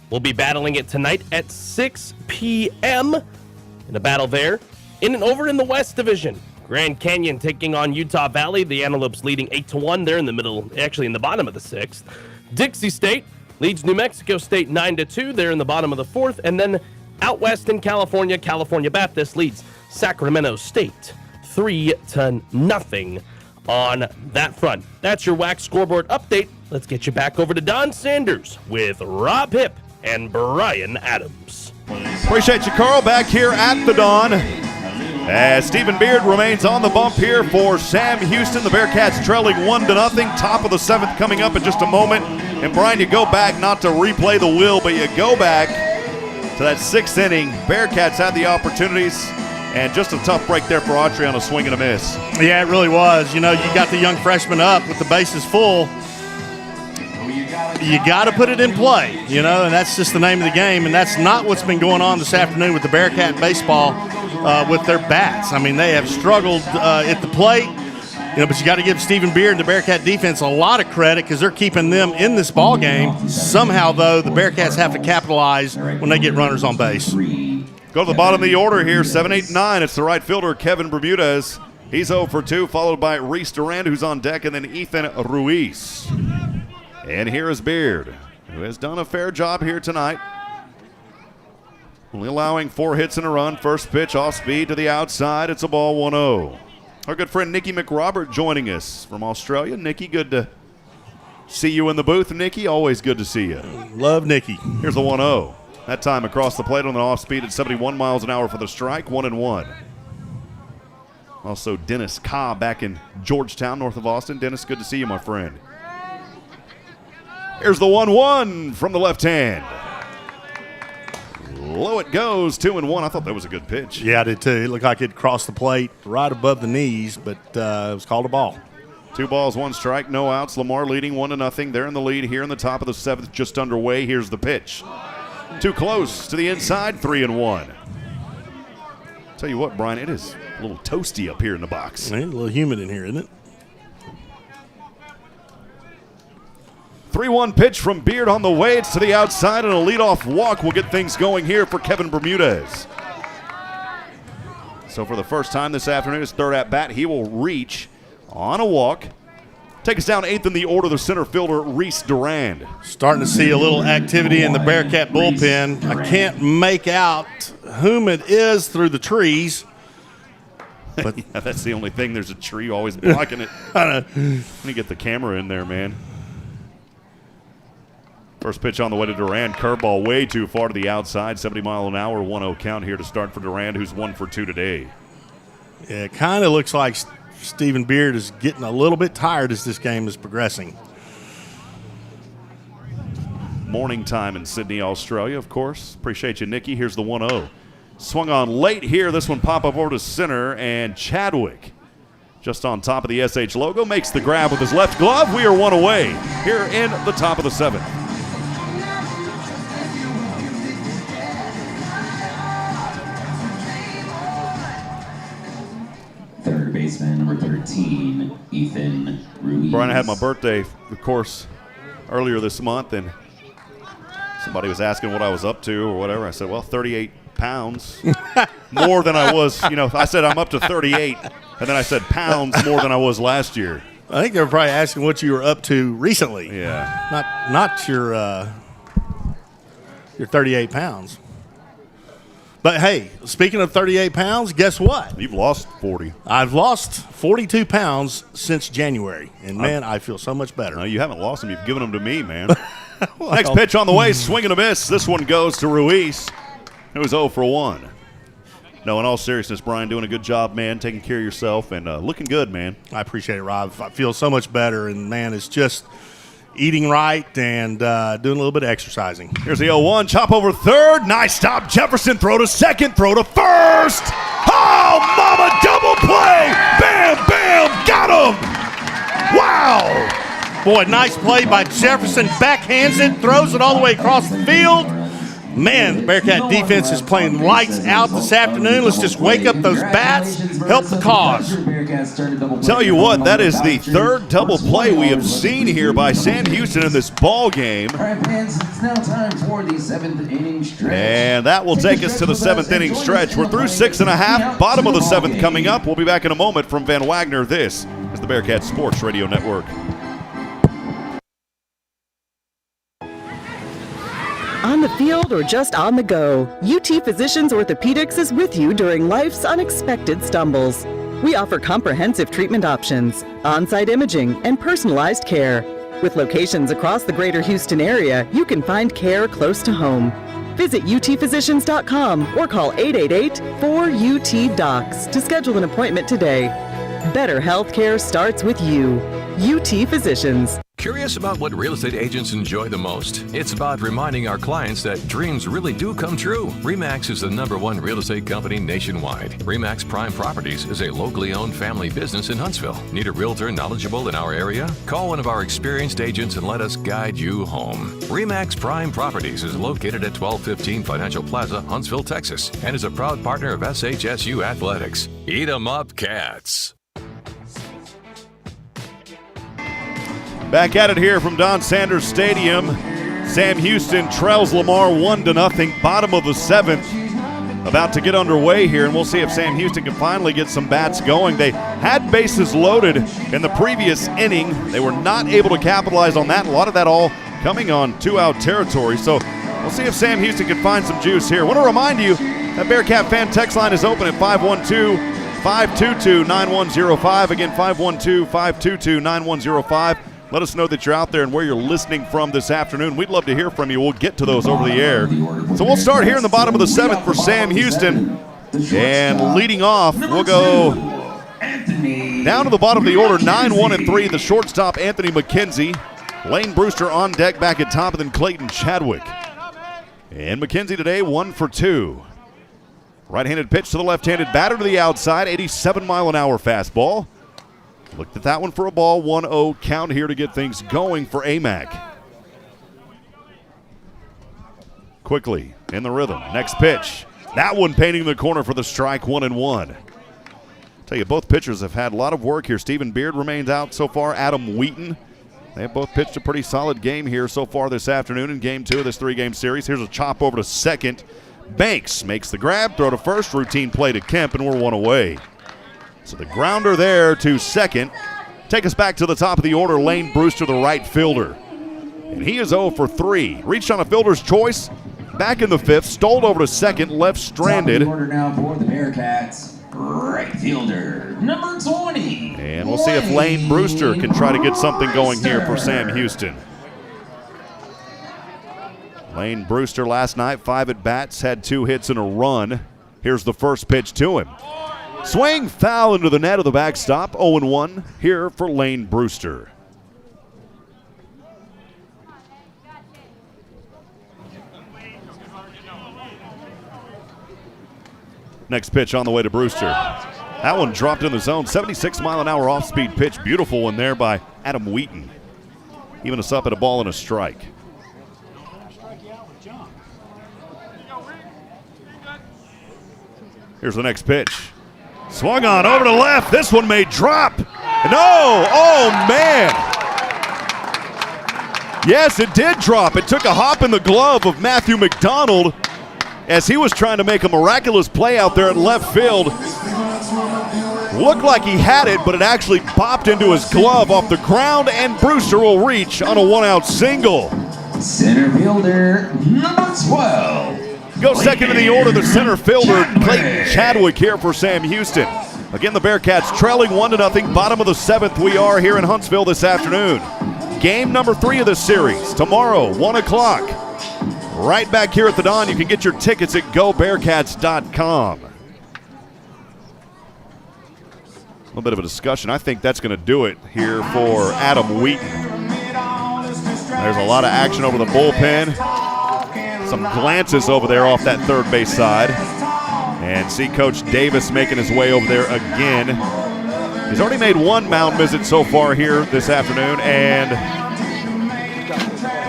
will be battling it tonight at 6 p.m. in a battle there. In and over in the West Division, Grand Canyon taking on Utah Valley. The Antelopes leading 8-1. They're in the middle, actually in the bottom of the 6th. Dixie State leads New Mexico State 9-2. They're in the bottom of the 4th. And then out west in California, California Baptist leads Sacramento State 3-0 on that front. That's your WAC scoreboard update. Let's get you back over to Don Sanders with Rob Hipp and Brian Adams. Appreciate you, Carl, back here at the Dawn. As Stephen Beard remains on the bump here for Sam Houston. The Bearkats trailing 1-0. Top of the 7th coming up in just a moment. And Brian, you go back, not to replay the wheel, but you go back to that 6th inning. Bearkats had the opportunities. And just a tough break there for Autry on a swing and a miss. Yeah, it really was. You know, you got the young freshman up with the bases full. You got to put it in play, you know, and that's just the name of the game. And that's not what's been going on this afternoon with the Bearkat baseball with their bats. I mean, they have struggled at the plate, you know, but you got to give Stephen Beard and the Bearkat defense a lot of credit because they're keeping them in this ball game. Somehow, though, the Bearkats have to capitalize when they get runners on base. Go to the bottom of the order here, 7, 8, 9. It's the right fielder, Kevin Bermudez. He's 0 for 2, followed by Reese Durand, who's on deck, and then Ethan Ruiz. And here is Beard, who has done a fair job here tonight. Only allowing 4 hits and a run. First pitch off speed to the outside. It's a ball 1-0. Our good friend Nikki McRobert joining us from Australia. Nikki, good to see you in the booth. Nikki, always good to see you. Love Nikki. Here's the 1-0. That time across the plate on an off speed at 71 miles an hour for the strike, 1-1. Also, Dennis Cobb back in Georgetown, north of Austin. Dennis, good to see you, my friend. Here's the 1-1 from the left hand. Low it goes, 2-1. I thought that was a good pitch. Yeah, I did too. It looked like it crossed the plate right above the knees, but it was called a ball. 2 balls, 1 strike, no outs. Lamar leading 1-0. They're in the lead here in the top of the 7th, just underway. Here's the pitch. Too close to the inside, 3-1. Tell you what, Brian, it is a little toasty up here in the box. It's a little humid in here, isn't it? 3-1 pitch from Beard on the way. It's to the outside, and a leadoff walk will get things going here for Kevin Bermudez. So for the first time this afternoon, his third at-bat, he will reach on a walk. Take us down 8th in the order, the center fielder, Reese Durand. Starting to see a little activity in the Bearkat bullpen. I can't make out whom it is through the trees. But yeah, that's the only thing. There's a tree always blocking it. Let me get the camera in there, man. First pitch on the way to Durand. Curveball way too far to the outside. 70 mile an hour, 1-0 count here to start for Durand, who's 1 for 2 today. Yeah, it kind of looks like Stephen Beard is getting a little bit tired as this game is progressing. Morning time in Sydney, Australia, of course. Appreciate you, Nikki. Here's the 1-0. Swung on late here. This one pop up over to center, and Chadwick, just on top of the SH logo, makes the grab with his left glove. We are 1 away here in the top of the 7th. Third baseman, number 13, Ethan Ruiz. Brian, I had my birthday, of course, earlier this month, and somebody was asking what I was up to or whatever. I said, well, 38 pounds, more than I was. You know, I said I'm up to 38, and then I said pounds more than I was last year. I think they were probably asking what you were up to recently. Yeah. Not your 38 pounds. But, hey, speaking of 38 pounds, guess what? You've lost 40. I've lost 42 pounds since January, and, man, I feel so much better. No, you haven't lost them. You've given them to me, man. Well, next pitch on the way, swing and a miss. This one goes to Ruiz. It was 0 for 1. No, in all seriousness, Brian, doing a good job, man, taking care of yourself and looking good, man. I appreciate it, Rob. I feel so much better, and, man, it's just eating right and doing a little bit of exercising. Here's the 0-1, chop over third. Nice stop. Jefferson, throw to second, throw to first. Oh, mama, double play. Bam, bam, got him. Wow. Boy, nice play by Jefferson. Backhands it, throws it all the way across the field. Man, the Bearkat defense is playing lights out this afternoon. Let's just wake up those bats, help the cause. Tell you what, that is the third double play we have seen here by Sam Houston in this ball game. All right, fans, it's now time for the 7th inning stretch. And that will take us to the 7th inning stretch. We're through 6.5, bottom of the 7th coming up. We'll be back in a moment from Van Wagner. This is the Bearkat Sports Radio Network. On the field or just on the go, UT Physicians Orthopedics is with you during life's unexpected stumbles. We offer comprehensive treatment options, on-site imaging, and personalized care. With locations across the greater Houston area, you can find care close to home. Visit utphysicians.com or call 888-4UT-DOCS to schedule an appointment today. Better healthcare starts with you. UT Physicians. Curious about what real estate agents enjoy the most? It's about reminding our clients that dreams really do come true. RE/MAX is the #1 real estate company nationwide. RE/MAX Prime Properties is a locally owned family business in Huntsville. Need a realtor knowledgeable in our area? Call one of our experienced agents and let us guide you home. RE/MAX Prime Properties is located at 1215 Financial Plaza, Huntsville, Texas, and is a proud partner of SHSU Athletics. Eat 'em up, Cats. Back at it here from Don Sanders Stadium. Sam Houston trails Lamar 1-0, bottom of the 7th. About to get underway here, and we'll see if Sam Houston can finally get some bats going. They had bases loaded in the previous inning. They were not able to capitalize on that. A lot of that all coming on 2-out territory. So we'll see if Sam Houston can find some juice here. I want to remind you that Bearkat Fan Text Line is open at 512-522-9105. Again, 512-522-9105. Let us know that you're out there and where you're listening from this afternoon. We'd love to hear from you. We'll get to those over the air. So we'll start here in the bottom of the 7th for Sam Houston. And leading off, we'll go down to the bottom of the order, 9-1-3, the shortstop, Anthony McKenzie. Lane Brewster on deck back at top, and then Clayton Chadwick. And McKenzie today, 1 for 2. Right-handed pitch to the left-handed batter to the outside, 87-mile-an-hour fastball. Looked at that one for a ball, 1-0 count here to get things going for AMAC. Quickly in the rhythm. Next pitch. That one painting the corner for the strike, 1-1. Tell you, both pitchers have had a lot of work here. Stephen Beard remains out so far. Adam Wheaton. They have both pitched a pretty solid game here so far this afternoon in Game 2 of this 3-game series. Here's a chop over to second. Banks makes the grab, throw to first, routine play to Kemp, and we're 1 away. So the grounder there to second. Take us back to the top of the order, Lane Brewster, the right fielder. And he is 0 for 3. Reached on a fielder's choice. Back in the 5th, stole over to second, left stranded. Top of the order now for the Bearkats, right fielder, number 20. And we'll see if Lane Brewster can try to get something going here for Sam Houston. Lane Brewster last night, 5 at-bats, had 2 hits and a run. Here's the first pitch to him. Swing foul into the net of the backstop. 0-1 here for Lane Brewster. Next pitch on the way to Brewster. That one dropped in the zone. 76-mile-an-hour off-speed pitch. Beautiful one there by Adam Wheaton. Even us up at a ball and a strike. Here's the next pitch. Swung on over to left. This one may drop. No! Oh, man! Yes, it did drop. It took a hop in the glove of Matthew McDonald as he was trying to make a miraculous play out there at left field. Looked like he had it, but it actually popped into his glove off the ground, and Brewster will reach on a 1-out single. Center fielder, number 12. Go second in the order, the center fielder, Clayton Chadwick here for Sam Houston. Again, the Bearkats trailing 1-0, bottom of the 7th we are here in Huntsville this afternoon. Game number 3 of this series, tomorrow, 1 o'clock. right back here at the Dawn. You can get your tickets at GoBearkats.com. A little bit of a discussion. I think that's going to do it here for Adam Wheaton. There's a lot of action over the bullpen. Some glances over there off that third base side. And see Coach Davis making his way over there again. He's already made one mound visit so far here this afternoon, and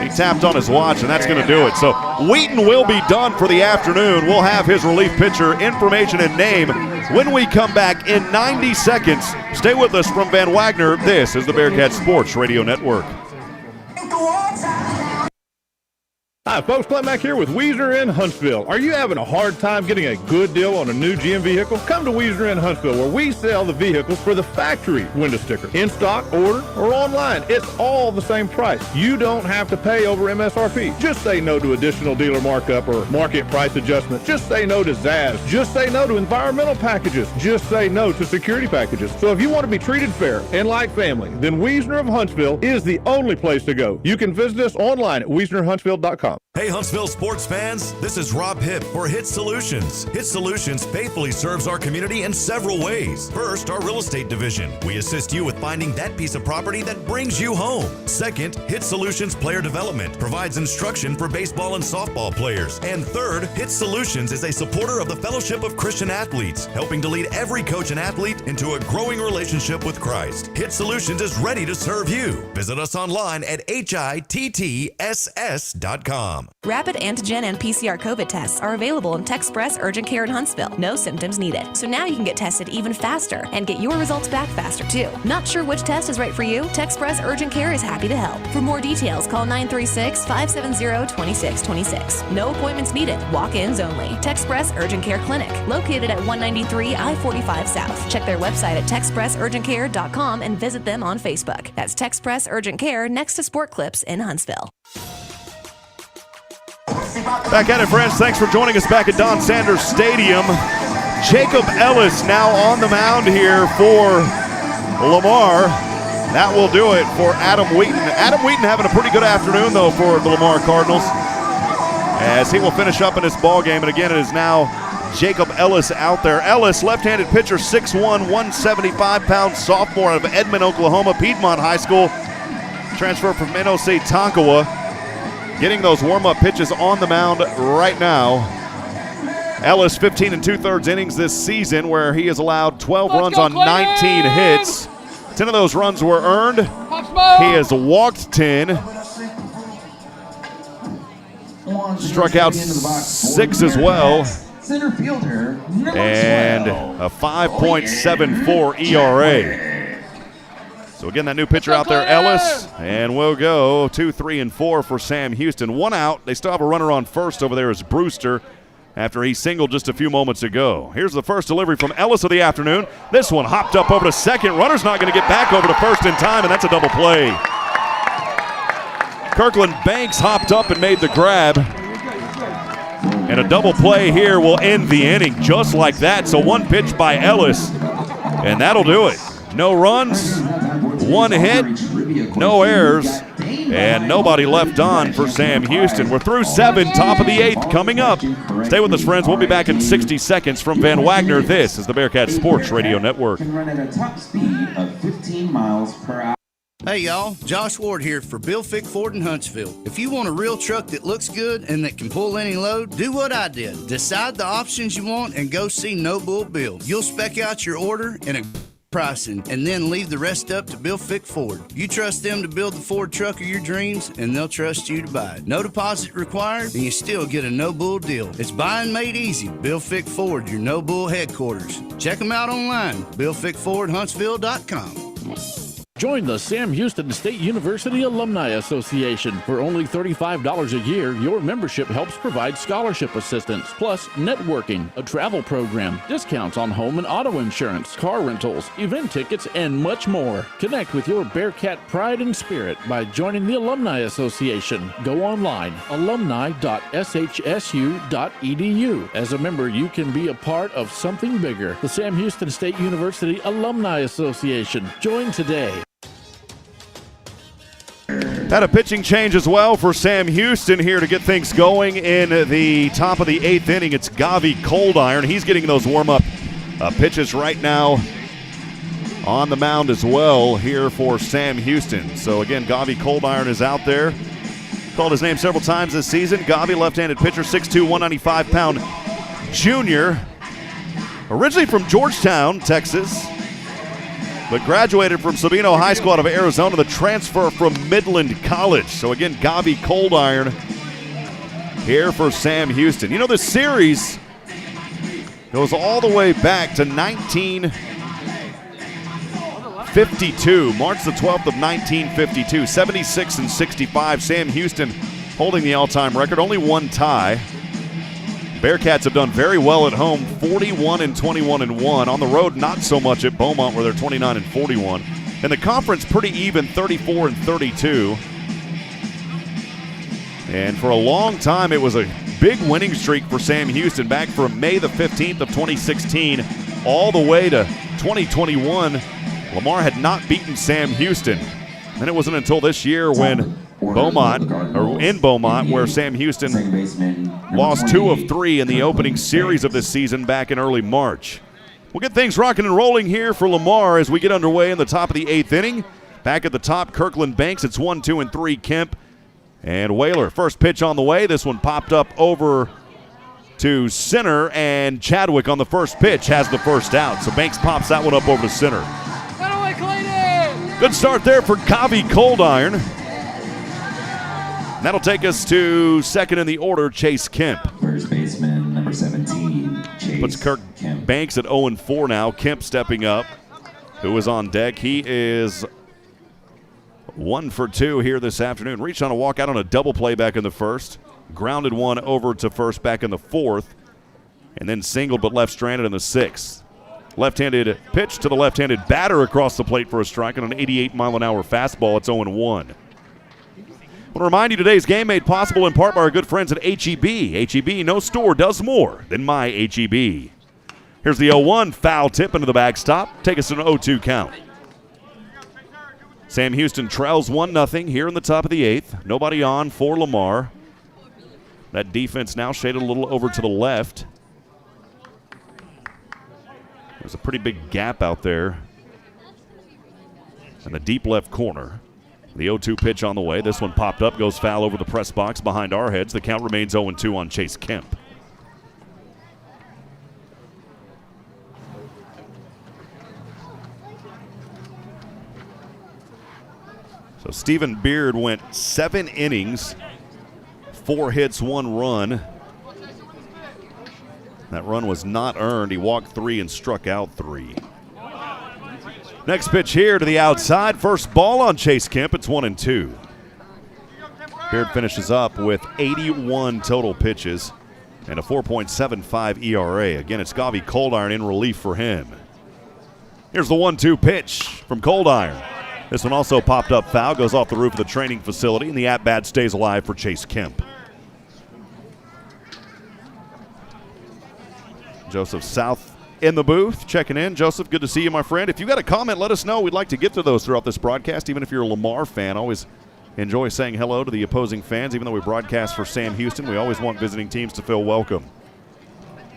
he tapped on his watch, and that's going to do it. So Wheaton will be done for the afternoon. We'll have his relief pitcher information and name when we come back in 90 seconds. Stay with us from Van Wagner. This is the Bearkat Sports Radio Network. Hi, folks. Clint Mack here with Wagner in Huntsville. Are you having a hard time getting a good deal on a new GM vehicle? Come to Wagner in Huntsville, where we sell the vehicles for the factory window sticker. In stock, order, or online, it's all the same price. You don't have to pay over MSRP. Just say no to additional dealer markup or market price adjustment. Just say no to ZAS. Just say no to environmental packages. Just say no to security packages. So if you want to be treated fair and like family, then Wagner of Huntsville is the only place to go. You can visit us online at WagnerHuntsville.com. Hey Huntsville sports fans, this is Rob Hipp for Hipp Solutions. Hipp Solutions faithfully serves our community in several ways. First, our real estate division. We assist you with finding that piece of property that brings you home. Second, Hipp Solutions Player Development provides instruction for baseball and softball players. And third, Hipp Solutions is a supporter of the Fellowship of Christian Athletes, helping to lead every coach and athlete into a growing relationship with Christ. Hipp Solutions is ready to serve you. Visit us online at HITTSS.com. Rapid antigen and PCR COVID tests are available in Texpress Urgent Care in Huntsville. No symptoms needed. So now you can get tested even faster and get your results back faster too. Not sure which test is right for you? Texpress Urgent Care is happy to help. For more details, call 936-570-2626. No appointments needed. Walk-ins only. Texpress Urgent Care Clinic, located at 193 I-45 South. Check their website at TexpressUrgentCare.com and visit them on Facebook. That's Texpress Urgent Care next to Sport Clips in Huntsville. Back at it, friends. Thanks for joining us back at Don Sanders Stadium. Jacob Ellis now on the mound here for Lamar. That will do it for Adam Wheaton. Adam Wheaton having a pretty good afternoon, though, for the Lamar Cardinals, as he will finish up in this ball game. And again, it is now Jacob Ellis out there. Ellis, left-handed pitcher, 6'1", 175-pound sophomore out of Edmond, Oklahoma, Piedmont High School. Transfer from NOC Tonkawa. Getting those warm-up pitches on the mound right now. Ellis, 15 2/3 innings this season, where he has allowed 12 runs on 19 hits. 10 of those runs were earned. He has walked 10. Struck out 6 as well. And a 5.74 ERA. So again, that new pitcher out there, Ellis, and we'll go 2, 3, and 4 for Sam Houston. One out. They still have a runner on first over there as Brewster after he singled just a few moments ago. Here's the first delivery from Ellis of the afternoon. This one hopped up over to second. Runner's not going to get back over to first in time, and that's a double play. Kirkland Banks hopped up and made the grab. And a double play here will end the inning just like that. So one pitch by Ellis, and that'll do it. No runs, one hit, no errors, and nobody left on for Sam Houston. We're through 7, top of the 8th coming up. Stay with us, friends. We'll be back in 60 seconds from Van Wagner. This is the Bearkat Sports Radio Network. Can run at a top speed of 15 miles per hour. Hey y'all, Josh Ward here for Bill Fick Ford in Huntsville. If you want a real truck that looks good and that can pull any load, do what I did. Decide the options you want and go see No Bull Bill. You'll spec out your order and a pricing, and then leave the rest up to Bill Fick Ford. You trust them to build the Ford truck of your dreams, and they'll trust you to buy it. No deposit required, and you still get a no bull deal. It's buying made easy. Bill Fick Ford, your no bull headquarters. Check them out online, BillFickFordHuntsville.com. Join the Sam Houston State University Alumni Association. For only $35 a year, your membership helps provide scholarship assistance, plus networking, a travel program, discounts on home and auto insurance, car rentals, event tickets, and much more. Connect with your Bearkat pride and spirit by joining the Alumni Association. Go online, alumni.shsu.edu. As a member, you can be a part of something bigger. The Sam Houston State University Alumni Association. Join today. Had a pitching change as well for Sam Houston here to get things going in the top of the 8th inning. It's Gavi Coldiron. He's getting those warm-up pitches right now on the mound as well here for Sam Houston. So again, Gavi Coldiron is out there. Called his name several times this season. Gavi, left-handed pitcher, 6'2", 195-pound junior. Originally from Georgetown, Texas, but graduated from Sabino High School out of Arizona, the transfer from Midland College. So again, Gavi Coldiron here for Sam Houston. You know, this series goes all the way back to 1952, March the 12th of 1952, 76-65. Sam Houston holding the all-time record, only one tie. Bearkats have done very well at home, 41-21-1. On the road, not so much at Beaumont, where they're 29-41. And the conference, pretty even, 34-32. And for a long time, it was a big winning streak for Sam Houston, back from May the 15th of 2016 all the way to 2021. Lamar had not beaten Sam Houston. And it wasn't until this year when in Beaumont, where Sam Houston lost 2 of 3 in the opening series of this season back in early March. We'll get things rocking and rolling here for Lamar as we get underway in the top of the 8th inning. Back at the top, Kirkland Banks. It's 1, 2, and 3, Kemp and Whaler. First pitch on the way. This one popped up over to center, and Chadwick on the first pitch has the first out. So Banks pops that one up over to center. Good start there for Gavi Coldiron. That'll take us to second in the order, Chase Kemp. First baseman, number 17, Chase Puts Kirk Kemp. Banks at 0-4 now. Kemp stepping up, who is on deck. He is 1 for 2 here this afternoon. Reached on a walk out on a double play back in the first. Grounded one over to first back in the fourth. And then singled but left stranded in the sixth. Left-handed pitch to the left-handed batter across the plate for a strike on an 88-mile-an-hour fastball. It's 0-1. I want to remind you today's game made possible in part by our good friends at H-E-B. H-E-B, no store does more than my H-E-B. Here's the 0-1, foul tip into the backstop. Take us to an 0-2 count. Sam Houston trails 1-0 here in the top of the 8th. Nobody on for Lamar. That defense now shaded a little over to the left. There's a pretty big gap out there in the deep left corner. The 0-2 pitch on the way. This one popped up, goes foul over the press box behind our heads. The count remains 0-2 on Chase Kemp. So Stephen Beard went 7 innings, 4 hits, 1 run. That run was not earned. He walked 3 and struck out 3. Next pitch here to the outside. First ball on Chase Kemp. It's 1-2. Beard finishes up with 81 total pitches and a 4.75 ERA. Again, it's Gavi Coldiron in relief for him. Here's the 1-2 pitch from Coldiron. This one also popped up foul, goes off the roof of the training facility, and the at-bat stays alive for Chase Kemp. Joseph South in the booth, checking in. Joseph, good to see you, my friend. If you've got a comment, let us know. We'd like to get to those throughout this broadcast, even if you're a Lamar fan. Always enjoy saying hello to the opposing fans. Even though we broadcast for Sam Houston, we always want visiting teams to feel welcome.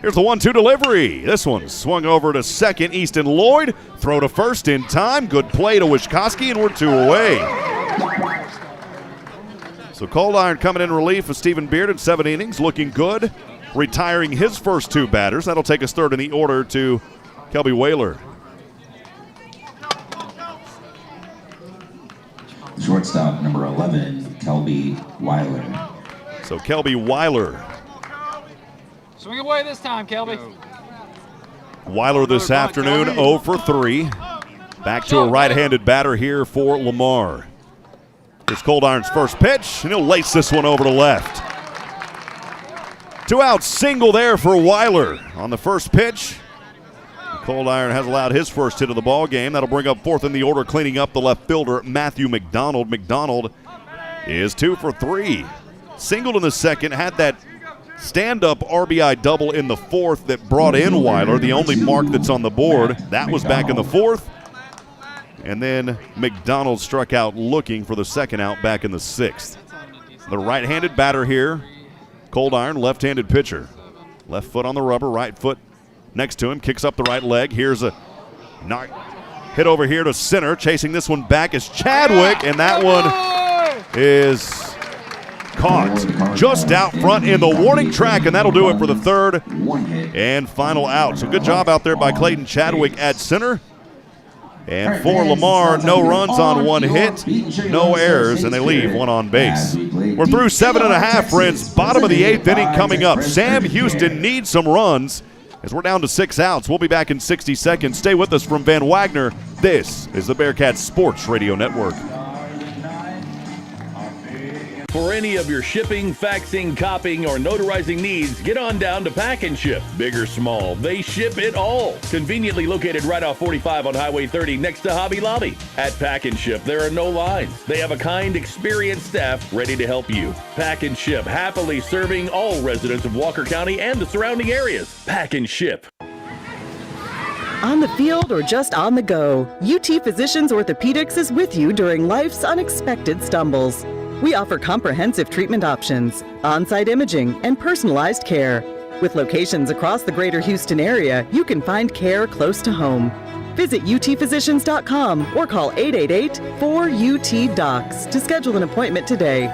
Here's the 1-2 delivery. This one swung over to second. Easton Lloyd, throw to first in time. Good play to Wishkowski, and we're 2 away. So Coldiron coming in relief of Stephen Beard in 7 innings, looking good. Retiring his first 2 batters. That'll take us third in the order to Kelby Whaler. Shortstop, number 11, Kelby Weiler. So Kelby Weiler. Swing away this time, Kelby. Weiler this afternoon, 0 for 3. Back to a right-handed batter here for Lamar. Here's Coldiron's first pitch, and he'll lace this one over to left. 2-out single there for Weiler on the first pitch. Coldiron has allowed his first hit of the ball game. That'll bring up fourth in the order, cleaning up the left fielder, Matthew McDonald. McDonald is 2 for 3. Singled in the second, had that stand-up RBI double in the fourth that brought in Weiler, the only mark that's on the board. That was back in the fourth. and then McDonald struck out looking for the second out back in the 6th. The right-handed batter here, cold iron, left-handed pitcher. Left foot on the rubber, right foot next to him, kicks up the right leg. Here's a knock hit over here to center. Chasing this one back is Chadwick, and that one is caught just out front in the warning track, and that'll do it for the third and final out. So good job out there by Clayton Chadwick at center. And for Lamar, no runs on one hit, no errors, and they leave one on base. We're through 7.5, friends. Bottom of the 8th inning coming up. Sam Houston needs some runs as we're down to 6 outs. We'll be back in 60 seconds. Stay with us from Van Wagner. This is the Bearkats Sports Radio Network. For any of your shipping, faxing, copying, or notarizing needs, get on down to Pack and Ship. Big or small, they ship it all. Conveniently located right off 45 on Highway 30 next to Hobby Lobby. At Pack and Ship, there are no lines. They have a kind, experienced staff ready to help you. Pack and Ship, happily serving all residents of Walker County and the surrounding areas. Pack and Ship. On the field or just on the go, UT Physicians Orthopedics is with you during life's unexpected stumbles. We offer comprehensive treatment options, on-site imaging, and personalized care. With locations across the greater Houston area, you can find care close to home. Visit utphysicians.com or call 888-4UT-DOCS to schedule an appointment today.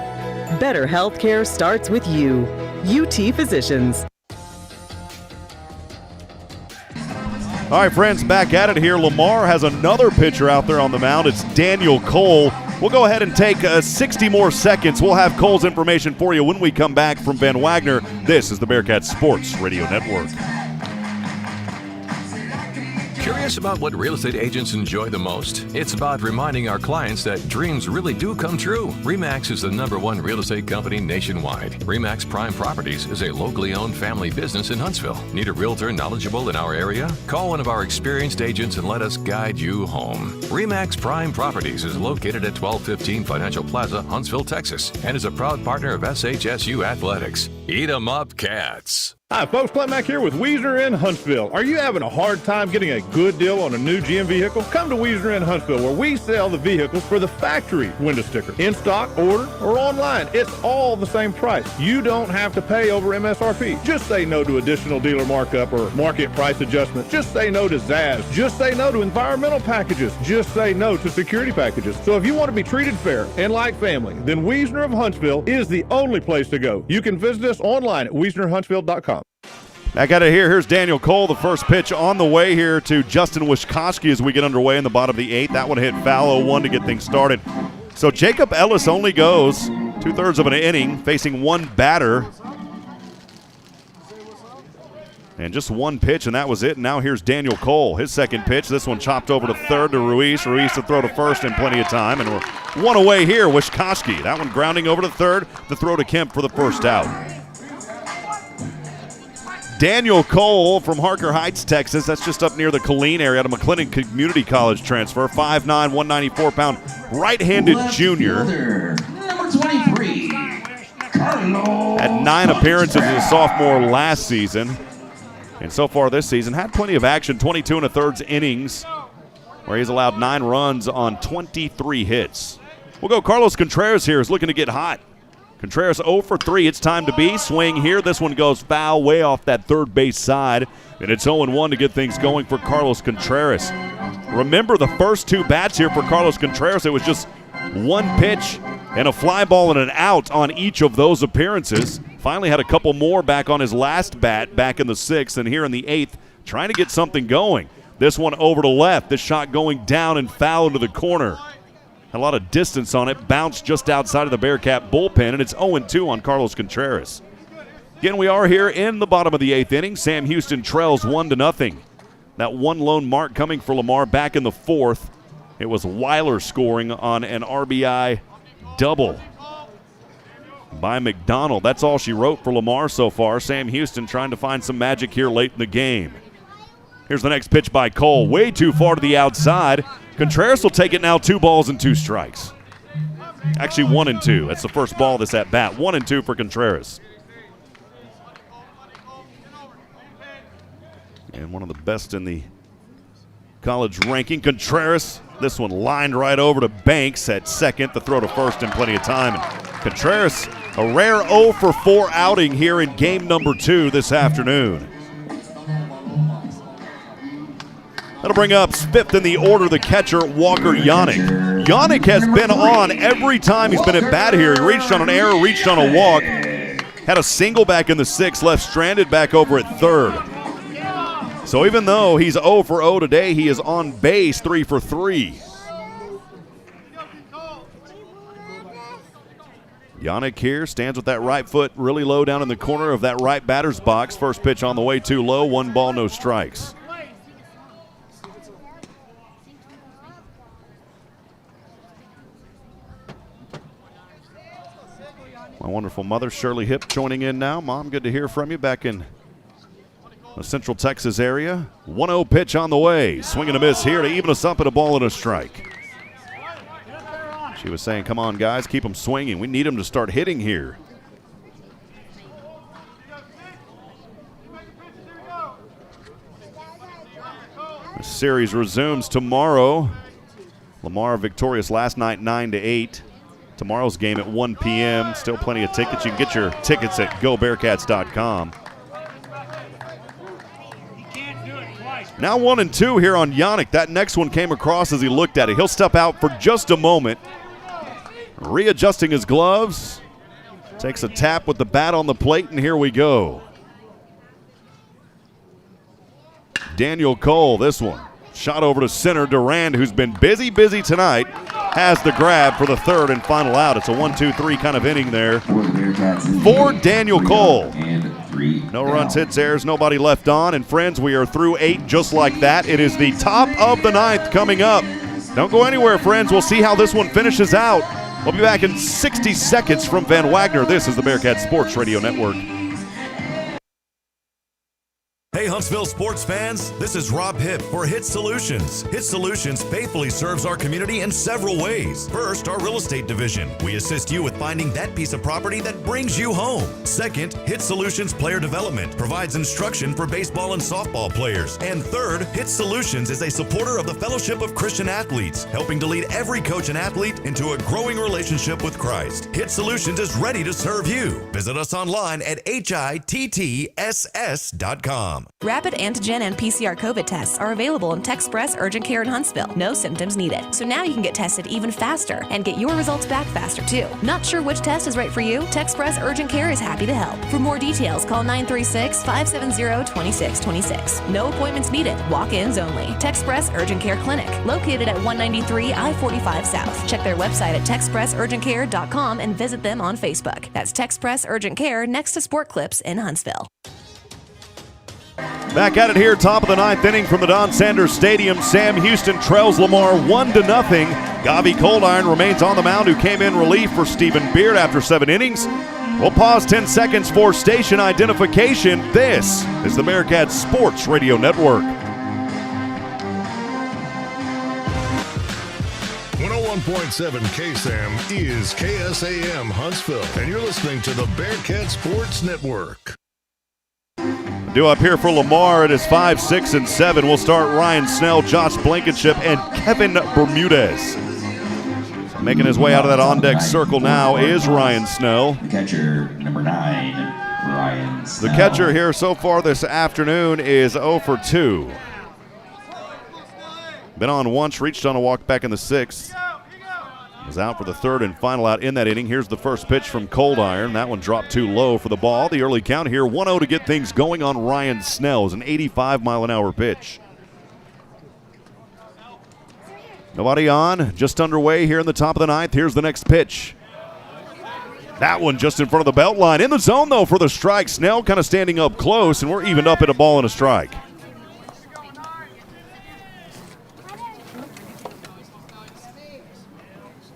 Better healthcare starts with you. UT Physicians. All right, friends, back at it here. Lamar has another pitcher out there on the mound. It's Daniel Cole. We'll go ahead and take 60 more seconds. We'll have Cole's information for you when we come back from Van Wagner. This is the Bearkat Sports Radio Network. Curious about what real estate agents enjoy the most? It's about reminding our clients that dreams really do come true. RE/MAX is the #1 real estate company nationwide. RE/MAX Prime Properties is a locally owned family business in Huntsville. Need a realtor knowledgeable in our area? Call one of our experienced agents and let us guide you home. RE/MAX Prime Properties is located at 1215 Financial Plaza, Huntsville, Texas, and is a proud partner of SHSU Athletics. Eat 'em up, Cats. Hi, folks. Clint Mack here with Wiesner in Huntsville. Are you having a hard time getting a good deal on a new GM vehicle? Come to Wiesner in Huntsville, where we sell the vehicles for the factory window sticker. In stock, order, or online. It's all the same price. You don't have to pay over MSRP. Just say no to additional dealer markup or market price adjustments. Just say no to ZAS. Just say no to environmental packages. Just say no to security packages. So if you want to be treated fair and like family, then Wiesner of Huntsville is the only place to go. You can visit us online at wiesnerhuntsville.com. Back at it here. Here's Daniel Cole. The first pitch on the way here to Justin Wischkowski as we get underway in the bottom of the 8th. That one hit foul, 0-1 to get things started. So Jacob Ellis only goes 2/3 of an inning, facing one batter. And just one pitch, and that was it. And now here's Daniel Cole. His second pitch. This one chopped over to third to Ruiz. Ruiz to throw to first in plenty of time. And we're one away here. Wischkowski. That one grounding over to third. The throw to Kemp for the first out. Daniel Cole from Harker Heights, Texas. That's just up near the Killeen area, out of McLennan Community College transfer. 5'9", 194-pound right-handed junior. Number 23, Carlos. Had 9 appearances as a sophomore last season. And so far this season, had plenty of action, 22 1/3 innings, where he's allowed 9 runs on 23 hits. We'll go Carlos Contreras here, is looking to get hot. Contreras 0 for 3. It's time to be. Swing here. This one goes foul way off that third base side. And it's 0-1 to get things going for Carlos Contreras. Remember the first 2 bats here for Carlos Contreras. It was just one pitch and a fly ball and an out on each of those appearances. Finally had a couple more back on his last bat back in the 6th, and here in the 8th, trying to get something going. This one over to left. This shot going down and foul into the corner. Had a lot of distance on it, bounced just outside of the Bearkat bullpen, and it's 0-2 on Carlos Contreras. Again, we are here in the bottom of the 8th inning. Sam Houston trails 1-0. That one lone mark coming for Lamar back in the 4th. It was Weiler scoring on an RBI double by McDonald. That's all she wrote for Lamar so far. Sam Houston trying to find some magic here late in the game. Here's the next pitch by Cole. Way too far to the outside. Contreras will take it now, 2 balls and 2 strikes. Actually 1-2. That's the first ball this at bat. 1-2 for Contreras. And one of the best in the college ranking. Contreras, this one lined right over to Banks at second. The throw to first in plenty of time. And Contreras, a rare 0 for 4 outing here in game number 2 this afternoon. That'll bring up fifth in the order, the catcher, Walker Yannick. Yannick has been on every time he's been at bat here. He reached on an error, reached on a walk. Had a single back in the 6th, left stranded back over at third. So even though he's 0 for 0 today, he is on base 3 for 3. Yannick here stands with that right foot really low down in the corner of that right batter's box. First pitch on the way too low, 1 ball, no strikes. My wonderful mother, Shirley Hipp, joining in now. Mom, good to hear from you back in the Central Texas area. 1-0 pitch on the way. Swing and a miss here to even us up at a ball and a strike. She was saying, come on, guys, keep them swinging. We need them to start hitting here. The series resumes tomorrow. Lamar victorious last night, 9-8. Tomorrow's game at 1 p.m. Still plenty of tickets. You can get your tickets at GoBearkats.com. Now 1-2 here on Yannick. That next one came across as he looked at it. He'll step out for just a moment. Readjusting his gloves. Takes a tap with the bat on the plate, and here we go. Daniel Cole, this one. Shot over to center. Durand, who's been busy tonight, has the grab for the third and final out. It's a 1-2-3 kind of inning there for Daniel Cole. No runs, hits, errors, nobody left on. And friends, we are through 8 just like that. It is the top of the 9th coming up. Don't go anywhere, friends. We'll see how this one finishes out. We'll be back in 60 seconds from Van Wagner. This is the Bearkat Sports Radio Network. Hey Huntsville sports fans, this is Rob Hipp for Hit Solutions. Hit Solutions faithfully serves our community in several ways. First, our real estate division. We assist you with finding that piece of property that brings you home. Second, Hit Solutions Player Development provides instruction for baseball and softball players. And third, Hit Solutions is a supporter of the Fellowship of Christian Athletes, helping to lead every coach and athlete into a growing relationship with Christ. Hit Solutions is ready to serve you. Visit us online at hittss.com. Rapid antigen and PCR COVID tests are available in Texpress Urgent Care in Huntsville. No symptoms needed. So now you can get tested even faster and get your results back faster too. Not sure which test is right for you? Texpress Urgent Care is happy to help. For more details, call 936-570-2626. No appointments needed. Walk-ins only. Texpress Urgent Care Clinic, located at 193 I-45 South. Check their website at texpressurgentcare.com and visit them on Facebook. That's Texpress Urgent Care next to Sport Clips in Huntsville. Back at it here, top of the 9th inning from the Don Sanders Stadium. Sam Houston trails Lamar 1-0. Gavi Coldiron remains on the mound, who came in relief for Stephen Beard after 7 innings. We'll pause 10 seconds for station identification. This is the Bearkat Sports Radio Network. 101.7 KSAM is KSAM Huntsville, and you're listening to the Bearkat Sports Network. Due up here for Lamar, it is 5, 6, and 7. We'll start Ryan Snell, Josh Blankenship, and Kevin Bermudez. So making his way out of that on-deck circle now is Ryan Snell. The catcher, number 9, Ryan Snell. The catcher here so far this afternoon is 0 for 2. Been on once, reached on a walk back in the 6th. Was out for the third and final out in that inning. Here's the first pitch from Coldiron. That one dropped too low for the ball. The early count here, 1-0 to get things going on Ryan Snell. It's an 85-mile-an-hour pitch. Nobody on, just underway here in the top of the 9th. Here's the next pitch. That one just in front of the belt line. In the zone, though, for the strike. Snell kind of standing up close, and we're evened up at a ball and a strike.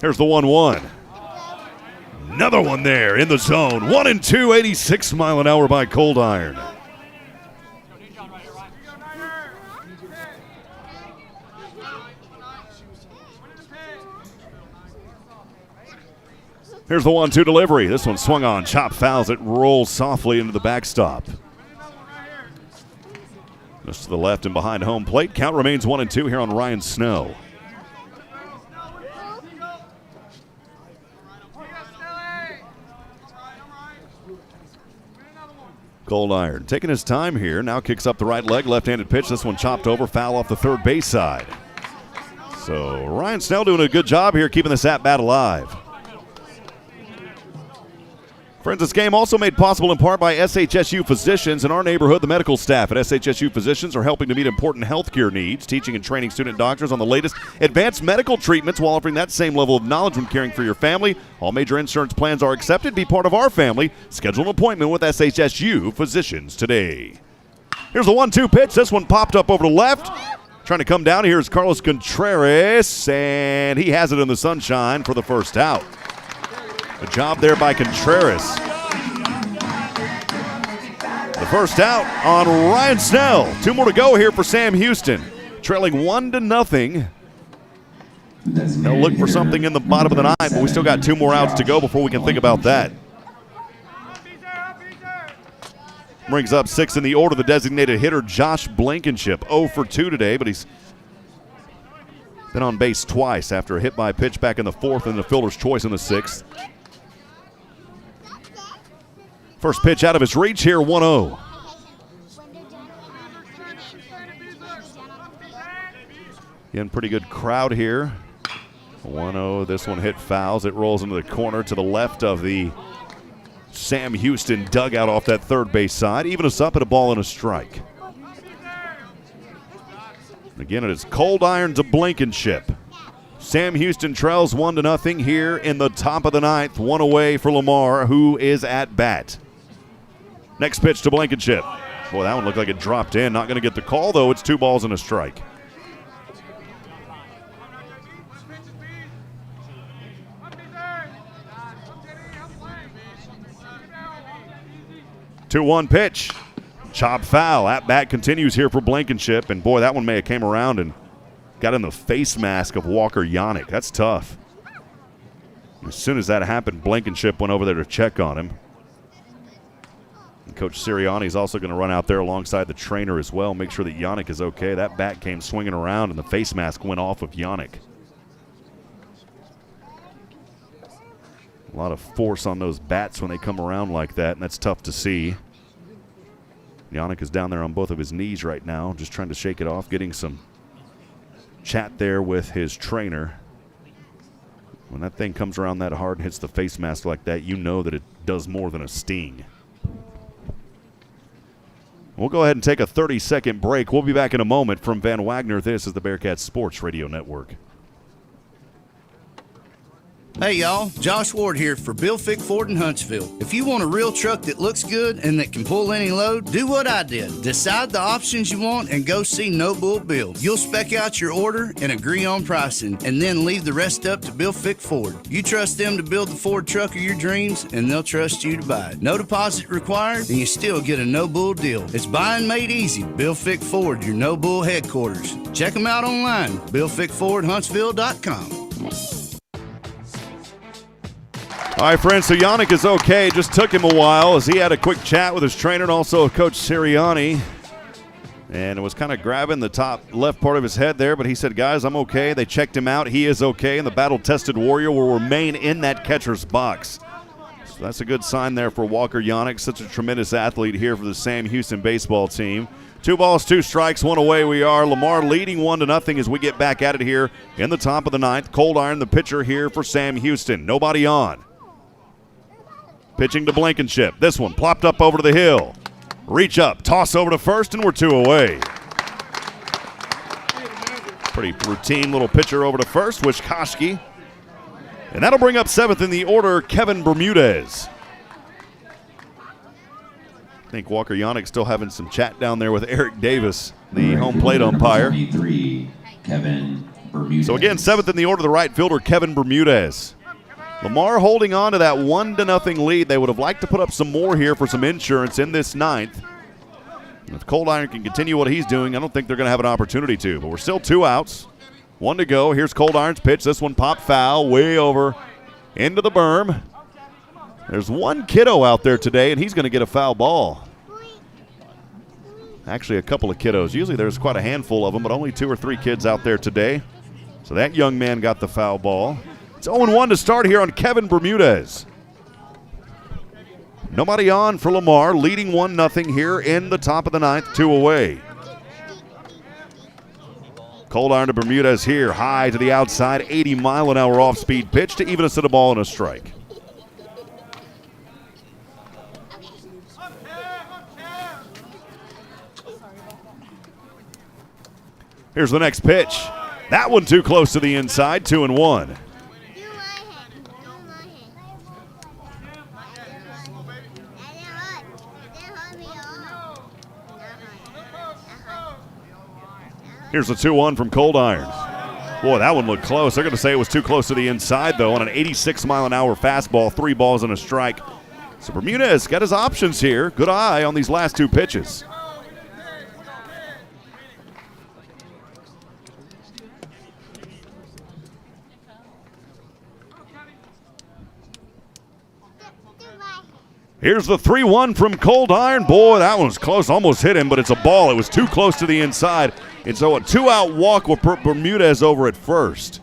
Here's the 1-1. Another one there in the zone. 1-2, 86 mile an hour by Coldiron. Here's the 1-2 delivery. This one swung on, chop fouls it, rolls softly into the backstop. Just to the left and behind home plate. Count remains 1-2 here on Ryan Snow. Cold Iron taking his time here. Now kicks up the right leg. Left-handed pitch. This one chopped over. Foul off the third base side. So Ryan Snell doing a good job here keeping this at-bat alive. Friends, this game also made possible in part by SHSU Physicians. In our neighborhood, the medical staff at SHSU Physicians are helping to meet important healthcare needs, teaching and training student doctors on the latest advanced medical treatments while offering that same level of knowledge when caring for your family. All major insurance plans are accepted. Be part of our family. Schedule an appointment with SHSU Physicians today. Here's a 1-2 pitch. This one popped up over to left. Trying to come down here is Carlos Contreras, and he has it in the sunshine for the first out. A job there by Contreras. The first out on Ryan Snell. 2 more to go here for Sam Houston. Trailing 1-0. They'll look for something in the bottom of the ninth, but we still got 2 more outs to go before we can think about that. Brings up 6 in the order, the designated hitter, Josh Blankenship. 0 for 2 today, but he's been on base twice after a hit by pitch back in the 4th and the fielder's choice in the 6th. First pitch out of his reach here, 1-0. Again, pretty good crowd here. 1-0, this one hit fouls. It rolls into the corner to the left of the Sam Houston dugout off that third base side. Even us up at a ball and a strike. Again, it is Cold Iron to Blankenship. Sam Houston trails 1-0 here in the top of the ninth. 1 away for Lamar, who is at bat. Next pitch to Blankenship. Boy, that one looked like it dropped in. Not going to get the call, though. It's 2 balls and a strike. Two-one pitch. Chop foul. At bat continues here for Blankenship. And boy, that one may have came around and got in the face mask of Walker Yannick. That's tough. As soon as that happened, Blankenship went over there to check on him. And Coach Sirianni is also going to run out there alongside the trainer as well, make sure that Yannick is okay. That bat came swinging around, and the face mask went off of Yannick. A lot of force on those bats when they come around like that, and that's tough to see. Yannick is down there on both of his knees right now, just trying to shake it off, getting some chat there with his trainer. When that thing comes around that hard and hits the face mask like that, you know that it does more than a sting. We'll go ahead and take a 30-second break. We'll be back in a moment from Van Wagner. This is the Bearkats Sports Radio Network. Hey y'all, Josh Ward here for Bill Fick Ford in Huntsville. If you want a real truck that looks good and that can pull any load, do what I did. Decide the options you want and go see No Bull Bill. You'll spec out your order and agree on pricing, and then leave the rest up to Bill Fick Ford. You trust them to build the Ford truck of your dreams, and they'll trust you to buy it. No deposit required, and you still get a No Bull deal. It's buying made easy. Bill Fick Ford, your No Bull headquarters. Check them out online, BillFickFordHuntsville.com. All right, friends, so Yannick is okay. Just took him a while as he had a quick chat with his trainer and also Coach Sirianni. And it was kind of grabbing the top left part of his head there, but he said, guys, I'm okay. They checked him out. He is okay, and the battle-tested Warrior will remain in that catcher's box. So that's a good sign there for Walker Yannick, such a tremendous athlete here for the Sam Houston baseball team. 2 balls, 2 strikes, 1 away we are. Lamar leading 1-0 as we get back at it here in the top of the ninth. Cold Iron, the pitcher here for Sam Houston. Nobody on. Pitching to Blankenship. This one plopped up over to the hill. Reach up, toss over to first, and we're 2 away. Pretty routine little pitcher over to first, Wishkoski. And that'll bring up 7th in the order, Kevin Bermudez. I think Walker Yannick still having some chat down there with Eric Davis, the home plate umpire. Kevin Bermudez. So again, 7th in the order, the right fielder, Kevin Bermudez. Lamar holding on to that 1-0 lead. They would have liked to put up some more here for some insurance in this ninth. If Cold Iron can continue what he's doing, I don't think they're going to have an opportunity to. But we're still 2 outs. 1 to go. Here's Cold Iron's pitch. This one popped foul way over into the berm. There's one kiddo out there today, and he's going to get a foul ball. Actually, a couple of kiddos. Usually there's quite a handful of them, but only 2 or 3 kids out there today. So that young man got the foul ball. It's 0-1 to start here on Kevin Bermudez. Nobody on for Lamar, leading 1-0 here in the top of the 9th, 2 away. Cold iron to Bermudez here, high to the outside, 80-mile-an-hour off-speed pitch to even us at a ball and a strike. Here's the next pitch. That one too close to the inside, 2-1. Here's the 2-1 from Cold Iron. Boy, that one looked close. They're going to say it was too close to the inside, though, on an 86-mile-an-hour fastball, 3 balls and a strike. So Bermudez got his options here. Good eye on these last 2 pitches. Here's the 3-1 from Cold Iron. Boy, that one was close. Almost hit him, but it's a ball. It was too close to the inside. And so a 2-out walk will put Bermudez over at first.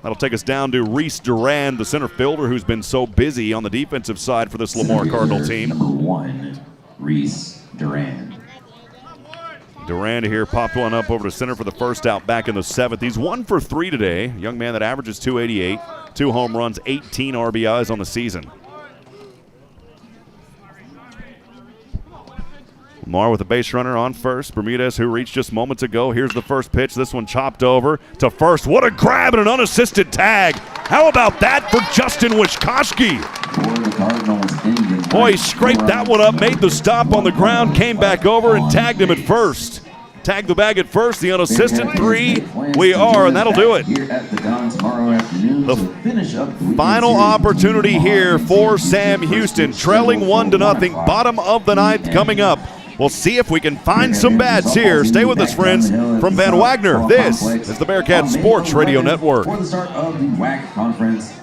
That'll take us down to Reese Durand, the center fielder who's been so busy on the defensive side for this Lamar Cardinal team. Number 1, Reese Durand. Durand here popped one up over to center for the first out back in the 7th. He's 1 for 3 today. Young man that averages 288, 2 home runs, 18 RBIs on the season. Lamar with a base runner on first. Bermudez, who reached just moments ago. Here's the first pitch. This one chopped over to first. What a grab and an unassisted tag. How about that for Justin Wischkowski? Boy, he scraped that one up, made the stop on the ground, came back over and tagged him at first. Tagged the bag at first, the unassisted 3. We are, and that'll do it. The final opportunity here for Sam Houston, trailing 1-0, bottom of the 9th coming up. We'll see if we can find some bats here. Stay with us, friends. From Van Wagner, this is the Bearkat Sports Radio Network. For the start of the WAC Conference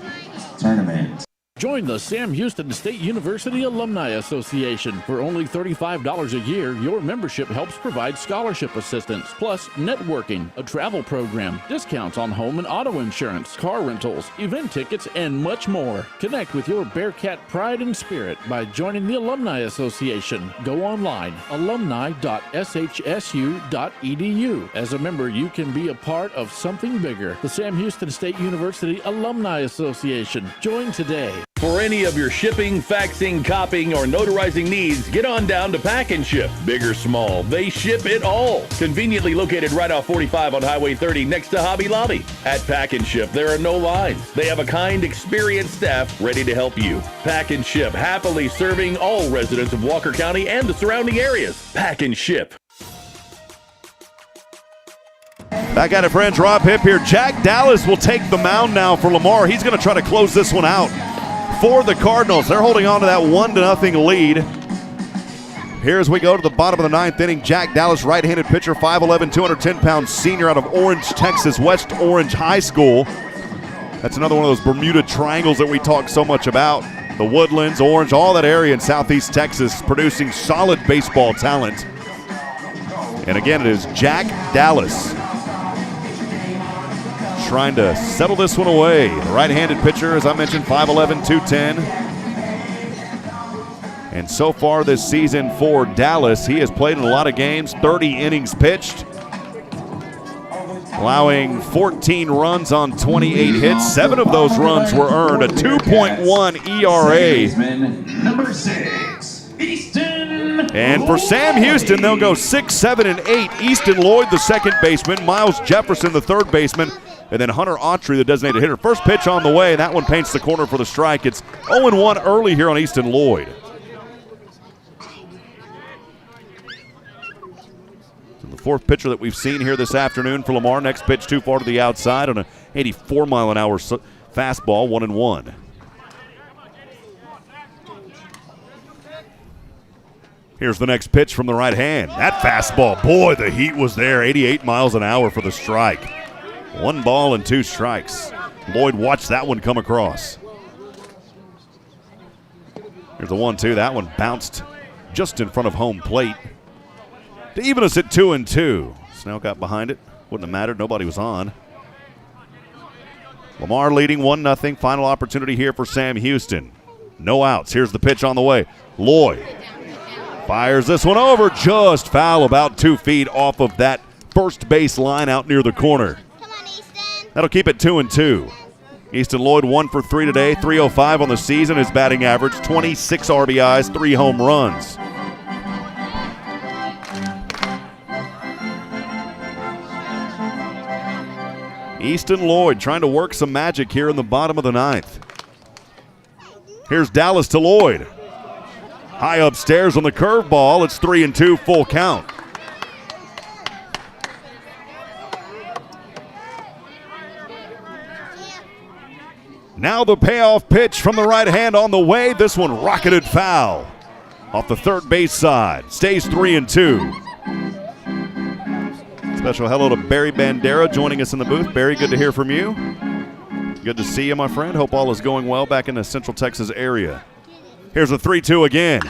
Tournament. Join the Sam Houston State University Alumni Association. For only $35 a year, your membership helps provide scholarship assistance, plus networking, a travel program, discounts on home and auto insurance, car rentals, event tickets, and much more. Connect with your Bearkat pride and spirit by joining the Alumni Association. Go online, alumni.shsu.edu. As a member, you can be a part of something bigger. The Sam Houston State University Alumni Association. Join today. For any of your shipping, faxing, copying, or notarizing needs, get on down to Pack and Ship. Big or small, they ship it all. Conveniently located right off 45 on Highway 30 next to Hobby Lobby. At Pack and Ship, there are no lines. They have a kind, experienced staff ready to help you. Pack and Ship, happily serving all residents of Walker County and the surrounding areas. Pack and Ship. Back at it, friends. Rob Hipp here. Jack Dallas will take the mound now for Lamar. He's going to try to close this one out for the Cardinals. They're holding on to that 1-0 lead. Here as we go to the bottom of the 9th inning, Jack Dallas, right-handed pitcher, 5'11", 210-pound senior out of Orange, Texas, West Orange High School. That's another one of those Bermuda Triangles that we talk so much about. The Woodlands, Orange, all that area in southeast Texas producing solid baseball talent. And again, it is Jack Dallas trying to settle this one away. The right-handed pitcher, as I mentioned, 5'11", 210. And so far this season for Dallas, he has played in a lot of games, 30 innings pitched, allowing 14 runs on 28 hits. 7 of those runs were earned, a 2.1 ERA. Number 6, Easton. And for Sam Houston, they'll go 6, 7, and 8. Easton Lloyd, the second baseman, Miles Jefferson, the third baseman, and then Hunter Autry, the designated hitter. First pitch on the way, and that one paints the corner for the strike. It's 0-1 early here on Easton Lloyd. So the fourth pitcher that we've seen here this afternoon for Lamar. Next pitch too far to the outside on an 84-mile-an-hour fastball, 1-1. Here's the next pitch from the right hand. That fastball, boy, the heat was there. 88 miles an hour for the strike. 1 ball and 2 strikes. Lloyd watched that one come across. Here's the 1-2. That one bounced just in front of home plate to even us at 2-2. Snell got behind it. Wouldn't have mattered. Nobody was on. Lamar leading 1-0. Final opportunity here for Sam Houston. No outs. Here's the pitch on the way. Lloyd fires this one over. Just foul about 2 feet off of that first base line out near the corner. That'll keep it 2-2. Easton Lloyd 1 for 3 today, 305 on the season. His batting average, 26 RBIs, 3 home runs. Easton Lloyd trying to work some magic here in the bottom of the 9th. Here's Dallas to Lloyd. High upstairs on the curveball. It's 3-2, full count. Now the payoff pitch from the right hand on the way. This one rocketed foul off the third base side. Stays 3-2. Special hello to Barry Bandera joining us in the booth. Barry, good to hear from you. Good to see you, my friend. Hope all is going well back in the Central Texas area. Here's a 3-2 again.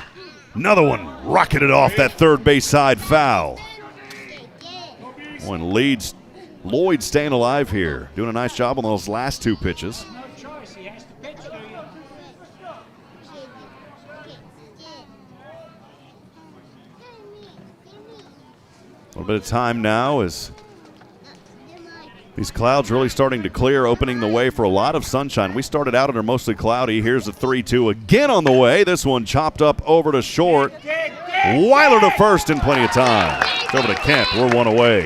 Another one rocketed off that third base side foul. One leads Lloyd staying alive here. Doing a nice job on those last 2 pitches. A little bit of time now as these clouds really starting to clear, opening the way for a lot of sunshine. We started out under mostly cloudy. Here's a 3-2 again on the way. This one chopped up over to short. Weiler to first in plenty of time. It's over to Kemp. We're 1 away.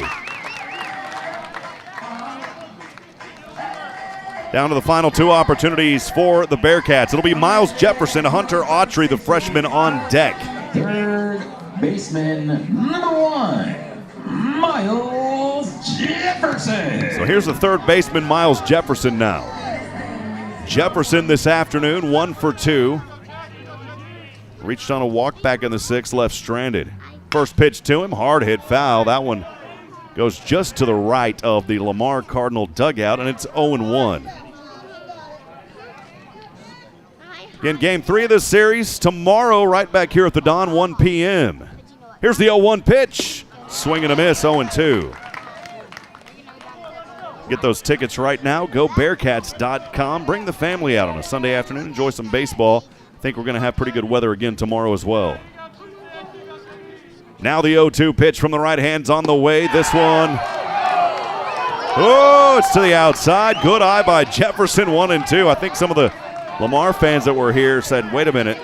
Down to the final 2 opportunities for the Bearkats. It'll be Miles Jefferson, Hunter Autry, the freshman on deck. Third baseman, number 1. Miles Jefferson. So here's the third baseman, Miles Jefferson now. Jefferson this afternoon, 1 for 2. Reached on a walk back in the 6th, left stranded. First pitch to him, hard hit foul. That one goes just to the right of the Lamar Cardinal dugout, and it's 0-1. Again, game 3 of this series tomorrow, right back here at the Dawn, 1 p.m. Here's the 0-1 pitch. Swing and a miss, 0-2. Get those tickets right now. Go Bearkats.com. Bring the family out on a Sunday afternoon. Enjoy some baseball. I think we're going to have pretty good weather again tomorrow as well. Now the 0-2 pitch from the right hand's on the way. This one. Oh, it's to the outside. Good eye by Jefferson, 1-2. I think some of the Lamar fans that were here said, wait a minute.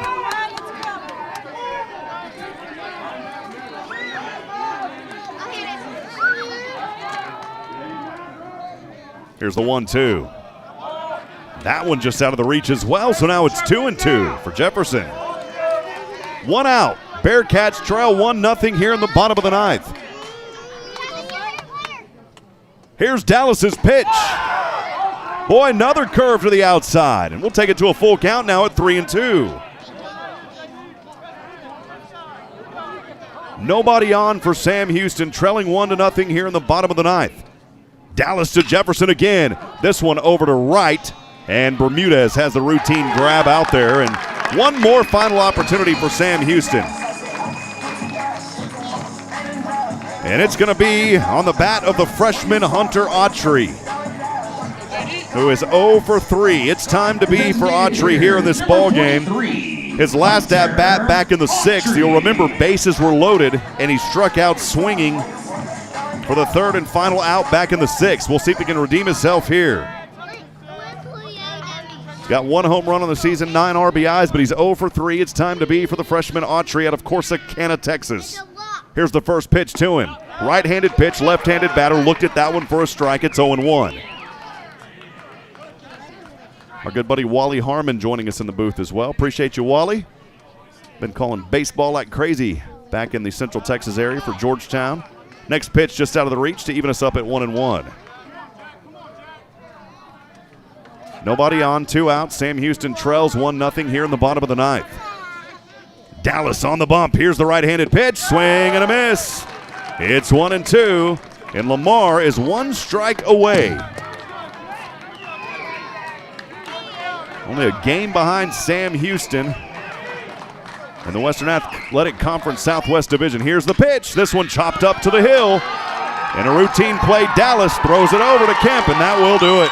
Here's the 1-2. That one just out of the reach as well, so now it's 2-2 for Jefferson. 1 out. Bearkats trail 1-0 here in the bottom of the 9th. Here's Dallas's pitch. Boy, another curve to the outside, and we'll take it to a full count now at 3-2. Nobody on for Sam Houston, trailing 1-0 here in the bottom of the 9th. Dallas to Jefferson again. This one over to right, and Bermudez has the routine grab out there, and one more final opportunity for Sam Houston. And it's going to be on the bat of the freshman Hunter Autry, who is 0 for 3. It's time to be for Autry here in this ball game. His last at bat back in the 6th. You'll remember bases were loaded, and he struck out swinging for the third and final out back in the 6th. We'll see if he can redeem himself here. He's got 1 home run on the season, 9 RBIs, but he's 0 for 3. It's time to be for the freshman Autry out of Corsicana, Texas. Here's the first pitch to him. Right-handed pitch, left-handed batter looked at that one for a strike. It's 0-1. Our good buddy Wally Harmon joining us in the booth as well. Appreciate you, Wally. Been calling baseball like crazy back in the Central Texas area for Georgetown. Next pitch just out of the reach to even us up at 1-1. Nobody on, 2 out. Sam Houston trails 1-0 here in the bottom of the 9th. Dallas on the bump. Here's the right-handed pitch. Swing and a miss. It's 1-2, and Lamar is 1 strike away. Only a game behind Sam Houston. in the Western Athletic Conference Southwest Division. Here's the pitch. This one chopped up to the hill. In a routine play, Dallas throws it over to Kemp, and that will do it.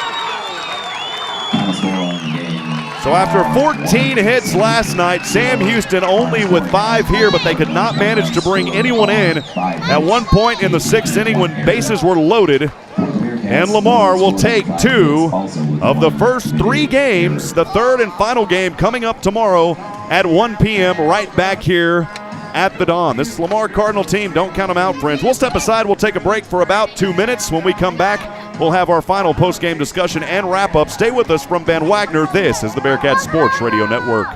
So after 14 hits last night, Sam Houston only with 5 here, but they could not manage to bring anyone in. At one point in the 6th inning when bases were loaded, and Lamar will take 2 of the first 3 games, the third and final game coming up tomorrow at 1 p.m. right back here at the Dawn. This Lamar Cardinal team, don't count them out, friends. We'll step aside. We'll take a break for about 2 minutes. When we come back, we'll have our final post-game discussion and wrap-up. Stay with us from Van Wagner. This is the Bearkat Sports Radio Network.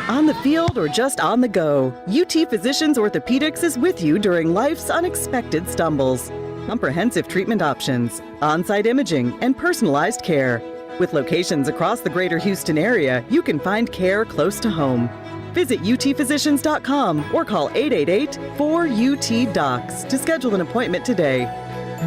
On the field or just on the go, UT Physicians Orthopedics is with you during life's unexpected stumbles. Comprehensive treatment options, on-site imaging, and personalized care. With locations across the greater Houston area, you can find care close to home. Visit utphysicians.com or call 888-4UT-DOCS to schedule an appointment today.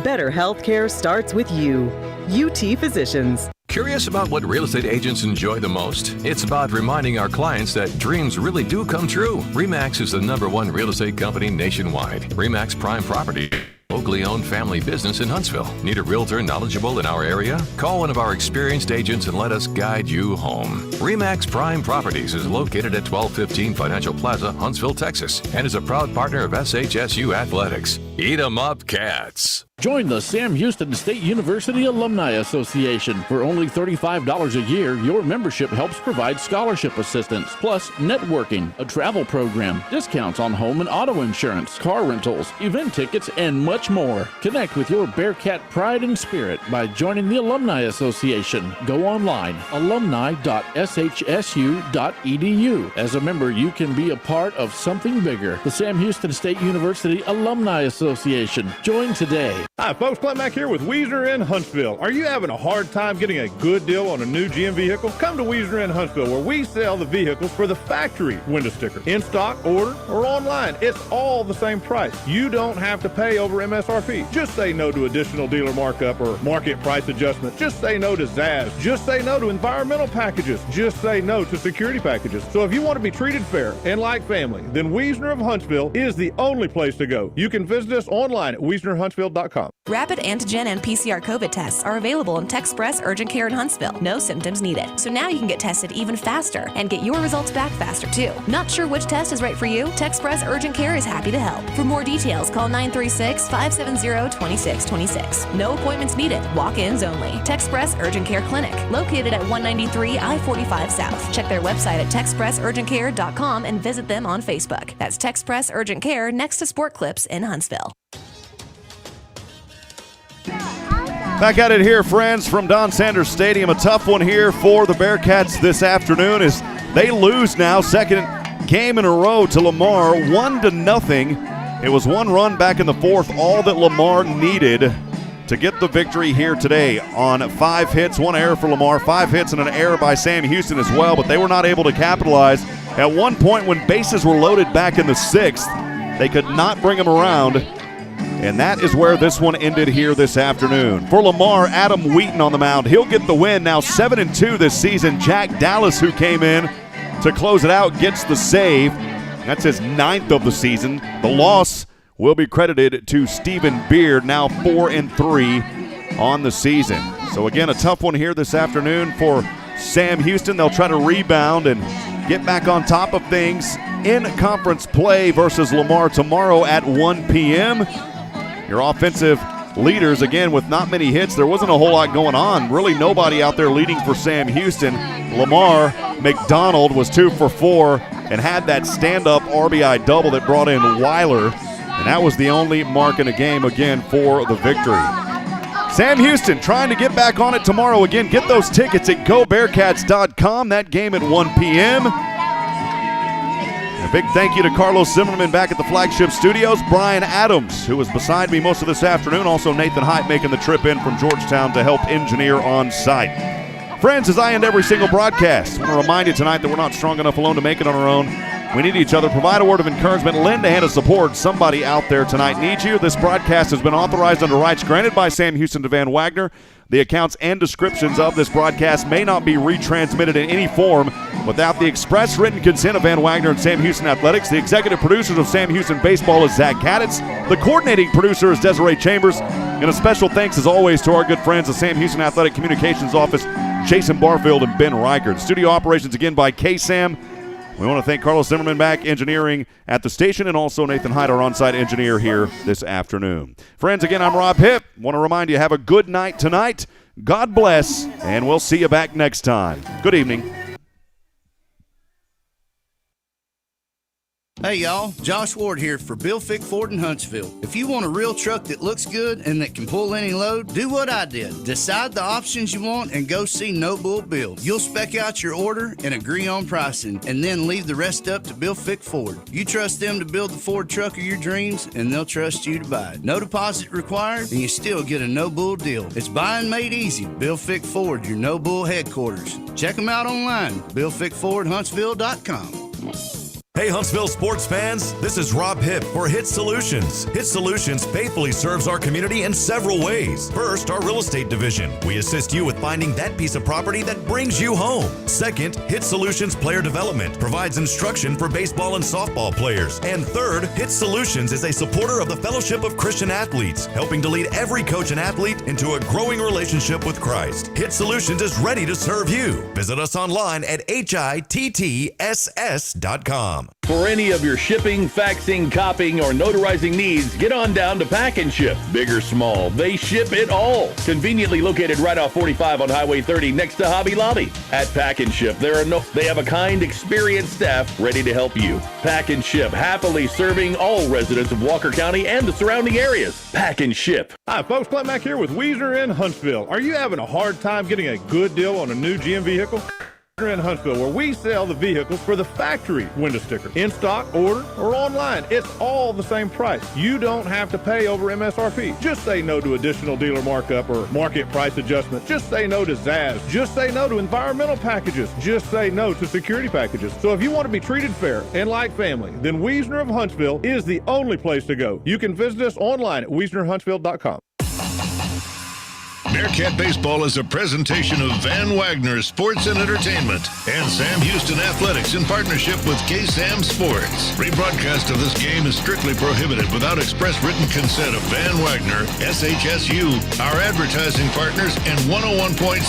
Better healthcare starts with you. UT Physicians. Curious about what real estate agents enjoy the most? It's about reminding our clients that dreams really do come true. RE/MAX is the #1 real estate company nationwide. RE/MAX Prime Property. Locally owned family business in Huntsville. Need a realtor knowledgeable in our area? Call one of our experienced agents and let us guide you home. RE/MAX Prime Properties is located at 1215 Financial Plaza, Huntsville, Texas, and is a proud partner of SHSU Athletics. Eat 'em up, Cats. Join the Sam Houston State University Alumni Association. For only $35 a year, your membership helps provide scholarship assistance, plus networking, a travel program, discounts on home and auto insurance, car rentals, event tickets, and much more. Connect with your Bearkat pride and spirit by joining the Alumni Association. Go online, alumni.shsu.edu. As a member, you can be a part of something bigger. The Sam Houston State University Alumni Association. Join today. Hi, folks. Clint Mack here with Wiesner in Huntsville. Are you having a hard time getting a good deal on a new GM vehicle? Come to Wiesner in Huntsville, where we sell the vehicles for the factory window sticker. In stock, order, or online. It's all the same price. You don't have to pay over MSRP. Just say no to additional dealer markup or market price adjustment. Just say no to ZAS. Just say no to environmental packages. Just say no to security packages. So if you want to be treated fair and like family, then Wiesner of Huntsville is the only place to go. You can visit us online at wiesnerhuntsville.com. Rapid antigen and PCR COVID tests are available in Texpress Urgent Care in Huntsville. No symptoms needed. So now you can get tested even faster and get your results back faster too. Not sure which test is right for you? Texpress Urgent Care is happy to help. For more details, call 936-570-2626. No appointments needed. Walk-ins only. Texpress Urgent Care Clinic, located at 193 I-45 South. Check their website at texpressurgentcare.com and visit them on Facebook. That's Texpress Urgent Care next to Sport Clips in Huntsville. Back at it here, friends, from Don Sanders Stadium. A tough one here for the Bearkats this afternoon as they lose now. Second game in a row to Lamar, 1-0. It was 1 run back in the 4th, all that Lamar needed to get the victory here today on 5 hits, 1 error for Lamar, 5 hits and an error by Sam Houston as well, but they were not able to capitalize. At one point when bases were loaded back in the 6th, they could not bring him around. And that is where this one ended here this afternoon. For Lamar, Adam Wheaton on the mound. He'll get the win. Now 7-2 this season. Jack Dallas, who came in to close it out, gets the save. That's his 9th of the season. The loss will be credited to Stephen Beard, now 4-3 on the season. So again, a tough one here this afternoon for Sam Houston. They'll try to rebound and get back on top of things in conference play versus Lamar tomorrow at 1 p.m. Your offensive leaders, again, with not many hits. There wasn't a whole lot going on. Really nobody out there leading for Sam Houston. Lamar McDonald was 2 for 4 and had that stand-up RBI double that brought in Weiler. And that was the only mark in the game, again, for the victory. Sam Houston trying to get back on it tomorrow. Again, get those tickets at GoBearkats.com. That game at 1 p.m. A big thank you to Carlos Zimmermann back at the flagship studios. Brian Adams, who was beside me most of this afternoon. Also Nathan Hipp making the trip in from Georgetown to help engineer on site. Friends, as I end every single broadcast, I want to remind you tonight that we're not strong enough alone to make it on our own. We need each other. Provide a word of encouragement. Lend a hand of support. Somebody out there tonight needs you. This broadcast has been authorized under rights granted by Sam Houston to Van Wagner. The accounts and descriptions of this broadcast may not be retransmitted in any form without the express written consent of Van Wagner and Sam Houston Athletics. The executive producers of Sam Houston Baseball is Zach Kaditz. The coordinating producer is Desiree Chambers. And a special thanks, as always, to our good friends at Sam Houston Athletic Communications Office, Jason Barfield and Ben Reichert. Studio operations again by K-Sam. We want to thank Carlos Zimmermann back engineering at the station, and also Nathan Hyde, our on-site engineer here this afternoon. Friends, again, I'm Rob Hipp. Want to remind you, have a good night tonight. God bless, and we'll see you back next time. Good evening. Hey y'all, Josh Ward here for Bill Fick Ford in Huntsville. If you want a real truck that looks good and that can pull any load, do what I did. Decide the options you want and go see No Bull Bill. You'll spec out your order and agree on pricing, and then leave the rest up to Bill Fick Ford. You trust them to build the Ford truck of your dreams, and they'll trust you to buy it. No deposit required, and you still get a No Bull deal. It's buying made easy. Bill Fick Ford, your No Bull headquarters. Check them out online, BillFickFordHuntsville.com. Hey Huntsville sports fans, this is Rob Hipp for Hit Solutions. Hit Solutions faithfully serves our community in several ways. First, our real estate division. We assist you with finding that piece of property that brings you home. Second, Hit Solutions Player Development provides instruction for baseball and softball players. And third, Hit Solutions is a supporter of the Fellowship of Christian Athletes, helping to lead every coach and athlete into a growing relationship with Christ. Hit Solutions is ready to serve you. Visit us online at hittss.com. For any of your shipping, faxing, copying, or notarizing needs, get on down to Pack and Ship. Big or small, they ship it all. Conveniently located right off 45 on Highway 30 next to Hobby Lobby. At Pack and Ship, they have a kind, experienced staff ready to help you. Pack and Ship, happily serving all residents of Walker County and the surrounding areas. Pack and Ship. Hi, folks. Clint Mack here with Wiesner in Huntsville. Are you having a hard time getting a good deal on a new GM vehicle? In Huntsville, where we sell the vehicles for the factory window sticker. In stock, order, or online. It's all the same price. You don't have to pay over MSRP. Just say no to additional dealer markup or market price adjustments. Just say no to ZAS. Just say no to environmental packages. Just say no to security packages. So if you want to be treated fair and like family, then Wiesner of Huntsville is the only place to go. You can visit us online at WiesnerHuntsville.com. Bearkat Baseball is a presentation of Van Wagner Sports and Entertainment and Sam Houston Athletics in partnership with K-Sam Sports. Rebroadcast of this game is strictly prohibited without express written consent of Van Wagner, SHSU, our advertising partners, and 101.7